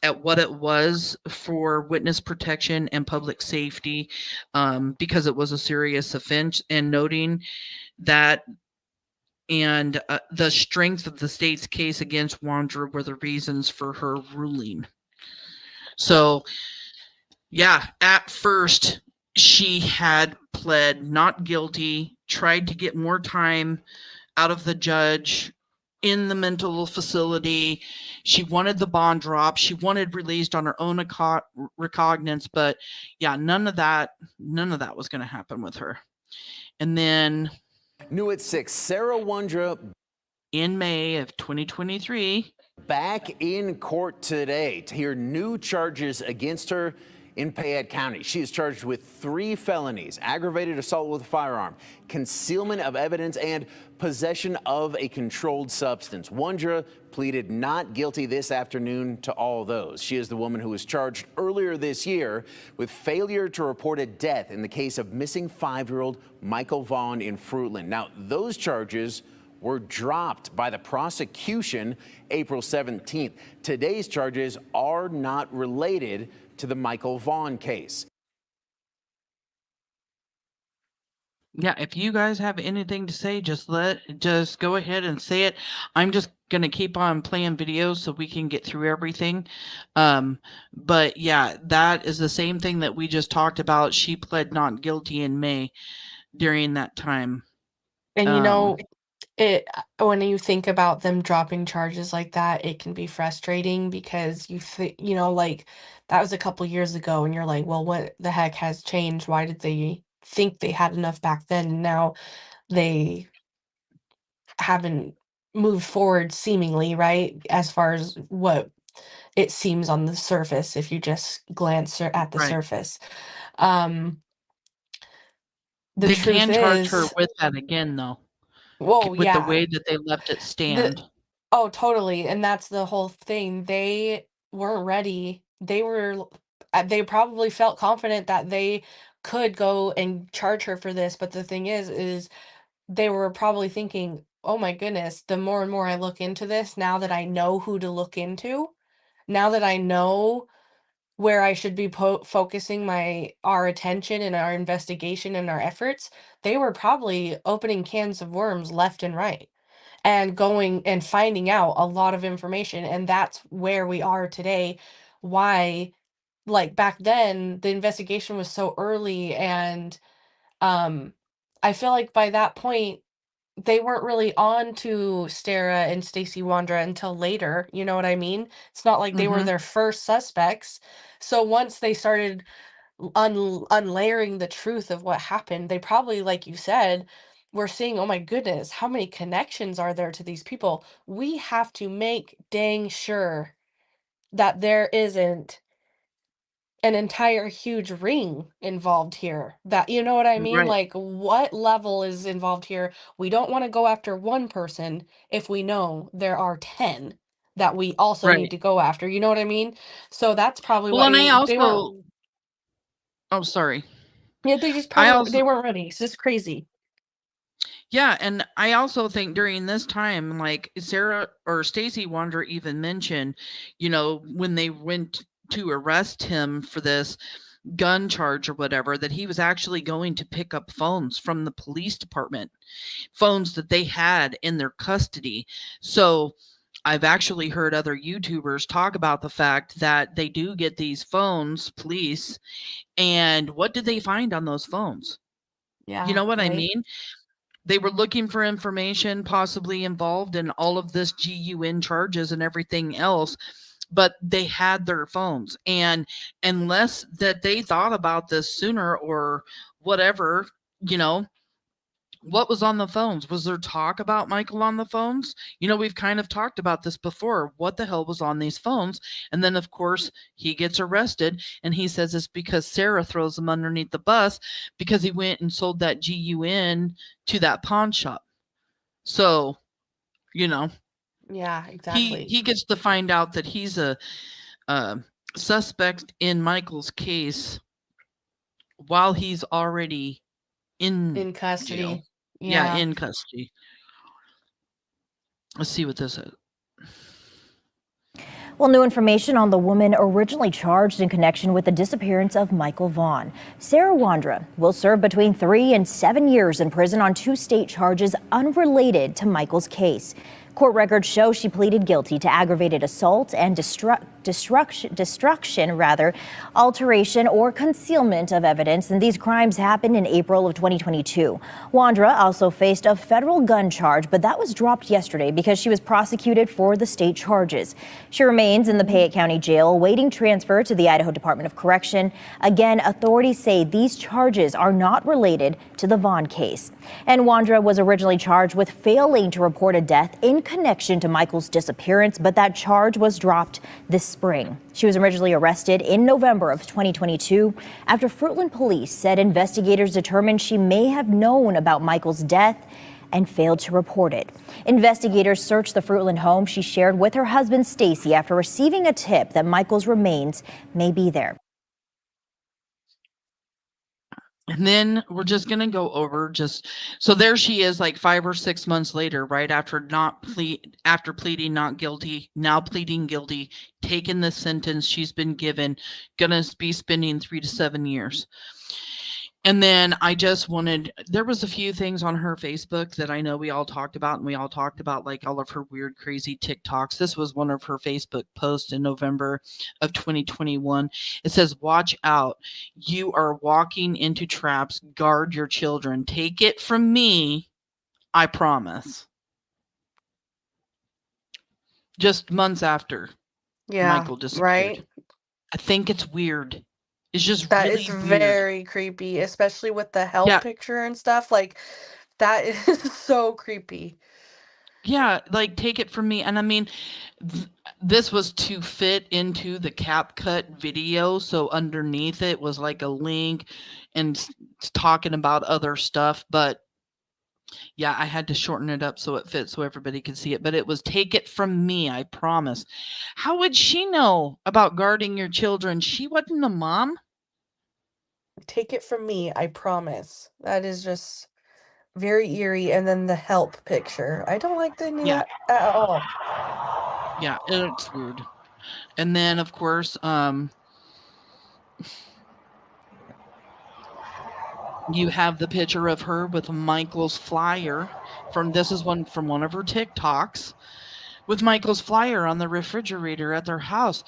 E: at what it was for witness protection and public safety, because it was a serious offense, and noting that and the strength of the state's case against Wandra were the reasons for her ruling. So, yeah, at first she had pled not guilty, tried to get more time out of the judge in the mental facility. She wanted the bond drop. She wanted released on her own recognizance, but yeah, none of that was going to happen with her. And then
P: New at 6, Sarah Wondra
E: in May of 2023
P: back in court today to hear new charges against her in Payette County. She is charged with 3 felonies: aggravated assault with a firearm, concealment of evidence, and possession of a controlled substance. Wondra pleaded not guilty this afternoon to all those. She is the woman who was charged earlier this year with failure to report a death in the case of missing 5-year-old Michael Vaughan in Fruitland. Now, those charges were dropped by the prosecution April 17th. Today's charges are not related to the Michael Vaughan case.
E: Yeah, if you guys have anything to say, just go ahead and say it. I'm just going to keep on playing videos so we can get through everything. But yeah, that is the same thing that we just talked about. She pled not guilty in May during that time.
H: And you know, when you think about them dropping charges like that, it can be frustrating because you know, like that was a couple years ago and you're like, well, what the heck has changed? Why did they think they had enough back then? Now they haven't moved forward seemingly, right? As far as what it seems on the surface, if you just glance at the surface. The
E: They
H: truth
E: can charge her
H: is,
E: with that again, though.
H: well,
E: With the
H: yeah.
E: way that they left it stand.
H: Oh, totally. And that's the whole thing. They weren't ready. They probably felt confident that they could go and charge her for this. But the thing is they were probably thinking, oh my goodness, the more and more I look into this, now that I know who to look into, now that I know where I should be focusing our attention and our investigation and our efforts, they were probably opening cans of worms left and right and going and finding out a lot of information. And that's where we are today. Why, like back then, the investigation was so early. And I feel like by that point, they weren't really on to Stara and Stacy Wandra until later. You know what I mean? It's not like they were their first suspects. So once they started unlayering the truth of what happened, they probably, like you said, were seeing, oh my goodness, how many connections are there to these people? We have to make dang sure that there isn't an entire huge ring involved here. That, you know what I mean?
E: Right.
H: Like, what level is involved here? We don't want to go after one person if we know there are 10 that we also need
E: Right.
H: to go after. You know what I mean? So that's probably
E: Well, and I
H: why they weren't.
E: also, oh, sorry.
H: Yeah, they just
E: I
H: probably they
E: also,
H: weren't ready. It's just crazy.
E: yeah, and I also think during this time, like Sarah or Stacy Wandra even mentioned, you know, when they went to arrest him for this gun charge or whatever, that he was actually going to pick up phones from the police department, phones that they had in their custody. So I've actually heard other YouTubers talk about the fact that they do get these phones, police, and what did they find on those phones?
H: Yeah.
E: You know what I
H: right?
E: mean? They were looking for information possibly involved in all of this GUN charges and everything else, but they had their phones. And unless that they thought about this sooner or whatever, you know, what was on the phones? Was there talk about Michael on the phones? You know, we've kind of talked about this before. What the hell was on these phones? And then, of course, he gets arrested and he says it's because Sarah throws him underneath the bus because he went and sold that GUN to that pawn shop. So, you know,
H: Yeah, exactly.
E: he gets to find out that he's a suspect in Michael's case while he's already in
H: custody.
E: jail.
H: Yeah.
E: In custody. Let's see what this is.
B: Well, new information on the woman originally charged in connection with the disappearance of Michael Vaughan. Sarah Wandra will serve between 3 and 7 years in prison on 2 state charges unrelated to Michael's case. Court records show she pleaded guilty to aggravated assault and alteration or concealment of evidence, and these crimes happened in April of 2022. Wandra also faced a federal gun charge, but that was dropped yesterday because she was prosecuted for the state charges. She remains in the Payette County Jail awaiting transfer to the Idaho Department of Correction. Again, authorities say these charges are not related to the Vaughan case. And Wandra was originally charged with failing to report a death in connection to Michael's disappearance, but that charge was dropped this spring. She was originally arrested in November of 2022 after Fruitland police said investigators determined she may have known about Michael's death and failed to report it. Investigators searched the Fruitland home she shared with her husband Stacy after receiving a tip that Michael's remains may be there.
E: And then we're just going to go over so there she is like 5 or 6 months later, right after pleading not guilty, now pleading guilty, taking the sentence she's been given, going to be spending 3 to 7 years. And then there was a few things on her Facebook that I know we all talked about, and we all talked about like all of her weird, crazy TikToks. This was one of her Facebook posts in November of 2021. It says, "Watch out. You are walking into traps. Guard your children. Take it from me. I promise." Just months after Michael disappeared.
H: Right.
E: I think it's weird. It's just
H: That
E: really
H: is
E: weird.
H: very creepy, especially with the health picture and stuff. Like, that is so creepy.
E: Yeah, like, take it from me. And I mean, this was to fit into the CapCut video. So underneath it was like a link and talking about other stuff. But yeah, I had to shorten it up so it fits so everybody could see it. But it was, "Take it from me, I promise." How would she know about guarding your children? She wasn't a mom.
H: Take it from me, I promise. That is just very eerie. And then the help picture. I don't like the NEAL at all.
E: Yeah, it's weird. And then, of course, you have the picture of her with Michael's flyer this is one from one of her TikToks with Michael's flyer on the refrigerator at their house.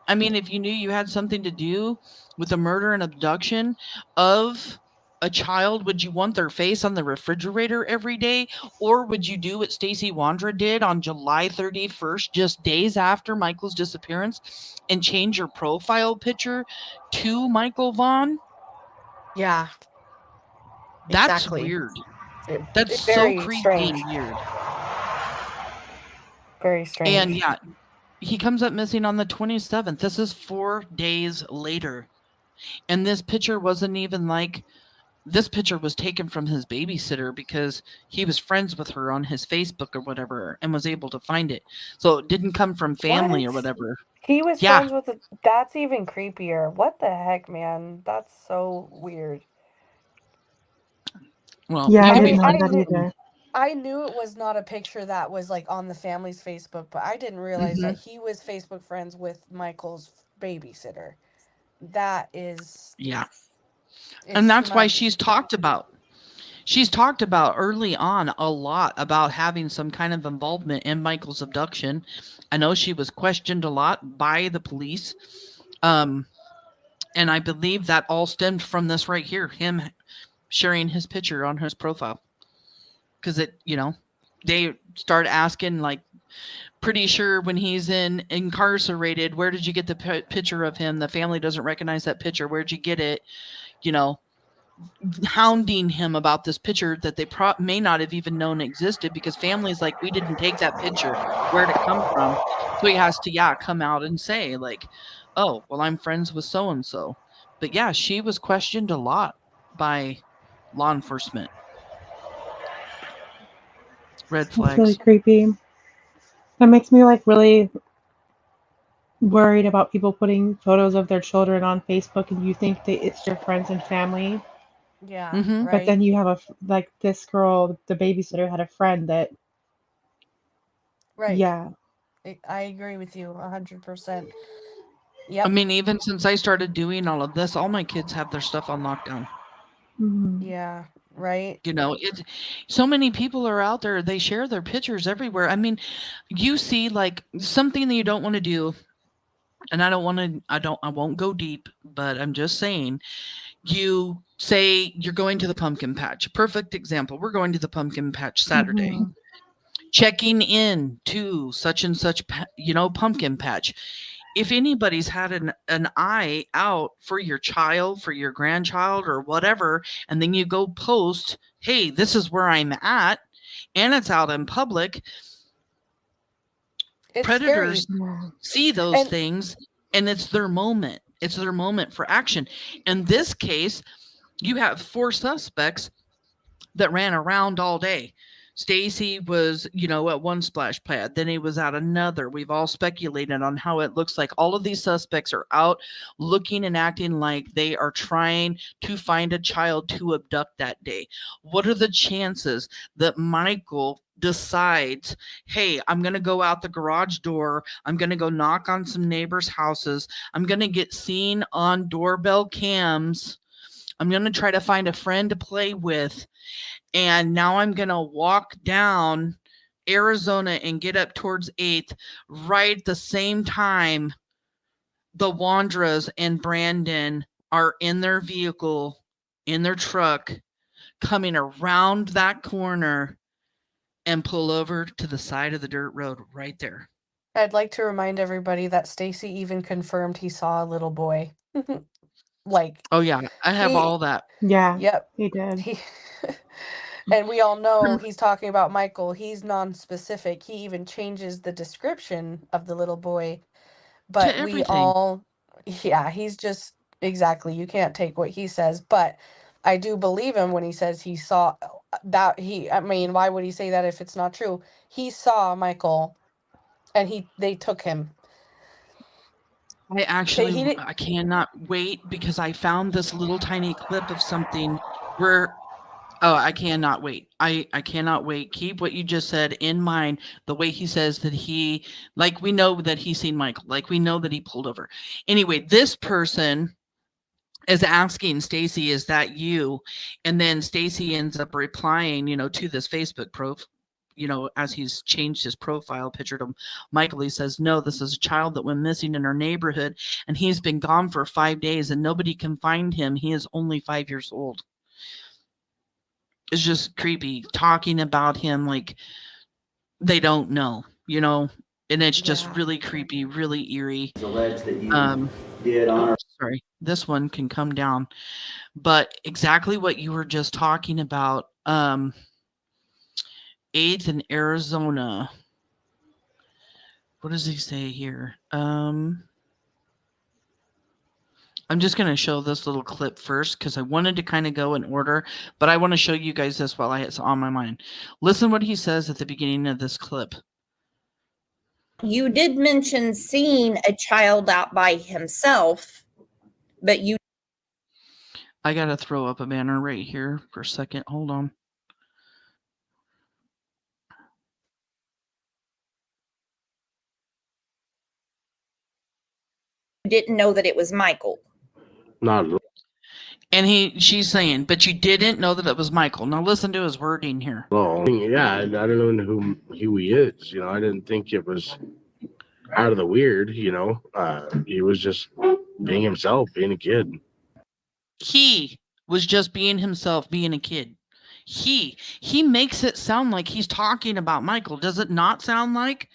E: I mean, if you knew you had something to do with the murder and abduction of a child, would you want their face on the refrigerator every day? Or would you do what Stacy Wandra did on July 31st, just days after Michael's disappearance, and change your profile picture to Michael Vaughan?
H: Yeah.
E: That's
H: Exactly.
E: weird.
H: That's
E: so
H: very
E: creepy
H: strange.
E: and weird.
H: Very strange.
E: And yeah, he comes up missing on the 27th. This is 4 days later. And this picture wasn't even like, this picture was taken from his babysitter because he was friends with her on his Facebook or whatever and was able to find it. So it didn't come from family or whatever.
H: He was friends with that's even creepier. What the heck, man? That's so weird.
E: Well,
G: yeah, I didn't know that either.
H: I knew it was not a picture that was like on the family's Facebook, but I didn't realize that he was Facebook friends with Michael's babysitter. That is...
E: Yeah. And that's why she's talked about early on a lot about having some kind of involvement in Michael's abduction. I know she was questioned a lot by the police. And I believe that all stemmed from this right here, him sharing his picture on his profile. Because they start asking, like, pretty sure when he's incarcerated, where did you get the picture of him? The family doesn't recognize that picture. Where'd you get it? Hounding him about this picture that they may not have even known existed, because family's like, we didn't take that picture. Where'd it come from? So he has to, come out and say, like, oh, well, I'm friends with so-and-so. But yeah, she was questioned a lot by law enforcement. Red flags.
G: It's really creepy. That makes me really worried about people putting photos of their children on Facebook, and you think that it's your friends and family.
H: Yeah.
G: But
H: Right.
G: then you have this girl, the babysitter, had a friend that.
H: Right.
G: Yeah.
H: I agree with you 100%.
E: I
H: Yep.
E: mean, even since I started doing all of this, all my kids have their stuff on lockdown.
H: Yeah, right.
E: You know, so many people are out there, they share their pictures everywhere. I mean, you see like something that you don't want to do, and I won't go deep, but I'm just saying, you say you're going to the pumpkin patch. Perfect example. We're going to the pumpkin patch Saturday. Checking in to such and such, pumpkin patch. If anybody's had an eye out for your child, for your grandchild or whatever, and then you go post, hey, this is where I'm at, and it's out in public,
H: It's
E: predators
H: scary.
E: see those
H: And
E: things, and it's their moment. It's their moment for action. In this case, you have 4 suspects that ran around all day. Stacy was, at one splash pad. Then he was at another. We've all speculated on how it looks like all of these suspects are out looking and acting like they are trying to find a child to abduct that day. What are the chances that Michael decides, hey, I'm going to go out the garage door. I'm going to go knock on some neighbors' houses. I'm going to get seen on doorbell cams. I'm going to try to find a friend to play with. And now I'm going to walk down Arizona and get up towards 8th right at the same time the Wandras and Brandon are in their vehicle, in their truck, coming around that corner and pull over to the side of the dirt road right there.
H: I'd like to remind everybody that Stacy even confirmed he saw a little boy. Like,
E: oh yeah, I have
H: he,
E: all that.
G: Yeah,
H: yep.
G: he did.
H: And we all know he's talking about Michael. He's non-specific. He even changes the description of the little boy. But we
E: everything.
H: all, yeah, he's just, exactly. You can't take what he says. But I do believe him when he says he saw that. I mean, why would he say that if it's not true? He saw Michael and they took him.
E: I actually,
H: He did,
E: I cannot wait because I found this little tiny clip of something where, oh, I cannot wait. I cannot wait. Keep what you just said in mind. The way he says that we know that he's seen Michael, like we know that he pulled over. Anyway, this person is asking Stacy, is that you? And then Stacy ends up replying, to this Facebook profile. As he's changed his profile picture to Michael, he says, no, this is a child that went missing in our neighborhood, and he's been gone for 5 days, and nobody can find him. He is only 5 years old. It's just creepy talking about him like they don't know, and it's just really creepy, really eerie.
N: Alleged that you did on
E: sorry, this one can come down, but exactly what you were just talking about. 8th in Arizona. What does he say here? I'm just going to show this little clip first because I wanted to kind of go in order, but I want to show you guys this while it's on my mind. Listen what he says at the beginning of this clip.
Q: You did mention seeing a child out by himself, but you...
E: I got to throw up a banner right here for a second. Hold on.
Q: didn't know that it was Michael.
K: Not at all.
E: And she's saying, but you didn't know that it was Michael. Now listen to his wording here.
K: Yeah, I don't know who he is. I didn't think it was out of the weird. He was just being himself, being a kid.
E: He was just being himself, being a kid. He makes it sound like he's talking about Michael. Does it not sound like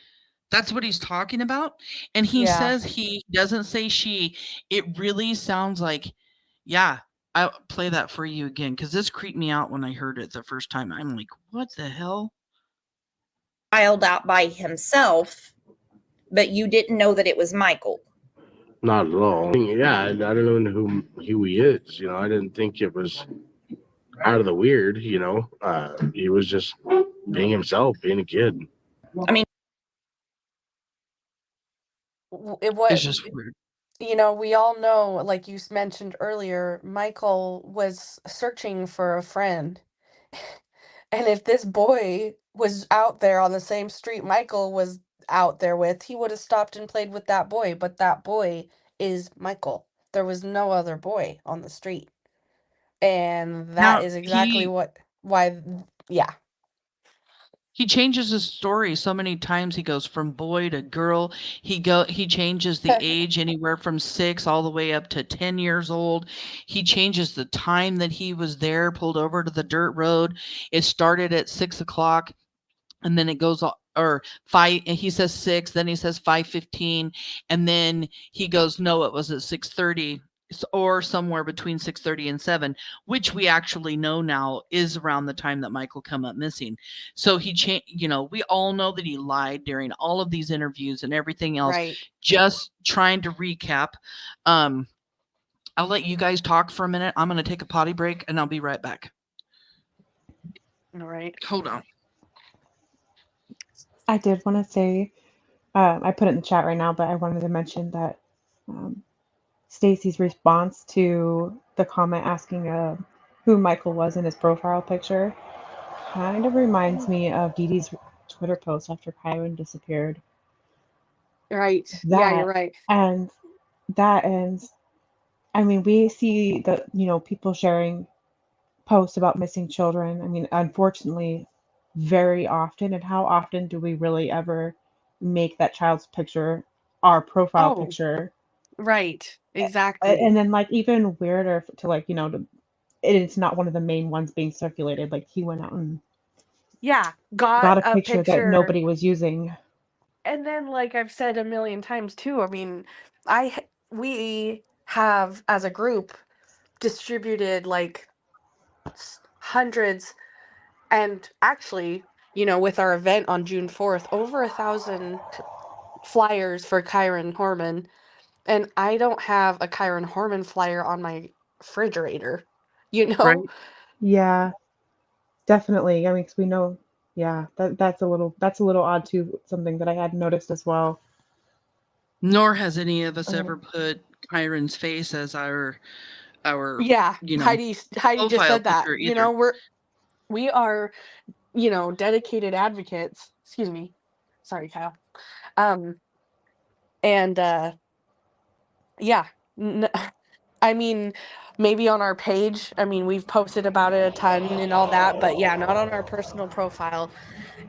E: that's what he's talking about? And he says he doesn't say she. It really sounds like, yeah. I'll play that for you again because this creeped me out when I heard it the first time. I'm like, what the hell?
Q: Child out by himself, but you didn't know that it was Michael.
K: Not at all. Yeah, I don't know who he is. I didn't think it was out of the weird. He was just being himself, being a kid.
Q: I mean,
E: it's just weird.
H: We all know, like you mentioned earlier, Michael was searching for a friend. And if this boy was out there on the same street Michael was out there with, he would have stopped and played with that boy, but that boy is Michael. There was no other boy on the street. And that
E: Now
H: is exactly why, yeah.
E: he changes his story so many times. He goes from boy to girl. He changes the age anywhere from 6 all the way up to 10 years old. He changes the time that he was there, pulled over to the dirt road. It started at 6 o'clock, and then it goes or 5. And he says 6, then he says 5:15, and then he goes, no, it was at 6:30. Or somewhere between 6:30 and 7, which we actually know now is around the time that Michael come up missing. So he we all know that he lied during all of these interviews and everything else.
H: Right.
E: Just trying to recap. I'll let you guys talk for a minute. I'm going to take a potty break and I'll be right back.
H: All right.
E: Hold on.
G: I did want to say, I put it in the chat right now, but I wanted to mention that Stacy's response to the comment asking who Michael was in his profile picture kind of reminds me of Dee Dee's Twitter post after Kyron disappeared.
H: Right. Yeah, you're right.
G: And I mean, we see the, people sharing posts about missing children. I mean, unfortunately, very often. And how often do we really ever make that child's picture our profile picture?
H: Right. Exactly.
G: And then, like, even weirder to, like, it's not one of the main ones being circulated. Like, he went out and got a picture that nobody was using.
H: And then, like I've said a million times too, I mean, we have as a group distributed like hundreds, and actually, with our event on June 4th, over 1,000 flyers for Kyron Horman. And I don't have a Kyron Horman flyer on my refrigerator,
E: Right.
G: Yeah, definitely. I mean, 'cause we know, yeah, that's a little odd too. Something that I had noticed as well.
E: Nor has any of us ever put Kyron's face as our
H: Yeah, Heidi just said that.
E: either.
H: We are, dedicated advocates. Excuse me. Sorry, Kyle. And yeah, I mean, maybe on our page. I mean, we've posted about it a ton and all that, but yeah, not on our personal profile.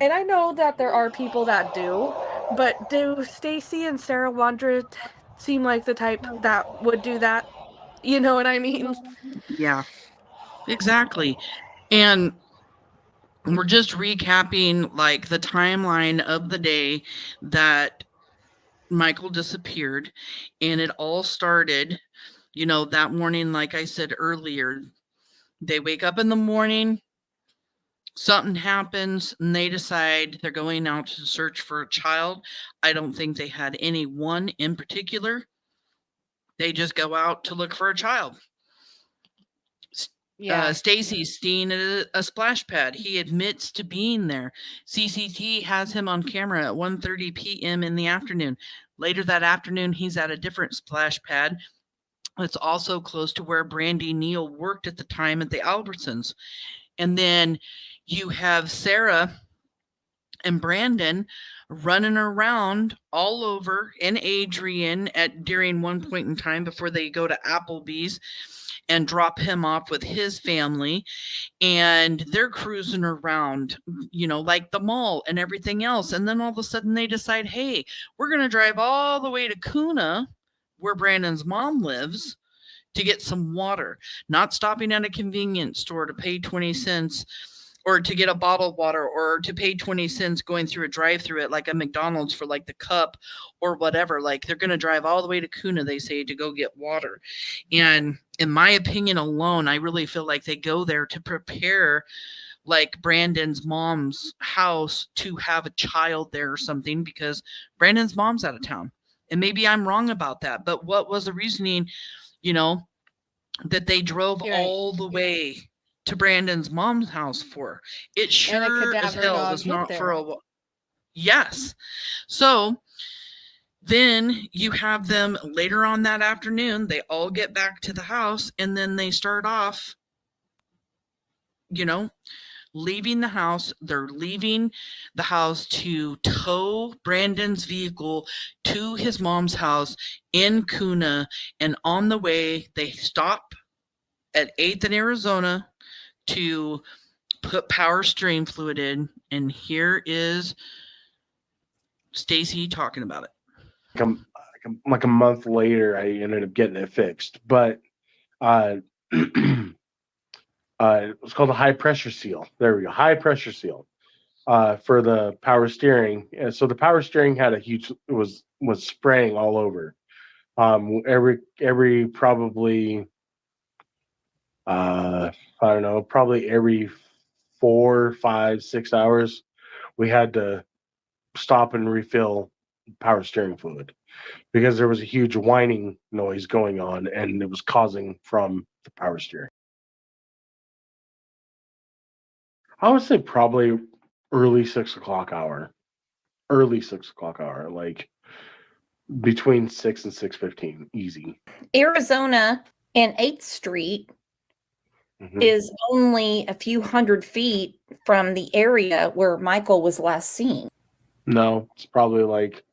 H: And I know that there are people that do, but do Stacy and Sarah Wandra seem like the type that would do that? You know what I mean?
E: Yeah, exactly. And we're just recapping like the timeline of the day that Michael disappeared, and it all started, that morning. Like I said earlier, they wake up in the morning, something happens, and they decide they're going out to search for a child. I don't think they had any one in particular. They just go out to look for a child.
H: Yeah.
E: Stacy's seen a splash pad. He admits to being there. CCT has him on camera at 1:30 p.m. in the afternoon. Later that afternoon, he's at a different splash pad. It's also close to where BRANDI NEAL worked at the time at the Albertsons. And then you have Sarah and Brandon running around all over, and Adrien during one point in time before they go to Applebee's and drop him off with his family. And they're cruising around, like the mall and everything else. And then all of a sudden they decide, hey, we're going to drive all the way to Kuna, where Brandon's mom lives, to get some water, not stopping at a convenience store to pay 20 cents or to get a bottled water, or to pay 20 cents going through a drive-through at like a McDonald's for like the cup or whatever. Like, they're going to drive all the way to Kuna, they say, to go get water. And in my opinion alone, I really feel like they go there to prepare like Brandon's mom's house to have a child there or something, because Brandon's mom's out of town. And maybe I'm wrong about that, but what was the reasoning, that they drove all the way to Brandon's mom's house for? It sure as hell was not for a while. Yes. So then you have them later on that afternoon, they all get back to the house, and then they start off, leaving the house. They're leaving the house to tow Brandon's vehicle to his mom's house in Kuna. And on the way, they stop at 8th in Arizona to put power steering fluid in. And here is Stacy talking about it.
R: Like a month later, I ended up getting it fixed. But it was called a high pressure seal. There we go, high pressure seal for the power steering. And so the power steering had was spraying all over. Every probably I don't know, probably every 4, 5, 6 hours, we had to stop and refill power steering fluid because there was a huge whining noise going on, and it was causing from the power steering. I would say probably early 6 o'clock hour. Early 6 o'clock hour, like between 6 and 6:15, easy.
Q: Arizona and 8th Street is only a few hundred feet from the area where Michael was last seen.
R: No, it's probably like,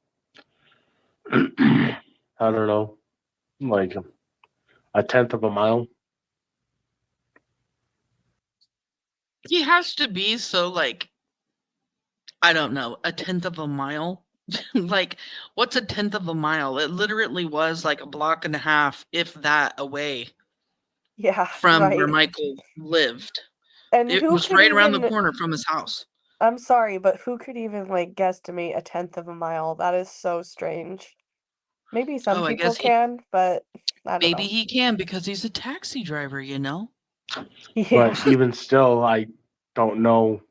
R: I don't know, like a tenth of a mile.
E: He has to be so, like, I don't know, a tenth of a mile. Like, what's a tenth of a mile? It literally was like a block and a half, if that, away.
S: Yeah,
E: from
S: right.
E: where Michael lived.
S: And
E: it
S: who
E: was
S: could
E: right around the
S: even-
E: corner from his house.
S: I'm sorry, but who could even like guesstimate a tenth of a mile? That is so strange. Maybe some
E: Oh, I
S: people
E: guess
S: can, but I don't
E: maybe
S: know.
E: he can because he's a taxi driver, you know?
R: But even still, I don't know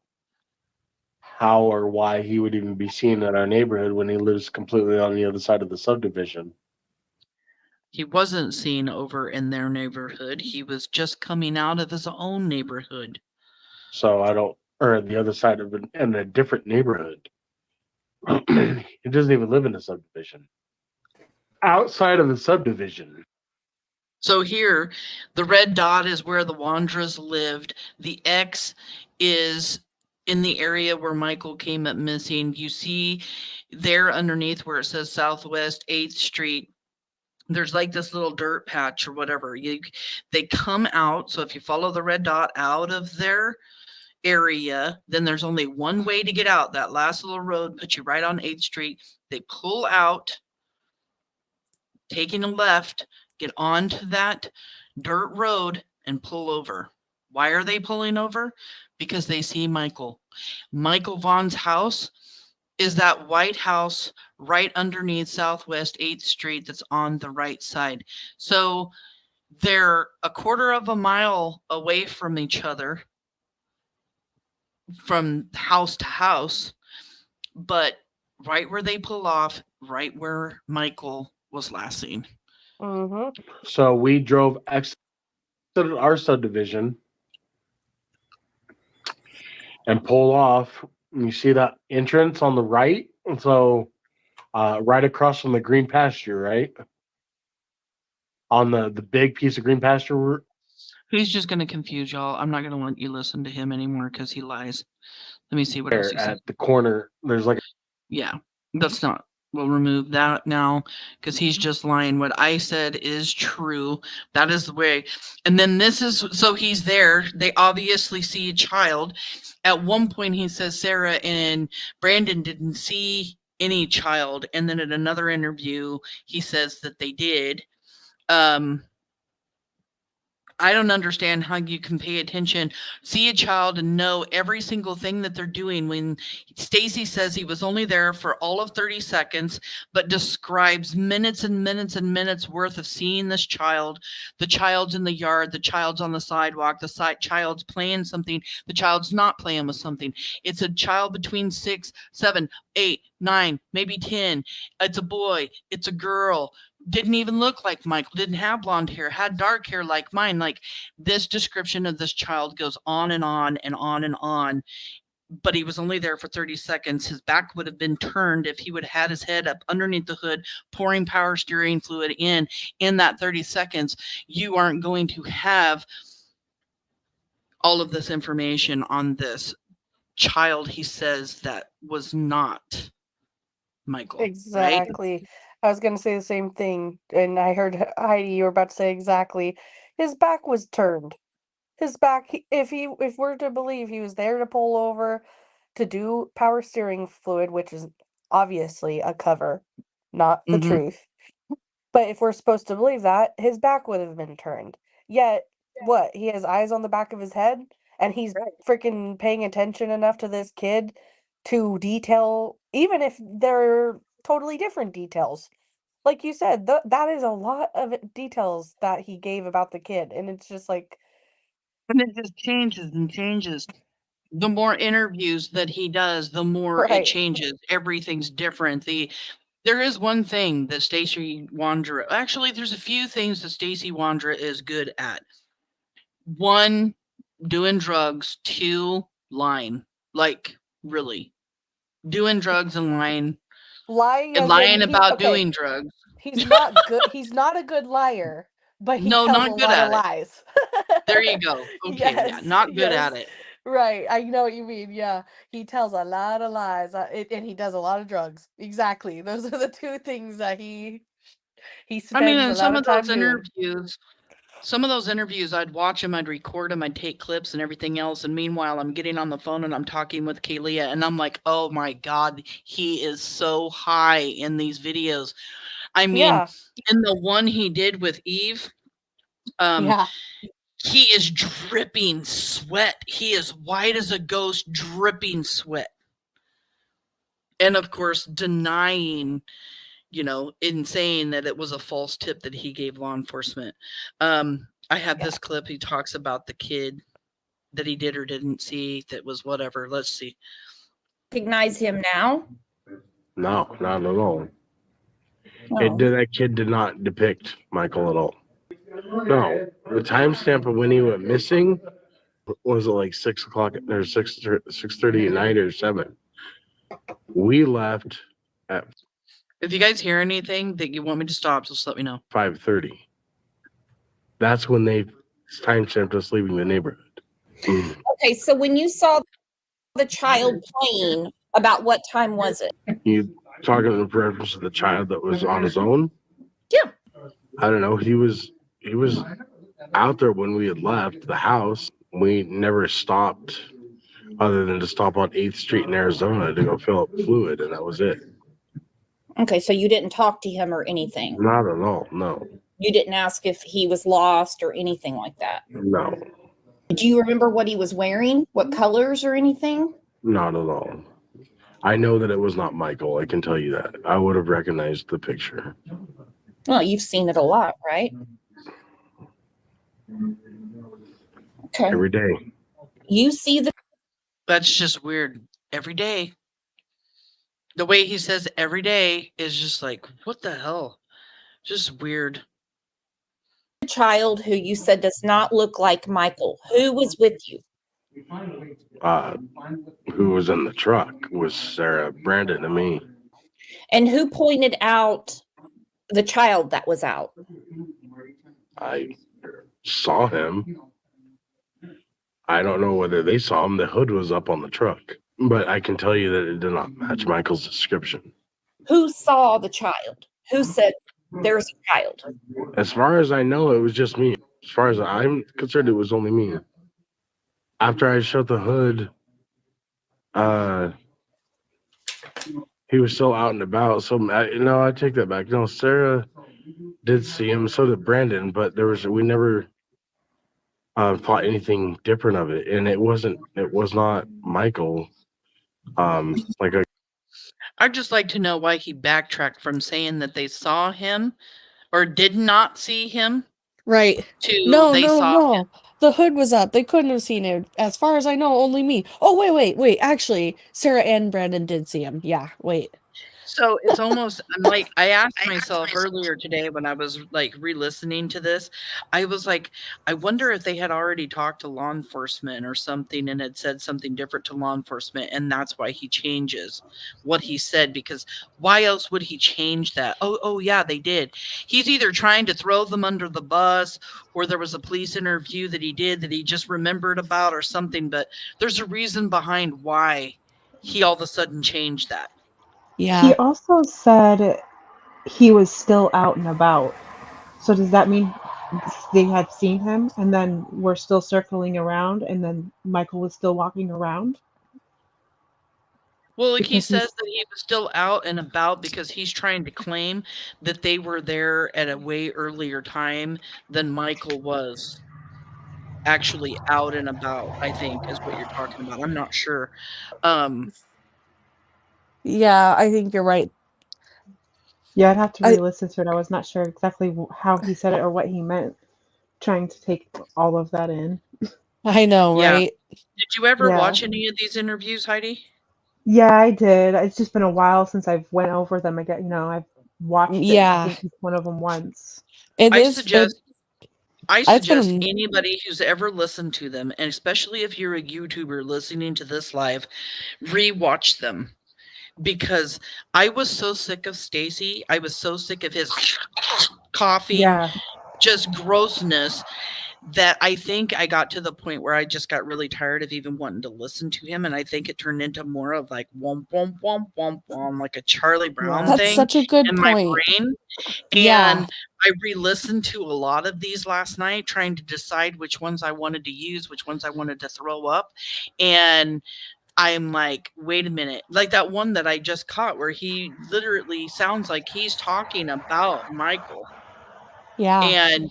R: how or why he would even be seen in our neighborhood when he lives completely on the other side of the subdivision.
E: He wasn't seen over in their neighborhood. He was just coming out of his own neighborhood.
R: So I don't, or the other side of it, in a different neighborhood. He doesn't even live in the subdivision. Outside of the subdivision.
E: So here, the red dot is where the Wandras lived. The X is in the area where Michael came up missing. You see there underneath where it says Southwest 8th Street, there's like this little dirt patch or whatever. They come out. So if you follow the red dot out of their area, then there's only one way to get out. That last little road puts you right on 8th Street. They pull out, taking a left, get onto that dirt road and pull over. Why are they pulling over? Because they see Michael. Michael Vaughan's house is that white house right underneath Southwest 8th Street that's on the right side. So they're a quarter of a mile away from each other from house to house, but right where they pull off, right where Michael was last seen.
R: So we drove exited our subdivision and pull off. You see that entrance on the right? So right across from the green pasture, right? On the big piece of green pasture.
E: He's just going to confuse y'all. I'm not going to let you listen to him anymore because he lies. Let me see what else he said.
R: At the corner, there's like
E: Yeah, that's not. We'll remove that now because he's just lying. What I said is true. That is the way. And then this is, so he's there. They obviously see a child. At one point he says Sarah and Brandon didn't see any child. And then at another interview, he says that they did. I don't understand how you can pay attention, see a child and know every single thing that they're doing when Stacy says he was only there for all of 30 seconds, but describes minutes and minutes and minutes worth of seeing this child. The child's in the yard, the child's on the sidewalk, the child's playing something, the child's not playing with something. It's a child between 6, 7, 8, 9, maybe 10. It's a boy, it's a girl. Didn't even look like Michael, didn't have blonde hair, had dark hair like mine. Like, this description of this child goes on and on and on and on, but he was only there for 30 seconds. His back would have been turned if he would have had his head up underneath the hood, pouring power steering fluid in that 30 seconds. You aren't going to have all of this information on this child he says that was not Michael, right?
S: Exactly. I was going to say the same thing, and I heard Heidi, you were about to say exactly. His back was turned. His back, if we're to believe he was there to pull over to do power steering fluid, which is obviously a cover, not the truth. But if we're supposed to believe that, his back would have been turned. Yet, what? He has eyes on the back of his head, and he's freaking paying attention enough to this kid to detail, even if they're totally different details. Like you said, that is a lot of details that he gave about the kid, and it's just like,
E: And it just changes and changes. The more interviews that he does, the more it
S: right.
E: changes. Everything's different. There is one thing that Stacy Wandra, actually, there's a few things that Stacy Wandra is good at. One, doing drugs. Two, lying. Like, really. Doing drugs and lying.
S: Lying
E: And
S: as
E: lying
S: in
E: about
S: okay,
E: doing drugs.
S: he's not good. He's not a good liar, but he
E: No,
S: tells
E: not
S: a
E: good
S: lot
E: at
S: of
E: it.
S: lies.
E: There you go. Okay, yeah,
S: Yes,
E: not good
S: yes.
E: at it.
S: Right, I know what you mean. Yeah, he tells a lot of lies, and he does a lot of drugs. Exactly. Those are the two things that he
E: I mean,
S: spends a
E: in
S: lot
E: some
S: of
E: of those
S: time doing.
E: interviews, I'd watch them, I'd record them, I'd take clips and everything else. And meanwhile, I'm getting on the phone and I'm talking with Kaylia, and I'm like, oh my God, he is so high in these videos. I mean,
S: Yeah.
E: in the one he did with Eve,
S: Yeah.
E: he is dripping sweat. He is white as a ghost, dripping sweat. And of course, denying, in saying that it was a false tip that he gave law enforcement. I have this clip. He talks about the kid that he did or didn't see that was whatever. Let's see.
Q: Recognize him now?
R: No, not at all.
Q: No.
R: That kid did not depict Michael at all. No, the timestamp of when he went missing was it like 6 o'clock or 6:30 at night or 7. We left at
E: If you guys hear anything that you want me to stop, just let me know.
R: 5:30. That's when they timestamped us leaving the neighborhood.
Q: Okay, so when you saw the child playing, about what time was it?
R: You talking in reference to the child that was on his own?
Q: Yeah.
R: I don't know. He was out there when we had left the house. We never stopped other than to stop on 8th Street in Arizona to go fill up fluid, and that was it.
Q: Okay, so you didn't talk to him or anything?
R: Not at all, no.
Q: You didn't ask if he was lost or anything like that?
R: No.
Q: Do you remember what he was wearing? What colors or anything?
R: Not at all. I know that it was not Michael, I can tell you that. I would have recognized the picture.
Q: Well, you've seen it a lot, right? Okay.
R: Every day.
Q: You see the...
E: That's just weird. Every day. The way he says every day is just like, what the hell? Just weird.
Q: Child who you said does not look like Michael. Who was with you?
R: Who was in the truck was Sarah, Brandon, and me.
Q: And who pointed out the child that was out?
R: I saw him. I don't know whether they saw him. The hood was up on the truck. But I can tell you that it did not match Michael's description.
Q: Who saw the child? Who said there's a child?
R: As far as I know, it was just me. As far as I'm concerned, it was only me. After I shut the hood, he was still out and about. So, no, I take that back. No, Sarah did see him. So did Brandon. But we never thought anything different of it. And it was not Michael.
E: I'd just like to know why he backtracked from saying that they saw him or did not see him.
S: Right.
E: To
S: No,
E: they
S: no,
E: saw
S: no.
E: him.
S: The hood was up. They couldn't have seen it. As far as I know, only me. Oh, wait. Actually, Sarah and Brandon did see him. Yeah, wait.
E: So it's almost, I'm like, I asked myself earlier today when I was like re-listening to this, I was like, I wonder if they had already talked to law enforcement or something and had said something different to law enforcement, and that's why he changes what he said, because why else would he change that? Oh yeah, they did. He's either trying to throw them under the bus, or there was a police interview that he did that he just remembered about or something, but there's a reason behind why he all of a sudden changed that.
G: He also said he was still out and about. So does that mean they had seen him and then were still circling around and then Michael was still walking around?
E: Well, like he
G: Because he's
E: says that he was still out and about because he's trying to claim that they were there at a way earlier time than Michael was actually out and about, I think is what you're talking about. I'm not sure.
H: Yeah, I think you're right.
G: Yeah, I'd have to
H: I
G: re-listen to it. I was not sure exactly how he said it or what he meant, trying to take all of that in.
H: I know,
E: Yeah.
H: right?
E: Did you ever
G: Yeah.
E: watch any of these interviews, Heidi?
G: Yeah, I did. It's just been a while since I've went over them again. I've watched it, I
H: Yeah.
G: think each one of them once.
E: I suggest
H: it's been
E: anybody who's ever listened to them, and especially if you're a YouTuber listening to this live, rewatch them. Because I was so sick of Stacy. I was so sick of his coughing, just grossness, that I think I got to the point where I just got really tired of even wanting to listen to him. And I think it turned into more of like womp, womp, womp, womp, womp, like a Charlie Brown
H: That's
E: thing
H: such a good
E: in my
H: point.
E: brain.
H: Yeah.
E: And I re-listened to a lot of these last night, trying to decide which ones I wanted to use, which ones I wanted to throw up. And I'm like, wait a minute. Like that one that I just caught where he literally sounds like he's talking about Michael.
H: Yeah.
E: And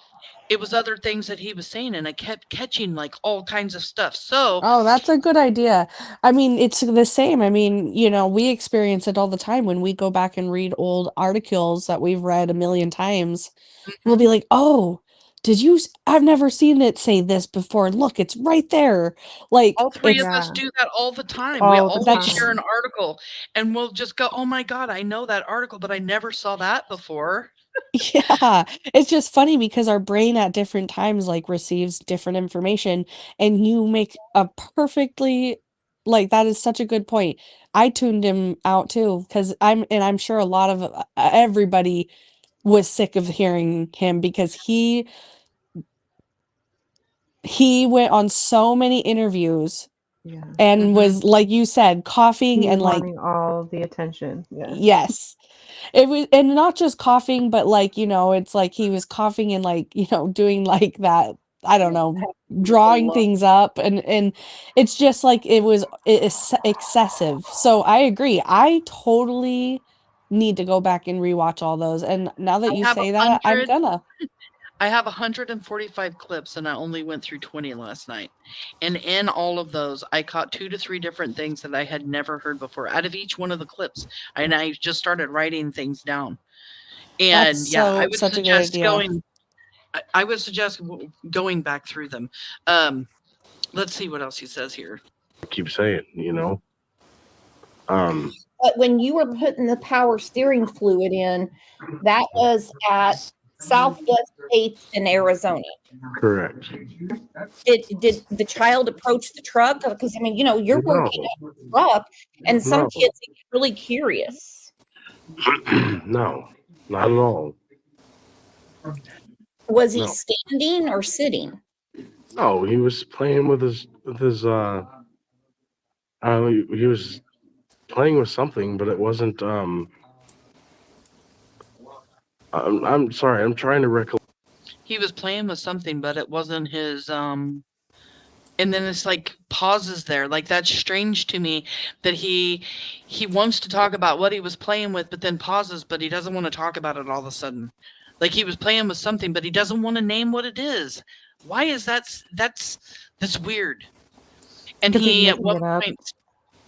E: it was other things that he was saying, and I kept catching like all kinds of stuff. So
H: Oh, that's a good idea. I mean, it's the same. I mean, we experience it all the time when we go back and read old articles that we've read a million times. We'll be like, "Oh, I've never seen it say this before. Look, it's right there." Like,
E: all three of us do that all the time. We
G: All the
E: always
G: time.
E: share an article and we'll just go, oh my God, I know that article, but I never saw that before.
H: Yeah, it's just funny because our brain at different times receives different information, and you make a perfectly that is such a good point. I tuned him out too because I'm sure a lot of everybody was sick of hearing him because he went on so many interviews and was like you said coughing
G: He was
H: and
G: wanting all the attention. Yeah.
H: yes. It was, and not just coughing, but it's like he was coughing and doing that, I don't know, drawing things up and it's just like it's excessive. So I agree. I totally need to go back and rewatch all those. And now that you say that, I'm gonna.
E: I have 145 clips and I only went through 20 last night. And in all of those, I caught 2 to 3 different things that I had never heard before out of each one of the clips. And I just started writing things down. And
H: That's
E: yeah, I
H: so
E: would
H: such a good
E: suggest
H: idea.
E: I would suggest going back through them. Let's see what else he says here.
R: Keep saying,
Q: But when you were putting the power steering fluid in, that was at Southwest 8th in Arizona.
R: Correct.
Q: Did the child approach the truck? Because I mean, you're working at the truck, and some kids get really curious.
R: No, not at all.
Q: Was he standing or sitting?
R: No, he was playing with his he was playing with something, but it wasn't I'm sorry, I'm trying to recollect.
E: He was playing with something, but it wasn't his and then it's like pauses there. Like that's strange to me that he wants to talk about what he was playing with, but then pauses, but he doesn't want to talk about it all of a sudden. Like he was playing with something, but he doesn't want to name what it is. Why is that's weird? And he at one point,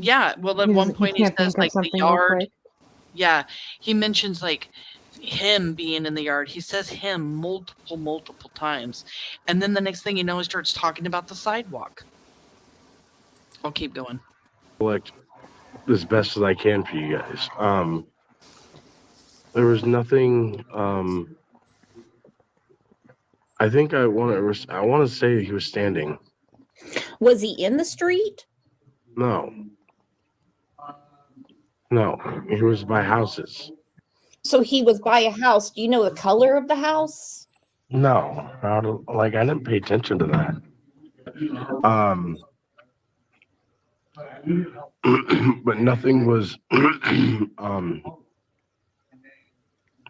E: at one point he says like the yard. Yeah, he mentions like him being in the yard. He says him multiple times. And then the next thing you know, he starts talking about the sidewalk. I'll keep going.
R: As best as I can for you guys. There was nothing. I think I want to say he was standing.
Q: Was he in the street?
R: No, no, he was by houses.
Q: So he was by a house. Do you know the color of the house?
R: No, I didn't pay attention to that. But nothing was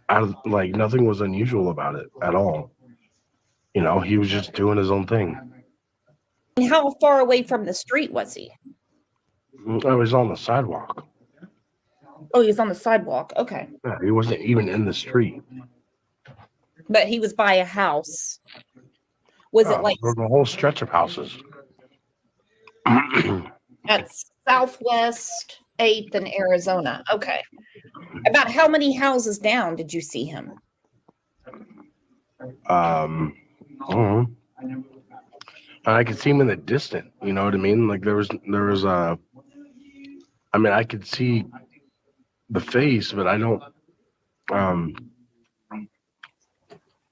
R: nothing was unusual about it at all. You know, he was just doing his own thing.
Q: And how far away from the street was he?
R: I was on the sidewalk.
Q: Oh, he was on the sidewalk. Okay.
R: Yeah, he wasn't even in the street.
Q: But he was by a house. Was it like
R: there was a whole stretch of houses?
Q: at Southwest 8th in Arizona? Okay. About how many houses down did you see him?
R: I don't know. I could see him in the distance. You know what I mean? Like there was I mean, I could see the face, but I don't.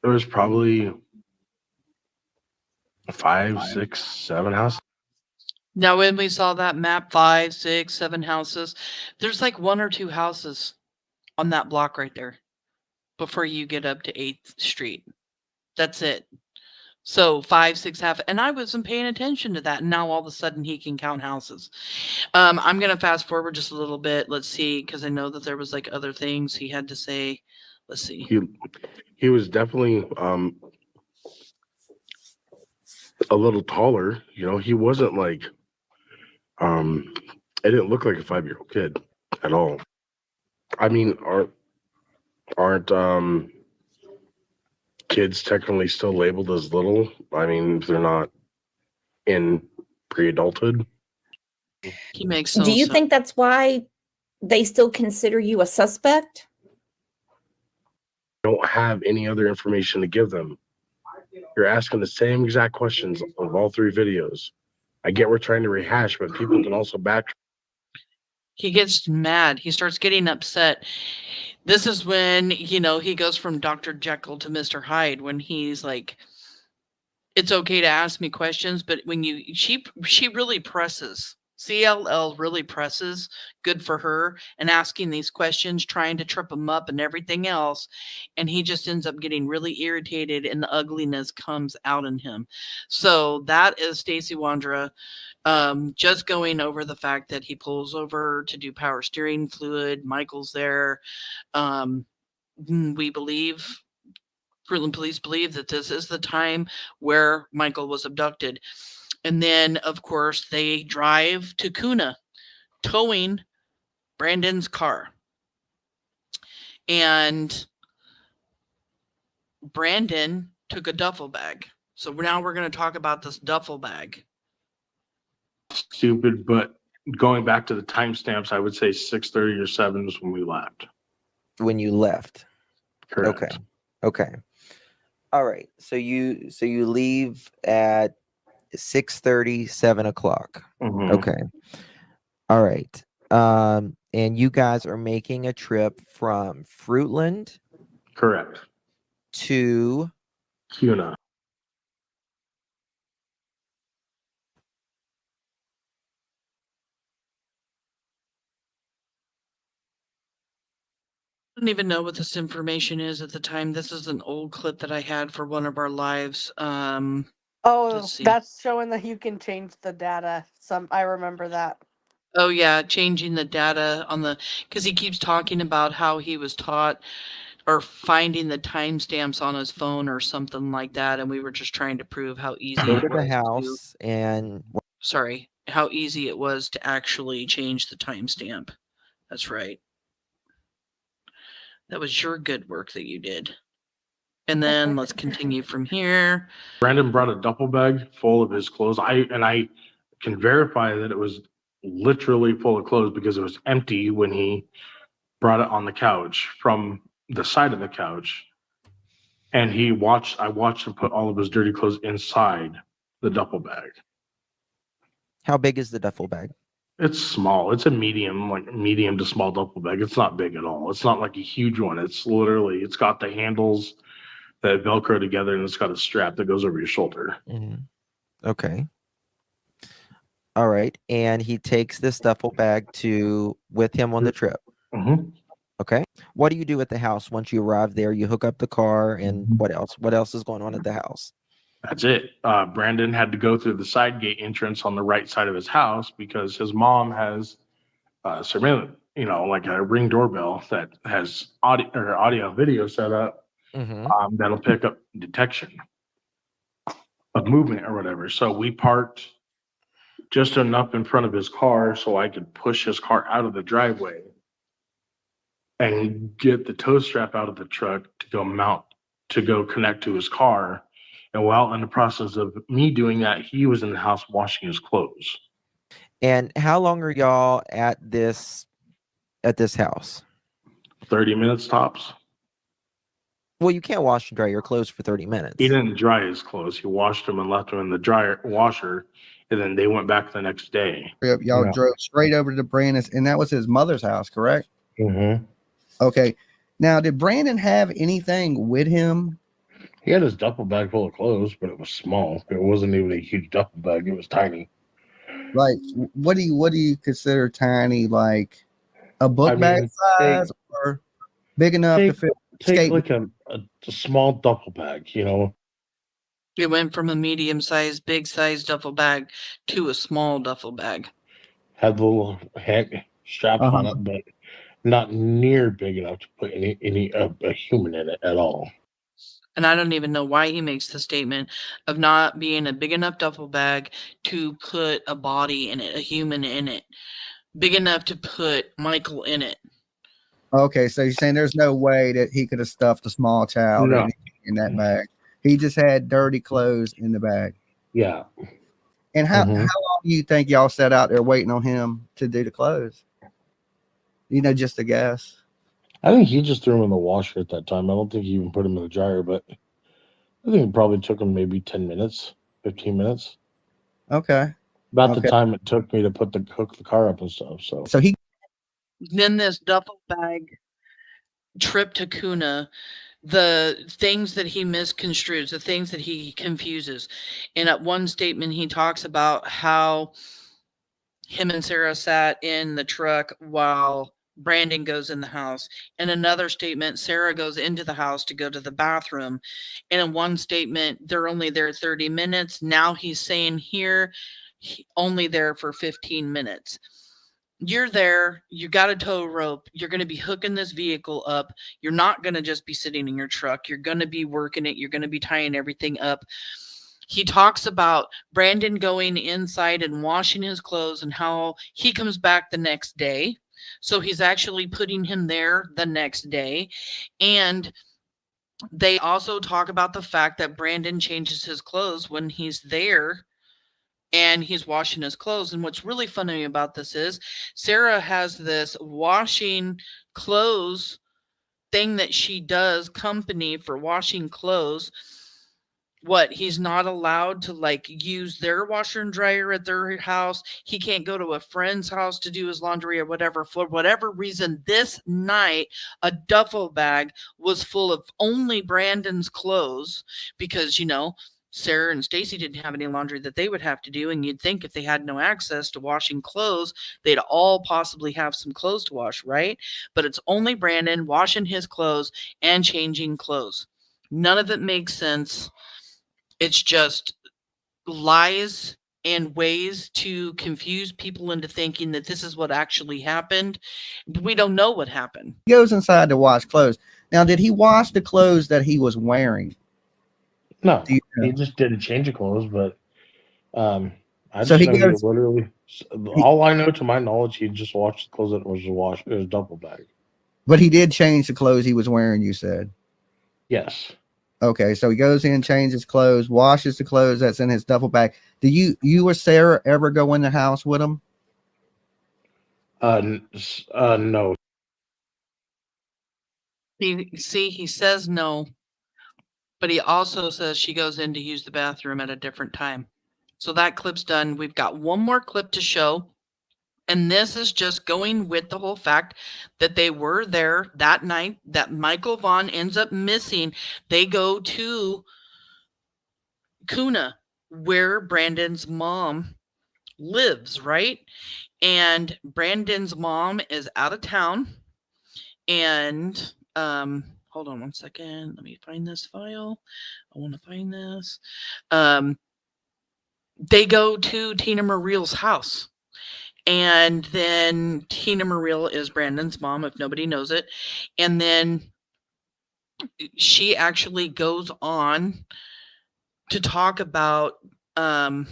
R: There was probably 5, 6, 7 houses.
E: Now, when we saw that map, 5, 6, 7 houses, there's like 1 or 2 houses on that block right there before you get up to 8th Street. That's it. So 5, 6, half, and I wasn't paying attention to that. And now all of a sudden he can count houses. I'm going to fast forward just a little bit. Let's see, because I know that there was like other things he had to say. Let's see.
R: He was definitely a little taller. You know, he wasn't like it didn't look like a 5-year-old kid at all. I mean, aren't kids technically still labeled as little? I mean, if they're not in pre-adulthood.
E: He makes
Q: Do you think that's why they still consider you a suspect?
R: Don't have any other information to give them. You're asking the same exact questions of all 3 videos. I get we're trying to rehash, but people can also back.
E: He gets mad. He starts getting upset. This is when, you know, he goes from Dr. Jekyll to Mr. Hyde, when he's like, it's okay to ask me questions, but when she really presses. CLL really presses, good for her, and asking these questions, trying to trip him up and everything else. And he just ends up getting really irritated and the ugliness comes out in him. So that is Stacy Wondra just going over the fact that he pulls over to do power steering fluid. Michael's there. We believe, Fruitland police believe that this is the time where Michael was abducted. And then, of course, they drive to Kuna, towing Brandon's car. And Brandon took a duffel bag. So now we're going to talk about this duffel bag.
R: Stupid, but going back to the timestamps, I would say 6:30 or 7 was when we left.
T: When you left.
R: Correct.
T: Okay. All right. So you leave at 6:30, 7 o'clock.
R: Mhm.
T: Okay. All right. And you guys are making a trip from Fruitland.
R: Correct.
T: To
R: Kuna.
E: I don't even know what this information is at the time. This is an old clip that I had for one of our lives.
S: Oh, that's showing that you can change the data. I remember that.
E: Oh yeah, changing the data on the, because he keeps talking about how he was taught or finding the timestamps on his phone or something like that, and we were just trying to prove how easy
T: go
E: it
T: to
E: was
T: the house and
E: how easy it was to actually change the timestamp. That's right. That was your good work that you did. And then let's continue from here.
R: Brandon brought a duffel bag full of his clothes. I can verify that it was literally full of clothes because it was empty when he brought it on the couch from the side of the couch. And I watched him put all of his dirty clothes inside the duffel bag.
T: how big is the duffel bag?
R: It's small. It's a medium, like medium to small duffel bag. It's not big at all. It's not like a huge one. It's literally, it's got the handles that Velcro together, and it's got a strap that goes over your shoulder.
T: Okay. All right. And he takes this duffel bag with him on the trip. Okay. What do you do at the house once you arrive there? You hook up the car, and what else? What else is going on at the house?
R: That's it. Brandon had to go through the side gate entrance on the right side of his house because his mom has surveillance, like a Ring doorbell that has audio video set up that'll pick up detection of movement or whatever. So we parked just enough in front of his car so I could push his car out of the driveway and get the tow strap out of the truck to go connect to his car. And while in the process of me doing that, he was in the house washing his clothes.
T: And how long are y'all at this house?
R: 30 minutes tops.
T: Well, you can't wash and dry your clothes for 30 minutes.
R: He didn't dry his clothes. He washed them and left them in the washer, and then they went back the next day.
U: Y'all drove straight over to Brandon's, and that was his mother's house, correct? Okay. Now, did Brandon have anything with him?
R: He had his duffel bag full of clothes, but it was small. It wasn't even a huge duffel bag. It was tiny.
U: Like, what do you consider tiny? Like a book bag size, or big enough to fit?
R: Take like a small duffel bag,
E: It went from a medium-sized, big-sized duffel bag to a small duffel bag.
R: Had the little head straps on it, but not near big enough to put a human in it at all.
E: And I don't even know why he makes the statement of not being a big enough duffel bag to put a body in it, a human in it, big enough to put Michael in it.
U: Okay, so you're saying there's no way that he could have stuffed a small child in that bag. He just had dirty clothes in the bag.
R: Yeah.
U: And how long do you think y'all sat out there waiting on him to do the clothes? Just a guess.
R: I think he just threw him in the washer at that time. I don't think he even put him in the dryer, but I think it probably took him maybe 10 minutes, 15 minutes.
U: Okay.
R: About the time it took me to hook the car up and stuff.
U: So he.
E: Then this duffel bag trip to Kuna, the things that he misconstrues, the things that he confuses. And at one statement, he talks about how him and Sarah sat in the truck while Brandon goes in the house. In another statement, Sarah goes into the house to go to the bathroom. And in one statement, they're only there 30 minutes. Now he's saying here, only there for 15 minutes. You're there, you got a tow rope, you're going to be hooking this vehicle up. You're not going to just be sitting in your truck. You're going to be working it. You're going to be tying everything up. He talks about Brandon going inside and washing his clothes and how he comes back the next day. So he's actually putting him there the next day. And they also talk about the fact that Brandon changes his clothes when he's there and he's washing his clothes. And what's really funny about this is Sarah has this washing clothes thing that she does, company for washing clothes. What, he's not allowed to use their washer and dryer at their house. He can't go to a friend's house to do his laundry or whatever. For whatever reason, this night, a duffel bag was full of only Brandon's clothes because, Sarah and Stacy didn't have any laundry that they would have to do. And you'd think if they had no access to washing clothes, they'd all possibly have some clothes to wash, right? But it's only Brandon washing his clothes and changing clothes. None of it makes sense. It's just lies and ways to confuse people into thinking that this is what actually happened. We don't know what happened.
U: He goes inside to wash clothes. Now, did he wash the clothes that he was wearing?
R: No, he just didn't change the clothes, but I
U: So
R: just
U: he
R: know
U: goes-
R: he literally. All I know, to my knowledge, he just washed the clothes that was washed. It was duffel bag.
U: But he did change the clothes he was wearing, you said?
R: Yes.
U: Okay, so he goes in, changes clothes, washes the clothes that's in his duffel bag. Do you or Sarah ever go in the house with him?
R: No.
E: He says no, but he also says she goes in to use the bathroom at a different time. So that clip's done. We've got one more clip to show, And this is just going with the whole fact that they were there that night that Michael Vaughan ends up missing. They go to Kuna, where Brandon's mom lives, right? And Brandon's mom is out of town. And hold on one second. Let me find this file. I want to find this. They go to Tina Mariel's house. And then Tina Mariel is Brandon's mom, if nobody knows it. And then she actually goes on to talk about the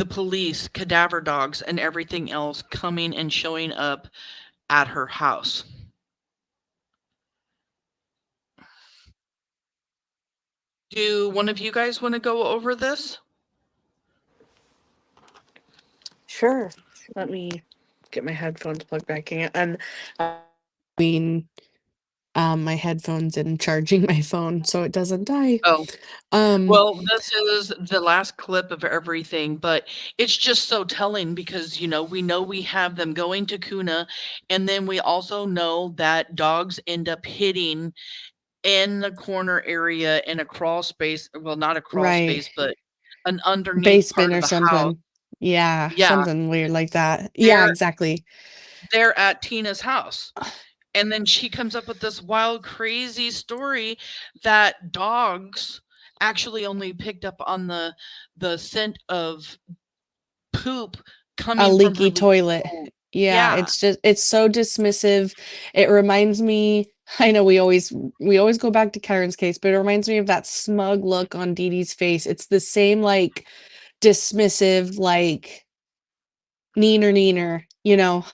E: police, cadaver dogs, and everything else coming and showing up at her house. Do one of you guys want to go over this?
H: Sure. Let me get my headphones plugged back in. And my headphones and charging my phone so it doesn't die.
E: Oh, well, this is the last clip of everything, but it's just so telling because, we know we have them going to Kuna, and then we also know that dogs end up hitting in the corner area in a crawl space. Well, not a crawl space, but an underneath
H: basement
E: part of
H: or
E: the
H: something.
E: house.
H: Yeah,
E: Yeah.
H: something weird like that. Yeah, exactly.
E: They're at Tina's house. And then she comes up with this wild, crazy story that dogs actually only picked up on the scent of poop coming
H: A
E: from
H: leaky
E: her
H: toilet. Yeah, it's so dismissive. It reminds me, I know we always go back to Karen's case, but it reminds me of that smug look on Dee Dee's face. It's the same like dismissive, like neener,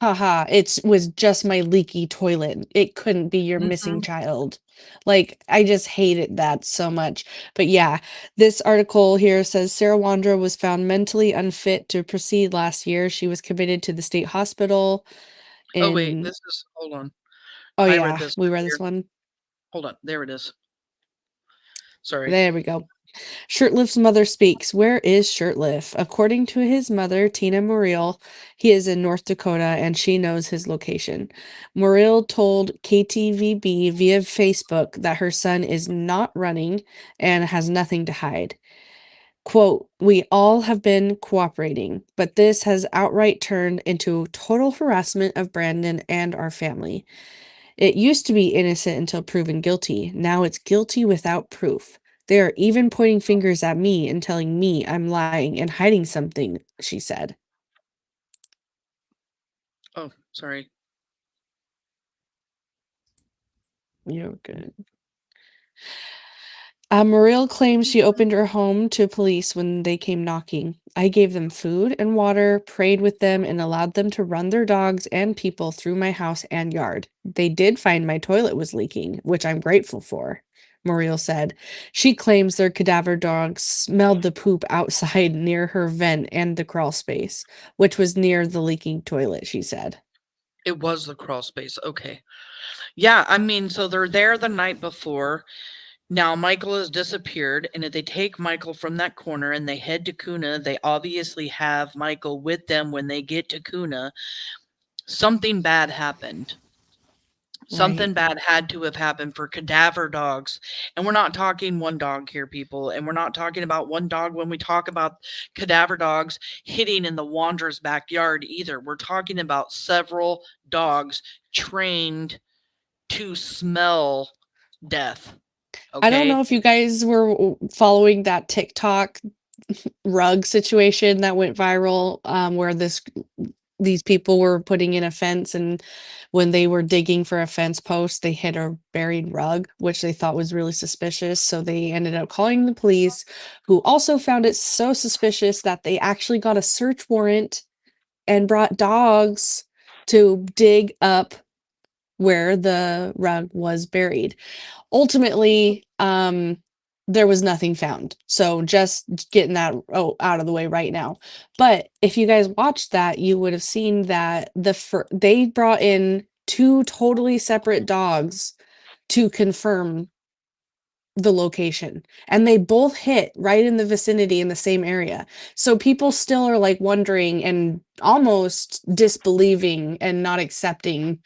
H: haha, it was just my leaky toilet. It couldn't be your missing child. Like, I just hated that so much. But yeah, this article here says Sarah Wandra was found mentally unfit to proceed last year. She was committed to the state hospital.
E: Oh, wait, hold on.
H: Oh,
E: I
H: yeah,
E: read this
H: we read
E: earlier.
H: this one.
E: Hold on, there it is. Sorry.
H: There we go. Shurtliff's mother speaks. Where is Shurtliff? According to his mother, Tina Mariel, he is in North Dakota and she knows his location. Mariel told KTVB via Facebook that her son is not running and has nothing to hide. Quote, we all have been cooperating, but this has outright turned into total harassment of Brandon and our family. It used to be innocent until proven guilty. Now it's guilty without proof. They are even pointing fingers at me and telling me I'm lying and hiding something, she said.
E: Oh, sorry.
H: You're good. Mariel claims she opened her home to police when they came knocking. I gave them food and water, prayed with them, and allowed them to run their dogs and people through my house and yard. They did find my toilet was leaking, which I'm grateful for, Mariel said. She claims their cadaver dogs smelled the poop outside near her vent and the crawl space, which was near the leaking toilet, she said.
E: It was the crawl space. Okay. Yeah, I mean, so they're there the night before. Now Michael has disappeared, and if they take Michael from that corner and they head to Kuna, they obviously have Michael with them when they get to Kuna. Something bad happened. Something bad had to have happened for cadaver dogs. And we're not talking one dog here, people. And we're not talking about one dog when we talk about cadaver dogs hitting in the Wandra's backyard either. We're talking about several dogs trained to smell death. Okay?
H: I don't know if you guys were following that TikTok rug situation that went viral, where these people were putting in a fence, and when they were digging for a fence post, they hit a buried rug, which they thought was really suspicious. So they ended up calling the police, who also found it so suspicious that they actually got a search warrant and brought dogs to dig up where the rug was buried. Ultimately, there was nothing found. So just getting that out of the way right now. But if you guys watched that, you would have seen that they brought in two totally separate dogs to confirm
M: the location, and they both hit right in the vicinity in the same area. So people still are like wondering and almost disbelieving and not accepting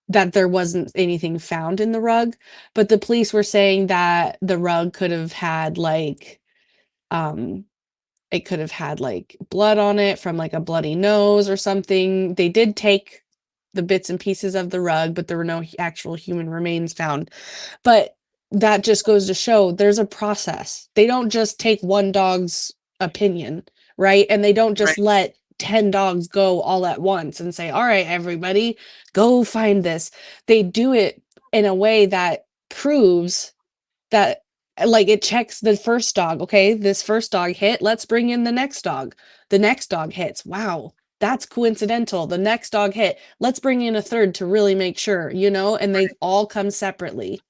M: that there wasn't anything found in the rug. But the police were saying that the rug could have had like it could have had like blood on it from like a bloody nose or something. They did take the bits and pieces of the rug, but there were no actual human remains found. But that just goes to show there's a process. They don't just take one dog's opinion, right? And they don't just let 10 dogs go all at once and say, all right, everybody, go find this. They do it in a way that proves that, like, it checks the first dog. Okay, this first dog hit. Let's bring in the next dog. The next dog hits. Wow, that's coincidental. The next dog hit. Let's bring in a third to really make sure, and they all come separately.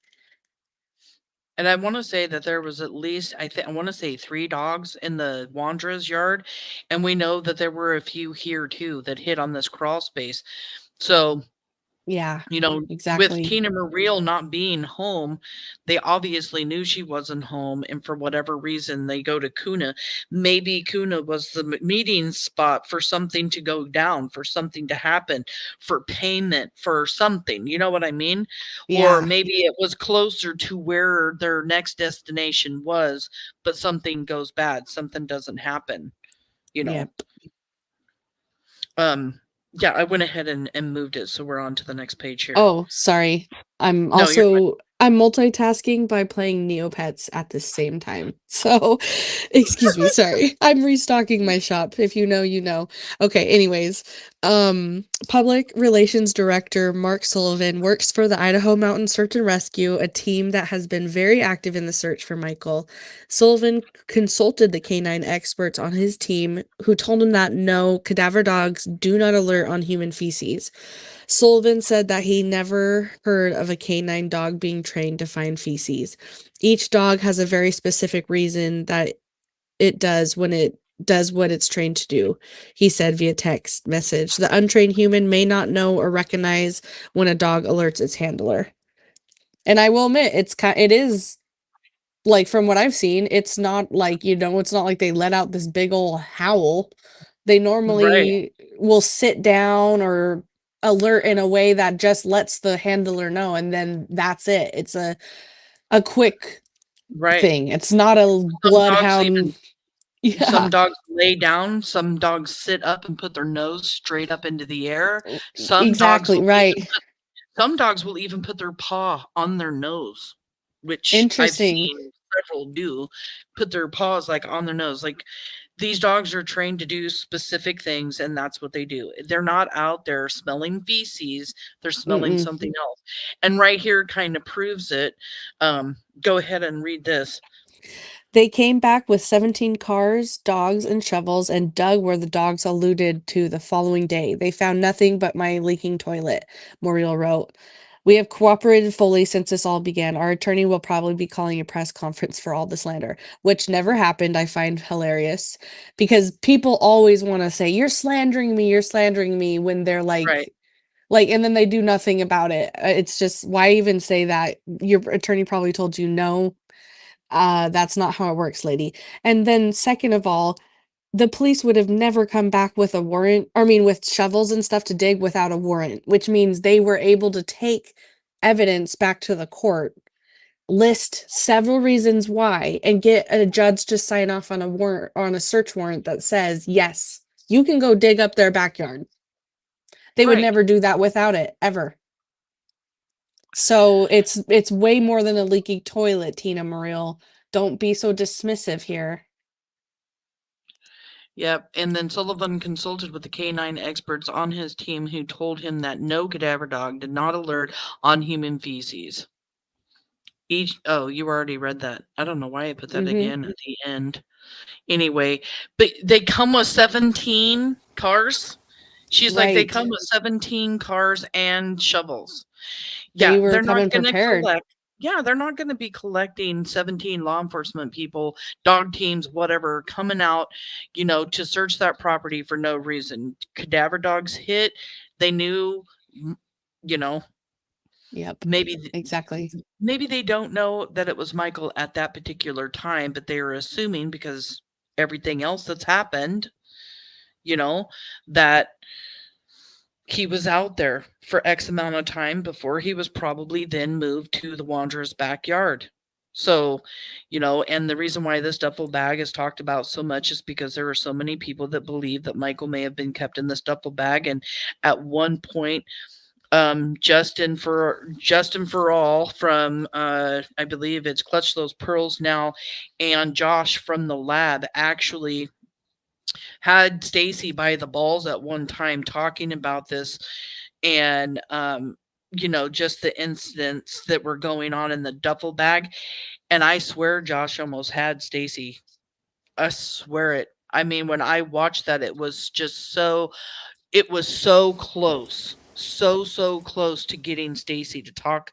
E: And I want to say that there was at least, I want to say 3 dogs in the Wandra's yard. And we know that there were a few here too that hit on this crawl space. So,
M: yeah,
E: with Tina Muriel not being home, they obviously knew she wasn't home. And for whatever reason, they go to Kuna. Maybe Kuna was the meeting spot for something to go down, for something to happen, for payment, for something. You know what I mean?
M: Yeah.
E: Or maybe it was closer to where their next destination was, but something goes bad. Something doesn't happen.
M: Yep.
E: Yeah, I went ahead and moved it, so we're on to the next page here.
M: Oh, sorry. I'm multitasking by playing Neopets at the same time. So, excuse me, sorry. I'm restocking my shop. If you know, you know. Okay, anyways, Public Relations Director Mark Sullivan works for the Idaho Mountain Search and Rescue, a team that has been very active in the search for Michael. Sullivan consulted the canine experts on his team, who told him that no, cadaver dogs do not alert on human feces. Sullivan said that he never heard of a canine dog being trained to find feces. Each dog has a very specific reason that it does when it does what it's trained to do, he said via text message. The untrained human may not know or recognize when a dog alerts its handler. And I will admit, it is, like, from what I've seen, it's not like, it's not like they let out this big old howl. They normally will sit down or alert in a way that just lets the handler know, and then that's it. It's a quick thing. It's not a bloodhound.
E: Some dogs lay down, some dogs sit up and put their nose straight up into the air. Some
M: Exactly,
E: some dogs will even put their paw on their nose, which I've
M: Interesting.
E: seen several do, put their paws like on their nose. Like, these dogs are trained to do specific things, and that's what they do. They're not out there smelling feces, they're smelling something else. And right here kind of proves it. Go ahead and read this.
M: They came back with 17 cars, dogs, and shovels and dug where the dogs alluded to the following day. They found nothing but my leaking toilet, Muriel wrote. We have cooperated fully since this all began. Our attorney will probably be calling a press conference for all the slander, which never happened. I find hilarious because people always want to say, you're slandering me when they're like, and then they do nothing about it. It's just, why even say that? Your attorney probably told you no. That's not how it works, lady. And then second of all, the police would have never come back with a warrant, with shovels and stuff to dig without a warrant, which means they were able to take evidence back to the court, list several reasons why, and get a judge to sign off on a warrant, on a search warrant that says, yes, you can go dig up their backyard. They would never do that without it, ever. So it's way more than a leaky toilet, Tina Muriel. Don't be so dismissive here.
E: Yep, and then Sullivan consulted with the canine experts on his team who told him that no cadaver dog did not alert on human feces. You already read that. I don't know why I put that again at the end. Anyway, but they come with 17 cars. She's like, they come with 17 cars and shovels.
M: They were coming prepared.
E: They're not going to be collecting 17 law enforcement people, dog teams, whatever, coming out, to search that property for no reason. Cadaver dogs hit. They knew,
H: Yep.
E: Maybe
H: Exactly.
E: maybe they don't know that it was Michael at that particular time, but they are assuming because everything else that's happened, you know, that he was out there for X amount of time before he was probably then moved to the Wanderer's backyard. So, you know, and the reason why this duffel bag is talked about so much is because there are so many people that believe that Michael may have been kept in this duffel bag. And at one point, Justin for all from I believe it's Clutch Those Pearls Now, and Josh from the lab actually had Stacy by the balls at one time talking about this, and you know, just the incidents that were going on in the duffel bag. And I swear Josh almost had Stacy. I swear it. I mean, when I watched that, it was just so, it was so close. So close to getting Stacy to talk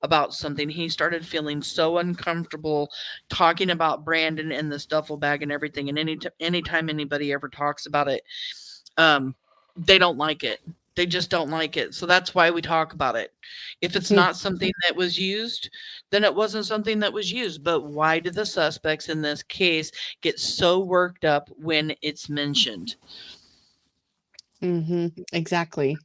E: about something. He started feeling so uncomfortable talking about Brandon and this duffel bag and everything. And anytime anybody ever talks about it, they don't like it. They just don't like it. So that's why we talk about it. If it's not something that was used, then it wasn't something that was used. But why do the suspects in this case get so worked up when it's mentioned?
H: Exactly.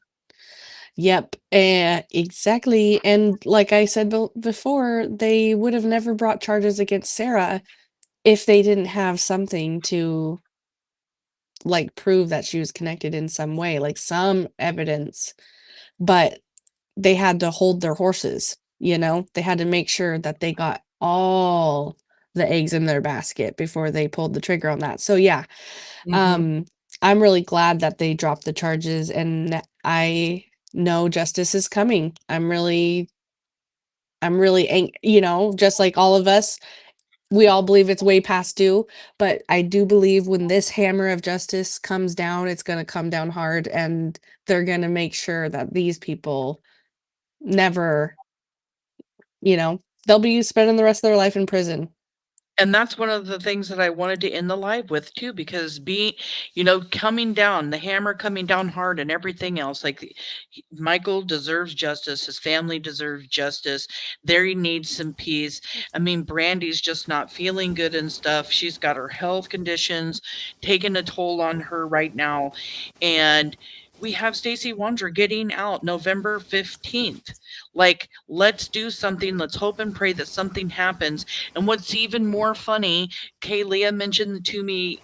H: Yep, exactly. And like I said before, they would have never brought charges against Sarah if they didn't have something to like prove that she was connected in some way, like some evidence. But they had to hold their horses, you know? They had to make sure that they got all the eggs in their basket before they pulled the trigger on that. So yeah, I'm really glad that they dropped the charges, and I know justice is coming. You know, just like all of us, we all believe it's way past due, but I do believe when this hammer of justice comes down, it's going to come down hard, and they're going to make sure that these people never, you know, they'll be spending the rest of their life in prison.
E: And that's one of the things that I wanted to end the live with too, because you know, coming down, the hammer coming down hard and everything else, like Michael deserves justice. His family deserves justice. There he needs some peace. I mean, Brandi's just not feeling good and stuff. She's got her health conditions taking a toll on her right now. And we have Stacy Wondra getting out November 15th. Like, let's do something. Let's hope and pray that something happens. And what's even more funny, Kaylia mentioned to me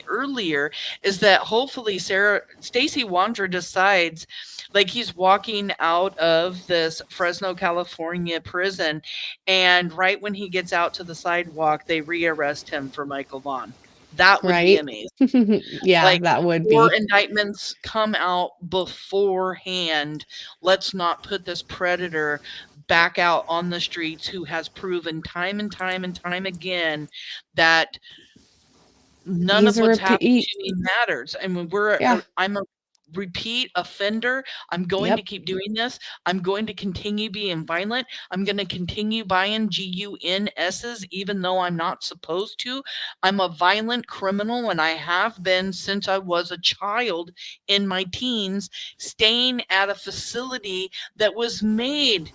E: earlier, is that hopefully Stacy Wandra decides, like, he's walking out of this Fresno, California prison, and right when he gets out to the sidewalk, they rearrest him for Michael Vaughan. That would be
H: Right?
E: amazing.
H: Yeah,
E: Like,
H: that would
E: or
H: be.
E: indictments come out beforehand. Let's not put this predator back out on the streets, who has proven time and time and time again that none
H: He's
E: of
H: a
E: what's happened
H: repeat.
E: to me matters. I mean,
H: Yeah.
E: I'm a repeat offender. I'm going to
H: Yep.
E: keep doing this. I'm going to continue being violent. I'm going to continue buying GUNSs even though I'm not supposed to. I'm a violent criminal, and I have been since I was a child in my teens, staying at a facility that was made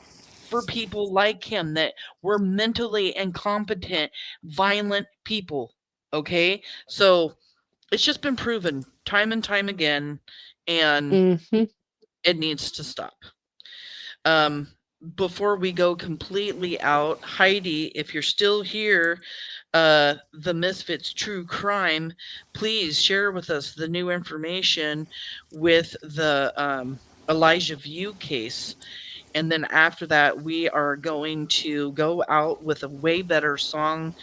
E: for people like him, that were mentally incompetent, violent people. Okay? So it's just been proven time and time again, and it needs to stop. Before we go completely out, Heidi, if you're still here, the Misfits True Crime, please share with us the new information with the Elijah View case. And then after that, we are going to go out with a way better song,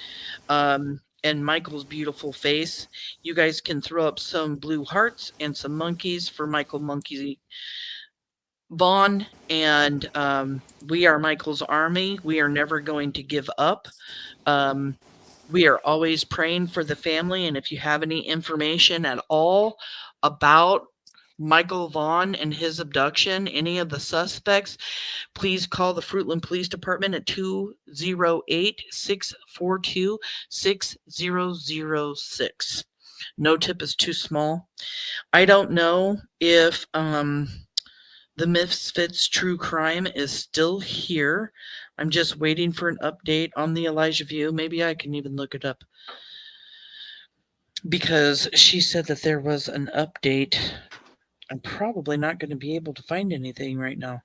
E: and Michael's beautiful face. You guys can throw up some blue hearts and some monkeys for Michael Monkey Vaughan. And we are Michael's army. We are never going to give up. We are always praying for the family. And if you have any information at all about Michael Vaughan and his abduction, any of the suspects, please call the Fruitland Police Department at 208-642-6006. No tip is too small. I don't know if the The Misfits True Crime is still here. I'm just waiting for an update on the Elijah View. Maybe I can even look it up, because she said that there was an update. I'm probably not going to be able to find anything right now.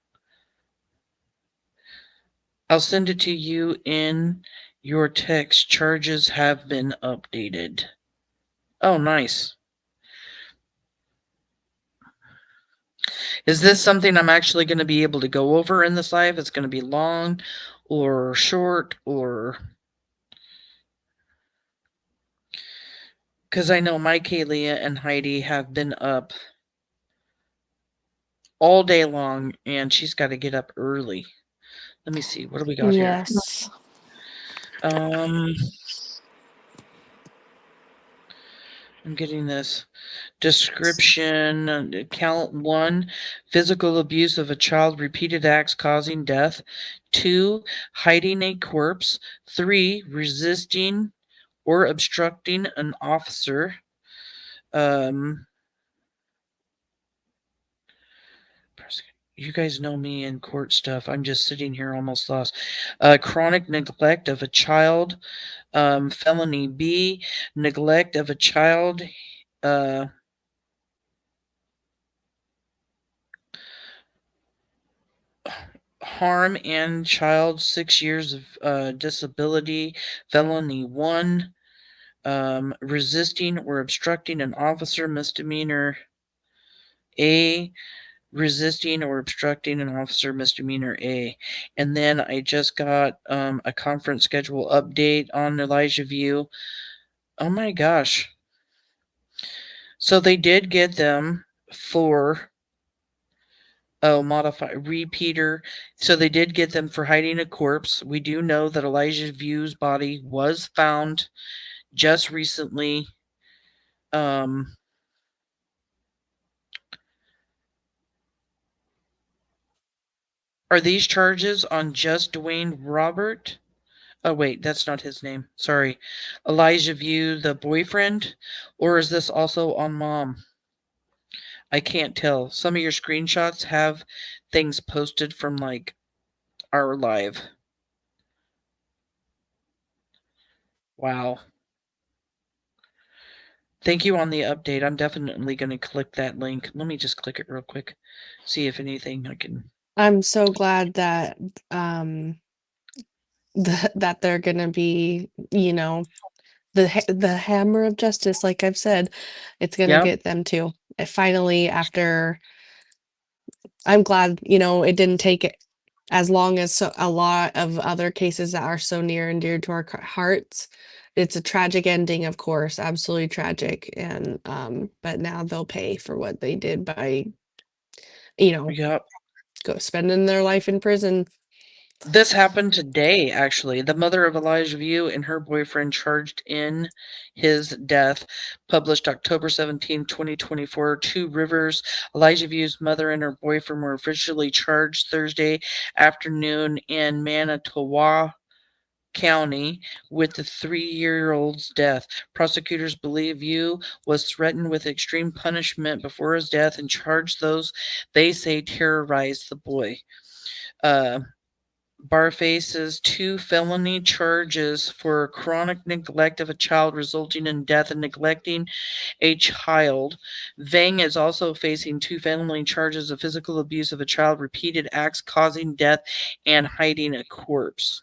E: I'll send it to you in your text. Charges have been updated. Oh, nice. Is this something I'm actually going to be able to go over in this live? It's going to be long or short, or... Because I know my Kaylee and Heidi have been up all day long, and she's got to get up early. Let me see. What do we got here?
M: Yes.
E: I'm getting this. Description, count 1, physical abuse of a child, repeated acts causing death. 2, hiding a corpse. 3, resisting or obstructing an officer. You guys know me in court stuff. I'm just sitting here almost lost. Chronic neglect of a child. Felony B, neglect of a child. Harm and child, 6 years of disability. Felony 1. Resisting or obstructing an officer, misdemeanor A. Resisting or obstructing an officer, misdemeanor A. And then I just got a conference schedule update on Elijah View. Oh my gosh. So they did get them for... Oh, modify, repeater. So they did get them for hiding a corpse. We do know that Elijah View's body was found just recently. Are these charges on just Dwayne Robert? Oh, wait, that's not his name. Sorry. Elijah View, the boyfriend? Or is this also on mom? I can't tell. Some of your screenshots have things posted from, like, our live. Wow. Thank you on the update. I'm definitely going to click that link. Let me just click it real quick. See if anything I can...
M: I'm so glad that that they're gonna be, you know, the hammer of justice, like I've said, it's gonna
E: Yep.
M: get them too. Finally, after... I'm glad, you know, it didn't take it as long as a lot of other cases that are so near and dear to our hearts. It's a tragic ending, of course, absolutely tragic, and but now they'll pay for what they did by, you know,
E: Yep.
M: go spending their life in prison.
E: This happened today, actually. The mother of Elijah View and her boyfriend charged in his death, published October 17, 2024. Two Rivers. Elijah View's mother and her boyfriend were officially charged Thursday afternoon in Manitowoc County with the 3-year-old's death. Prosecutors believe View was threatened with extreme punishment before his death and charged those they say terrorized the boy. Barr faces 2 felony charges for chronic neglect of a child resulting in death and neglecting a child. Vang is also facing 2 felony charges of physical abuse of a child, repeated acts causing death, and hiding a corpse.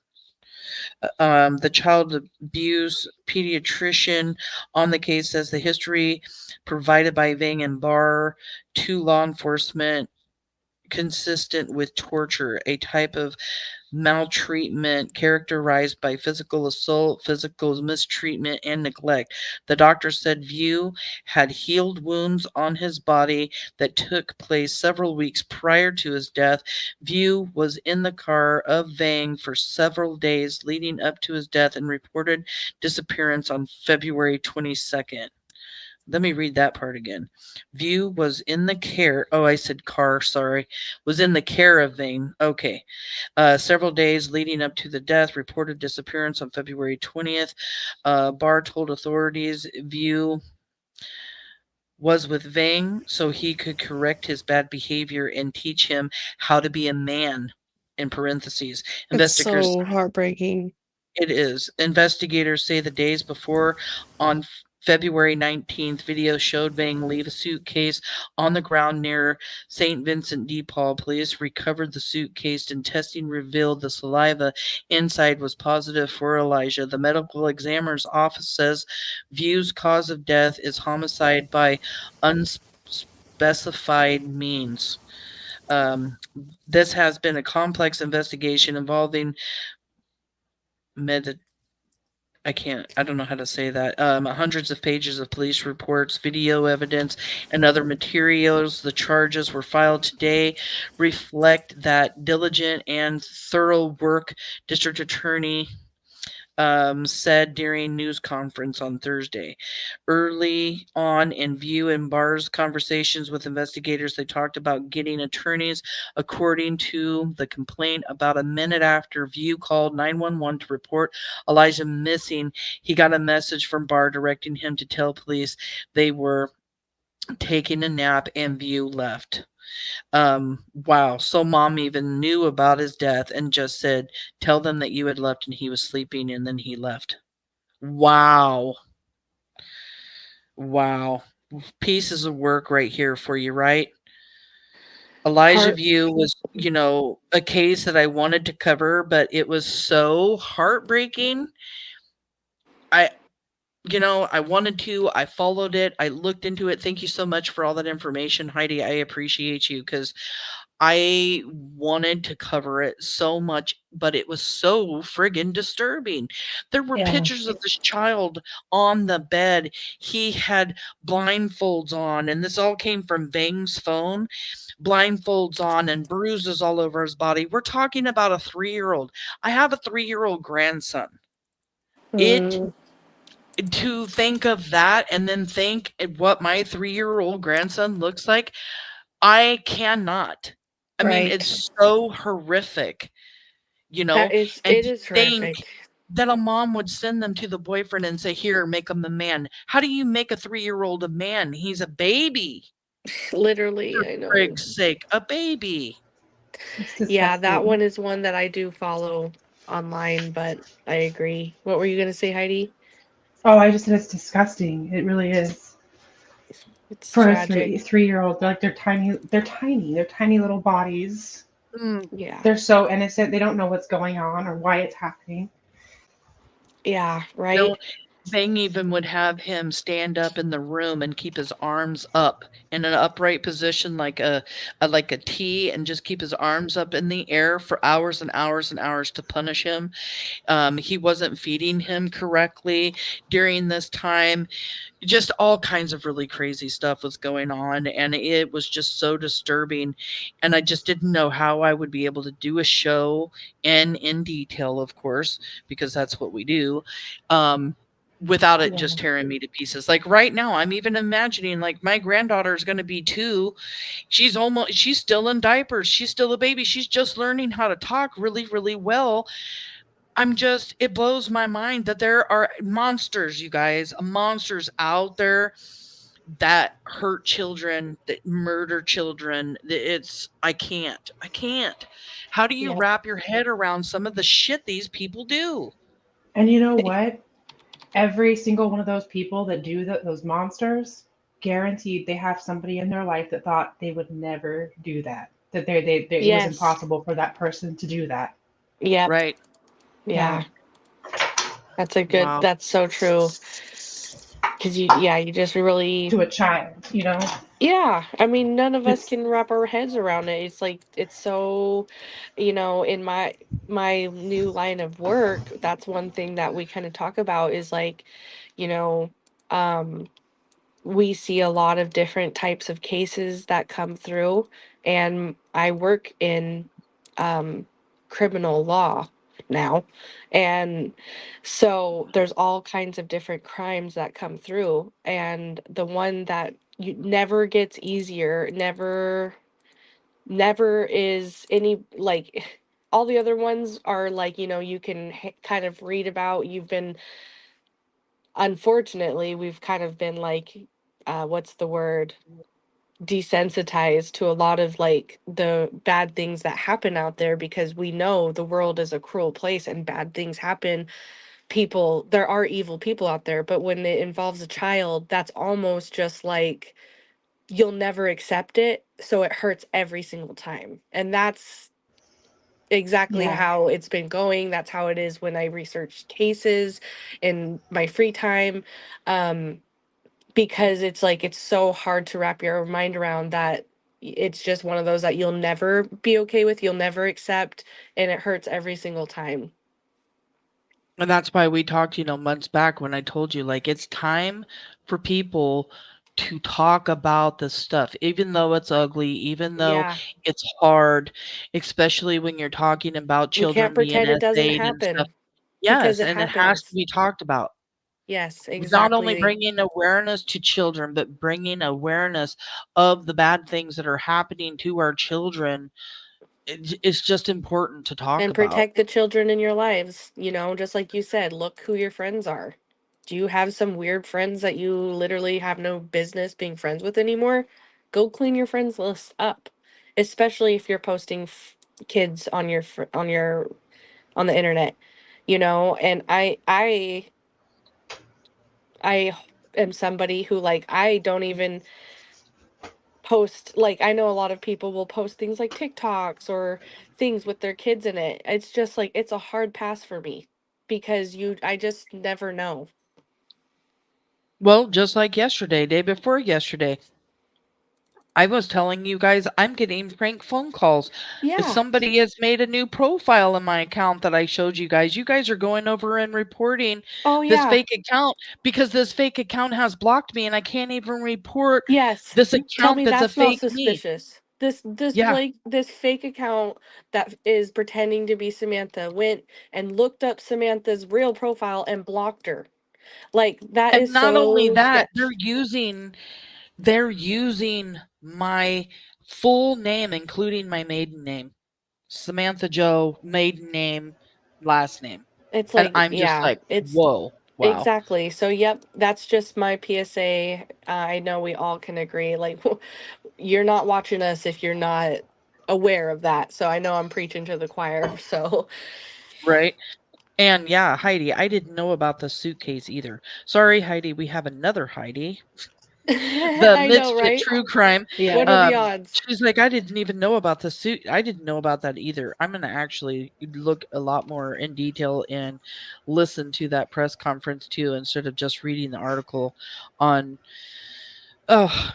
E: The child abuse pediatrician on the case says the history provided by Vang and Barr to law enforcement consistent with torture, a type of maltreatment characterized by physical assault, physical mistreatment, and neglect. The doctor said View had healed wounds on his body that took place several weeks prior to his death. View was in the car of Vang for several days leading up to his death and reported disappearance on February 22nd. Let me read that part again. View was in the care... Oh, I said car, sorry. Was in the care of Vang. Okay. Several days leading up to the death, reported disappearance on February 20th. Barr told authorities View was with Vang so he could correct his bad behavior and teach him how to be a man, in parentheses.
M: It's
E: Investigators
M: so heartbreaking.
E: It is. Investigators say the days before, on February 19th, video showed Vang leave a suitcase on the ground near St. Vincent de Paul. Police recovered the suitcase and testing revealed the saliva inside was positive for Elijah. The medical examiner's office says View's cause of death is homicide by unspecified means. This has been a complex investigation involving I don't know how to say that. Hundreds of pages of police reports, video evidence, and other materials. The charges were filed today reflect that diligent and thorough work. District Attorney said during news conference on Thursday. Early on in View and Barr's conversations with investigators, they talked about getting attorneys. According to the complaint, about a minute after View called 911 to report Elijah missing, he got a message from Barr directing him to tell police they were taking a nap, and View left. Wow. So mom even knew about his death and just said, tell them that you had left and he was sleeping, and then he left. Wow. Wow. Pieces of work right here for you, right? Elijah View was, a case that I wanted to cover, but it was so heartbreaking. I wanted to, I followed it, I looked into it. Thank you so much for all that information, Heidi. I appreciate you because I wanted to cover it so much, but it was so friggin' disturbing. There were pictures of this child on the bed. He had blindfolds on, and this all came from Vang's phone. Blindfolds on and bruises all over his body. We're talking about a 3-year-old. I have a 3-year-old grandson. To think of that and then think what my 3-year-old grandson looks like, I cannot. I mean, it's so horrific, and
M: It is
E: think
M: horrific.
E: that a mom would send them to the boyfriend and say, here, make him a man. How do you make a 3-year-old a man? He's a baby.
M: Literally,
E: For
M: I know.
E: frig's sake, a baby.
M: Yeah, that one is one that I do follow online, but I agree. What were you going to say, Heidi?
G: Oh, I just said it's disgusting. It really is.
M: It's
G: For
M: tragic.
G: a 3-year-old, like they're tiny. They're tiny little bodies.
M: Yeah.
G: They're so innocent. They don't know what's going on or why it's happening.
M: Yeah, right.
E: Vang even would have him stand up in the room and keep his arms up in an upright position like a T, and just keep his arms up in the air for hours and hours and hours to punish him. He wasn't feeding him correctly during this time. Just all kinds of really crazy stuff was going on, and it was just so disturbing, and I just didn't know how I would be able to do a show in detail, of course, because that's what we do, without it just tearing me to pieces. Like right now, I'm even imagining, like, my granddaughter is going to be 2. She's still in diapers. She's still a baby. She's just learning how to talk really, really well. It blows my mind that there are monsters, you guys, monsters out there that hurt children, that murder children. I can't. How do you wrap your head around some of the shit these people do?
G: And you know what? Every single one of those people that do those monsters, guaranteed they have somebody in their life that thought they would never do that. That it was impossible for that person to do that.
M: Yep.
E: Right.
M: Yeah. That's a good.
E: Wow.
M: That's so true. Because you just really
G: to a child,
M: Yeah, I mean, none of us can wrap our heads around it. It's like it's so, in my new line of work, that's one thing that we kind of talk about is like, you know, um, we see a lot of different types of cases that come through, and I work in criminal law now, and so there's all kinds of different crimes that come through, and the one that you never gets easier, never is any like all the other ones are like, you can kind of read about. Unfortunately, we've kind of been like what's the word? Desensitized to a lot of like the bad things that happen out there, because we know the world is a cruel place and bad things happen. There are evil people out there, but when it involves a child, that's almost just like you'll never accept it, so it hurts every single time. And that's exactly
Q: Yeah.
M: how it's been going. That's how it is when I research cases in my free time. Because it's like it's so hard to wrap your mind around that it's just one of those that you'll never be okay with, you'll never accept, and it hurts every single time.
E: And that's why we talked, months back when I told you, like, it's time for people to talk about this stuff, even though it's ugly, even though
M: Yeah.
E: it's hard, especially when you're talking about
M: We can't
E: children being
M: pretend it doesn't
E: essayed and stuff.
M: happen, because
E: Yes,
M: it
E: and it has to
M: happens.
E: be talked about.
M: Yes,
E: Not only
M: exactly.
E: bringing awareness to children, but bringing awareness of the bad things that are happening to our children. It's just important to talk
M: And
E: about.
M: protect the children in your lives, just like you said, look who your friends are. Do you have some weird friends that you literally have no business being friends with anymore? Go clean your friends list up, especially if you're posting kids on on the internet, and I am somebody who, like, I don't even post, like, I know a lot of people will post things like TikToks or things with their kids in it. It's just like it's a hard pass for me, because I just never know.
E: Well, just like yesterday, day before yesterday, I was telling you guys I'm getting prank phone calls. If
M: Yeah.
E: somebody has made a new profile in my account that I showed you guys are going over and reporting
M: Oh
E: this
M: yeah.
E: fake account, because this fake account has blocked me and I can't even report
M: Yes.
E: this
M: Tell
E: account
M: me
E: that's a
M: that's not
E: fake me.
M: suspicious.
E: Yeah.
M: This fake account that is pretending to be Samantha went and looked up Samantha's real profile and blocked her. Like, that
E: And
M: is
E: not only
M: so
E: that,
M: sketch.
E: they're using my full name, including my maiden name. Samantha Joe, maiden name, last name.
M: It's
E: And
M: like,
E: I'm just
M: yeah,
E: like,
M: it's
E: whoa, wow.
M: exactly. So, yep, that's just my PSA. I know we all can agree. Like, you're not watching us if you're not aware of that. So, I know I'm preaching to the choir. So,
E: Right. And yeah, Heidi, I didn't know about the suitcase either. Sorry, Heidi, we have another Heidi. The
M: I know,
E: Misfit
M: right?
E: True Crime.
S: Yeah.
M: What are the odds?
E: She's like, I didn't even know about the suit. I didn't know about that either. I'm gonna actually look a lot more in detail and listen to that press conference too, instead of just reading the article on. Oh,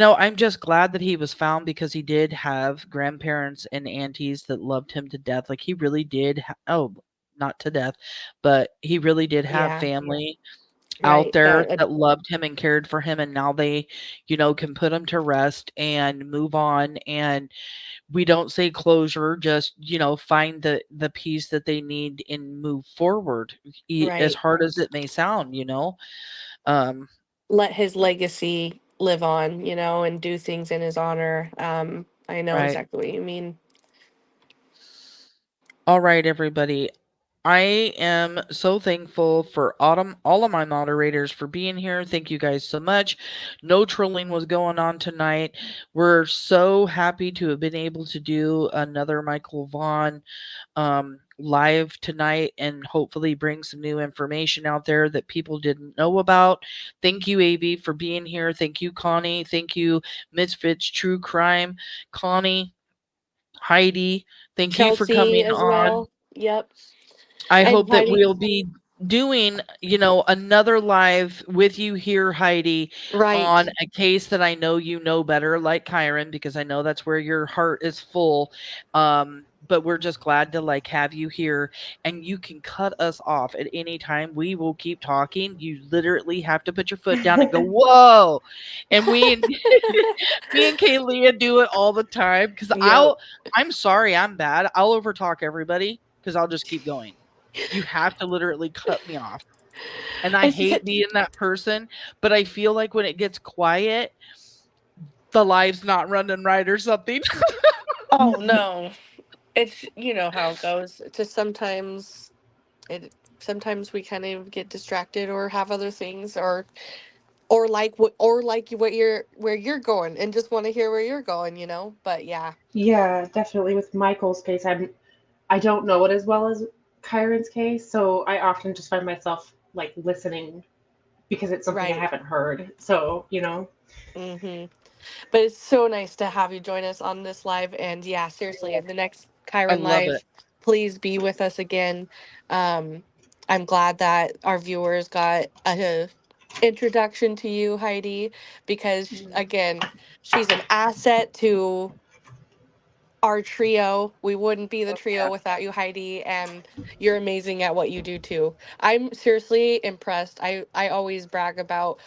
E: I'm just glad that he was found, because he did have grandparents and aunties that loved him to death. Like, he really did. Oh, not to death, but he really did have
M: Yeah,
E: family out
M: right.
E: there
M: That
E: that loved him and cared for him, and now they, can put him to rest and move on. And we don't say closure, just, find the peace that they need and move forward, as
M: right.
E: hard as it may sound. Um,
M: Let his legacy live on, and do things in his honor. I know
E: right.
M: exactly what you mean.
E: All right, everybody. I am so thankful for all of my moderators for being here. Thank you guys so much. No trolling was going on tonight. We're so happy to have been able to do another Michael Vaughan live tonight, and hopefully bring some new information out there that people didn't know about. Thank you, AV, for being here. Thank you, Connie. Thank you, Misfits True Crime. Connie, Heidi, thank you for
M: Chelsea
E: coming
M: as
E: on.
M: well. Yep.
E: I
M: And
E: hope that
M: Heidi,
E: we'll be doing, another live with you here, Heidi,
M: right.
E: on a case that I know you know better, like Kyron, because I know that's where your heart is full. But we're just glad to have you here, and you can cut us off at any time. We will keep talking. You literally have to put your foot down and go, whoa. And me and Kaylia do it all the time, because
M: Yep.
E: I'm sorry, I'm bad. I'll overtalk everybody because I'll just keep going. You have to literally cut me off. And I
M: It's
E: hate
M: just,
E: being that person, but I feel like when it gets quiet, the live's not running right or something.
M: oh no. It's, how it goes. It's just sometimes we kind of get distracted or have other things, or what you're where you're going and just want to hear where you're going, you know. But yeah.
G: Yeah, definitely. With Michael's case, I don't know it as well as Kyron's case, so I often just find myself like listening because it's something I
M: Right.
G: haven't heard. So, you know.
M: Mhm. But it's so nice to have you join us on this live. And yeah, seriously, in the next
E: I
M: Chiron
E: love it.
M: live, please be with us again. I'm glad that our viewers got a introduction to you, Heidi, because again, she's an asset to our trio. We wouldn't be the trio without you, Heidi, and you're amazing at what you do too. I'm seriously impressed. I always brag about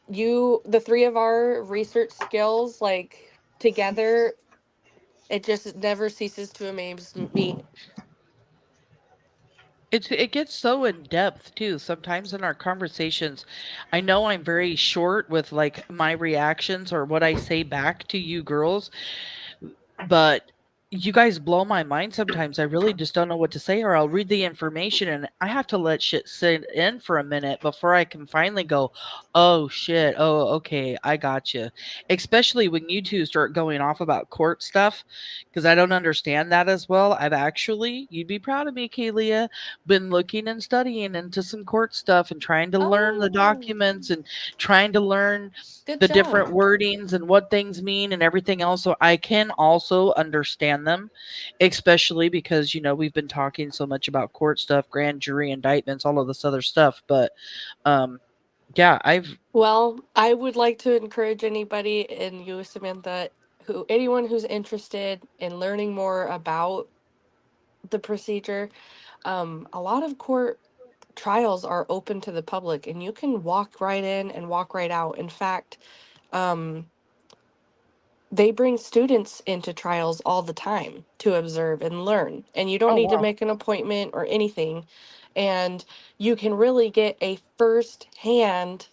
M: you, the three of our research skills, like together. It just never ceases to amaze me.
E: It gets so in depth too. Sometimes in our conversations, I know I'm very short with like my reactions or what I say back to you girls, but you guys blow my mind sometimes. I really just don't know what to say, or I'll read the information and I have to let shit sit in for a minute before I can finally go, oh shit, oh okay, I got you. Especially when you two start going off about court stuff, because I don't understand that as well. I've actually, you'd be proud of me, Kalia, been looking and studying into some court stuff and trying to learn the documents and trying to learn
M: Good
E: the
M: job.
E: different wordings and what things mean and everything else, so I can also understand them, especially because, you know, we've been talking so much about court stuff, grand jury indictments, all of this other stuff. But yeah,
M: Well, I would like to encourage anybody, and you, Samantha, anyone who's interested in learning more about the procedure. A lot of court trials are open to the public, and you can walk right in and walk right out. In fact, um, they bring students into trials all the time to observe and learn, and you don't
E: Oh
M: need to
E: wow.
M: make an appointment or anything. And you can really get a first hand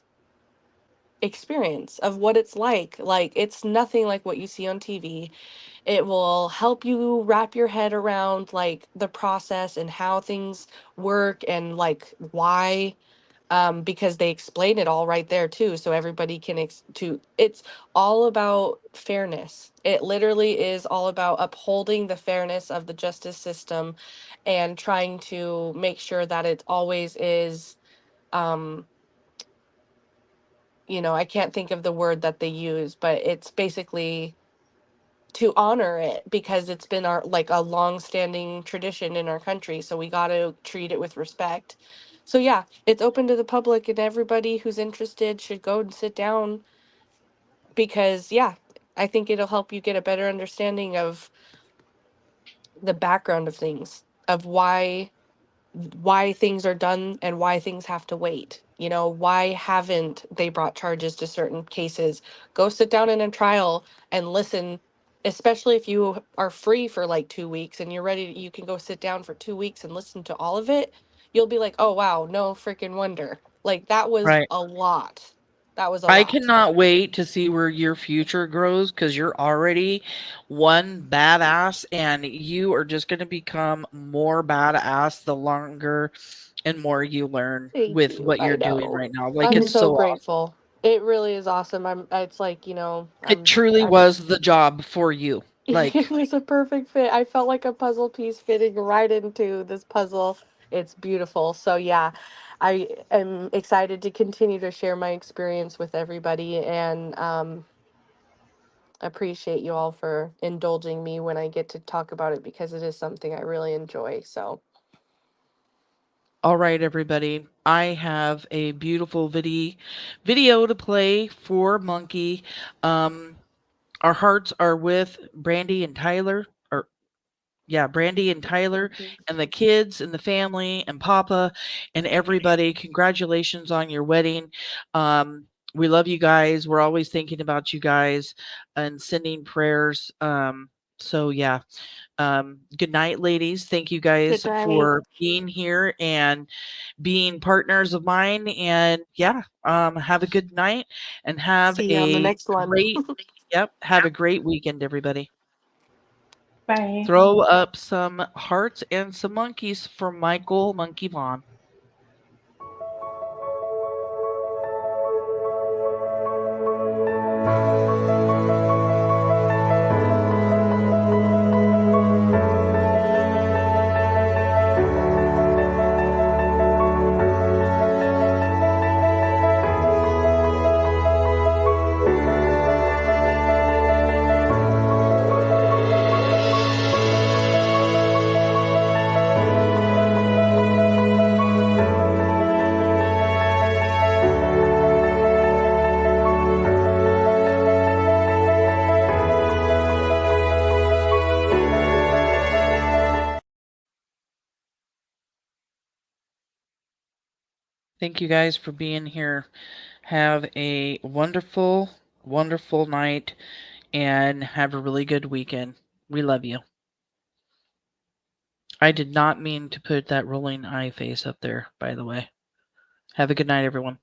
M: experience of what it's like. Like, it's nothing like what you see on TV. It will help you wrap your head around like the process and how things work and like why, because they explain it all right there too, so everybody can it's all about fairness. It literally is all about upholding the fairness of the justice system and trying to make sure that it always is, um I can't think of the word that they use, but it's basically to honor it because it's been our like a long-standing tradition in our country, so we got to treat it with respect. So yeah, it's open to the public, and everybody who's interested should go and sit down, because yeah, I think it'll help you get a better understanding of the background of things, of why things are done and why things have to wait. Why haven't they brought charges to certain cases? Go sit down in a trial and listen, especially if you are free for like 2 weeks and you're ready, you can go sit down for 2 weeks and listen to all of it. You'll be like, oh wow, no freaking wonder. Like, that was
E: Right.
M: a lot. That was a
E: I
M: lot.
E: cannot wait to see where your future grows, because you're already one badass and you are just going to become more badass the longer and more you learn
M: Thank
E: with
M: you.
E: what
M: I
E: you're doing
M: know.
E: right now. Like,
M: I'm
E: it's
M: so
E: so awesome.
M: grateful. It really is awesome. It's like,
E: It truly was the job for you.
M: it
E: Like,
M: was a perfect fit. I felt like a puzzle piece fitting right into this puzzle. It's beautiful. So yeah, I am excited to continue to share my experience with everybody, and appreciate you all for indulging me when I get to talk about it, because it is something I really enjoy. So
E: all right, everybody. I have a beautiful video to play for Monkey. Our hearts are with Brandy and Tyler, or yeah, Brandy and Tyler, and the kids and the family and Papa and everybody. Congratulations on your wedding. We love you guys. We're always thinking about you guys and sending prayers. So yeah. Good night, ladies. Thank you
M: good
E: guys
M: night.
E: for being here and being partners of mine. And yeah, have a good night and have
M: See you on the
E: a
M: next one.
E: have a great weekend, everybody.
G: Bye.
E: Throw up some hearts and some monkeys for Michael Monkey Vaughan. Thank you guys for being here. Have a wonderful, wonderful night and have a really good weekend. We love you. I did not mean to put that rolling eye face up there, by the way. Have a good night, everyone.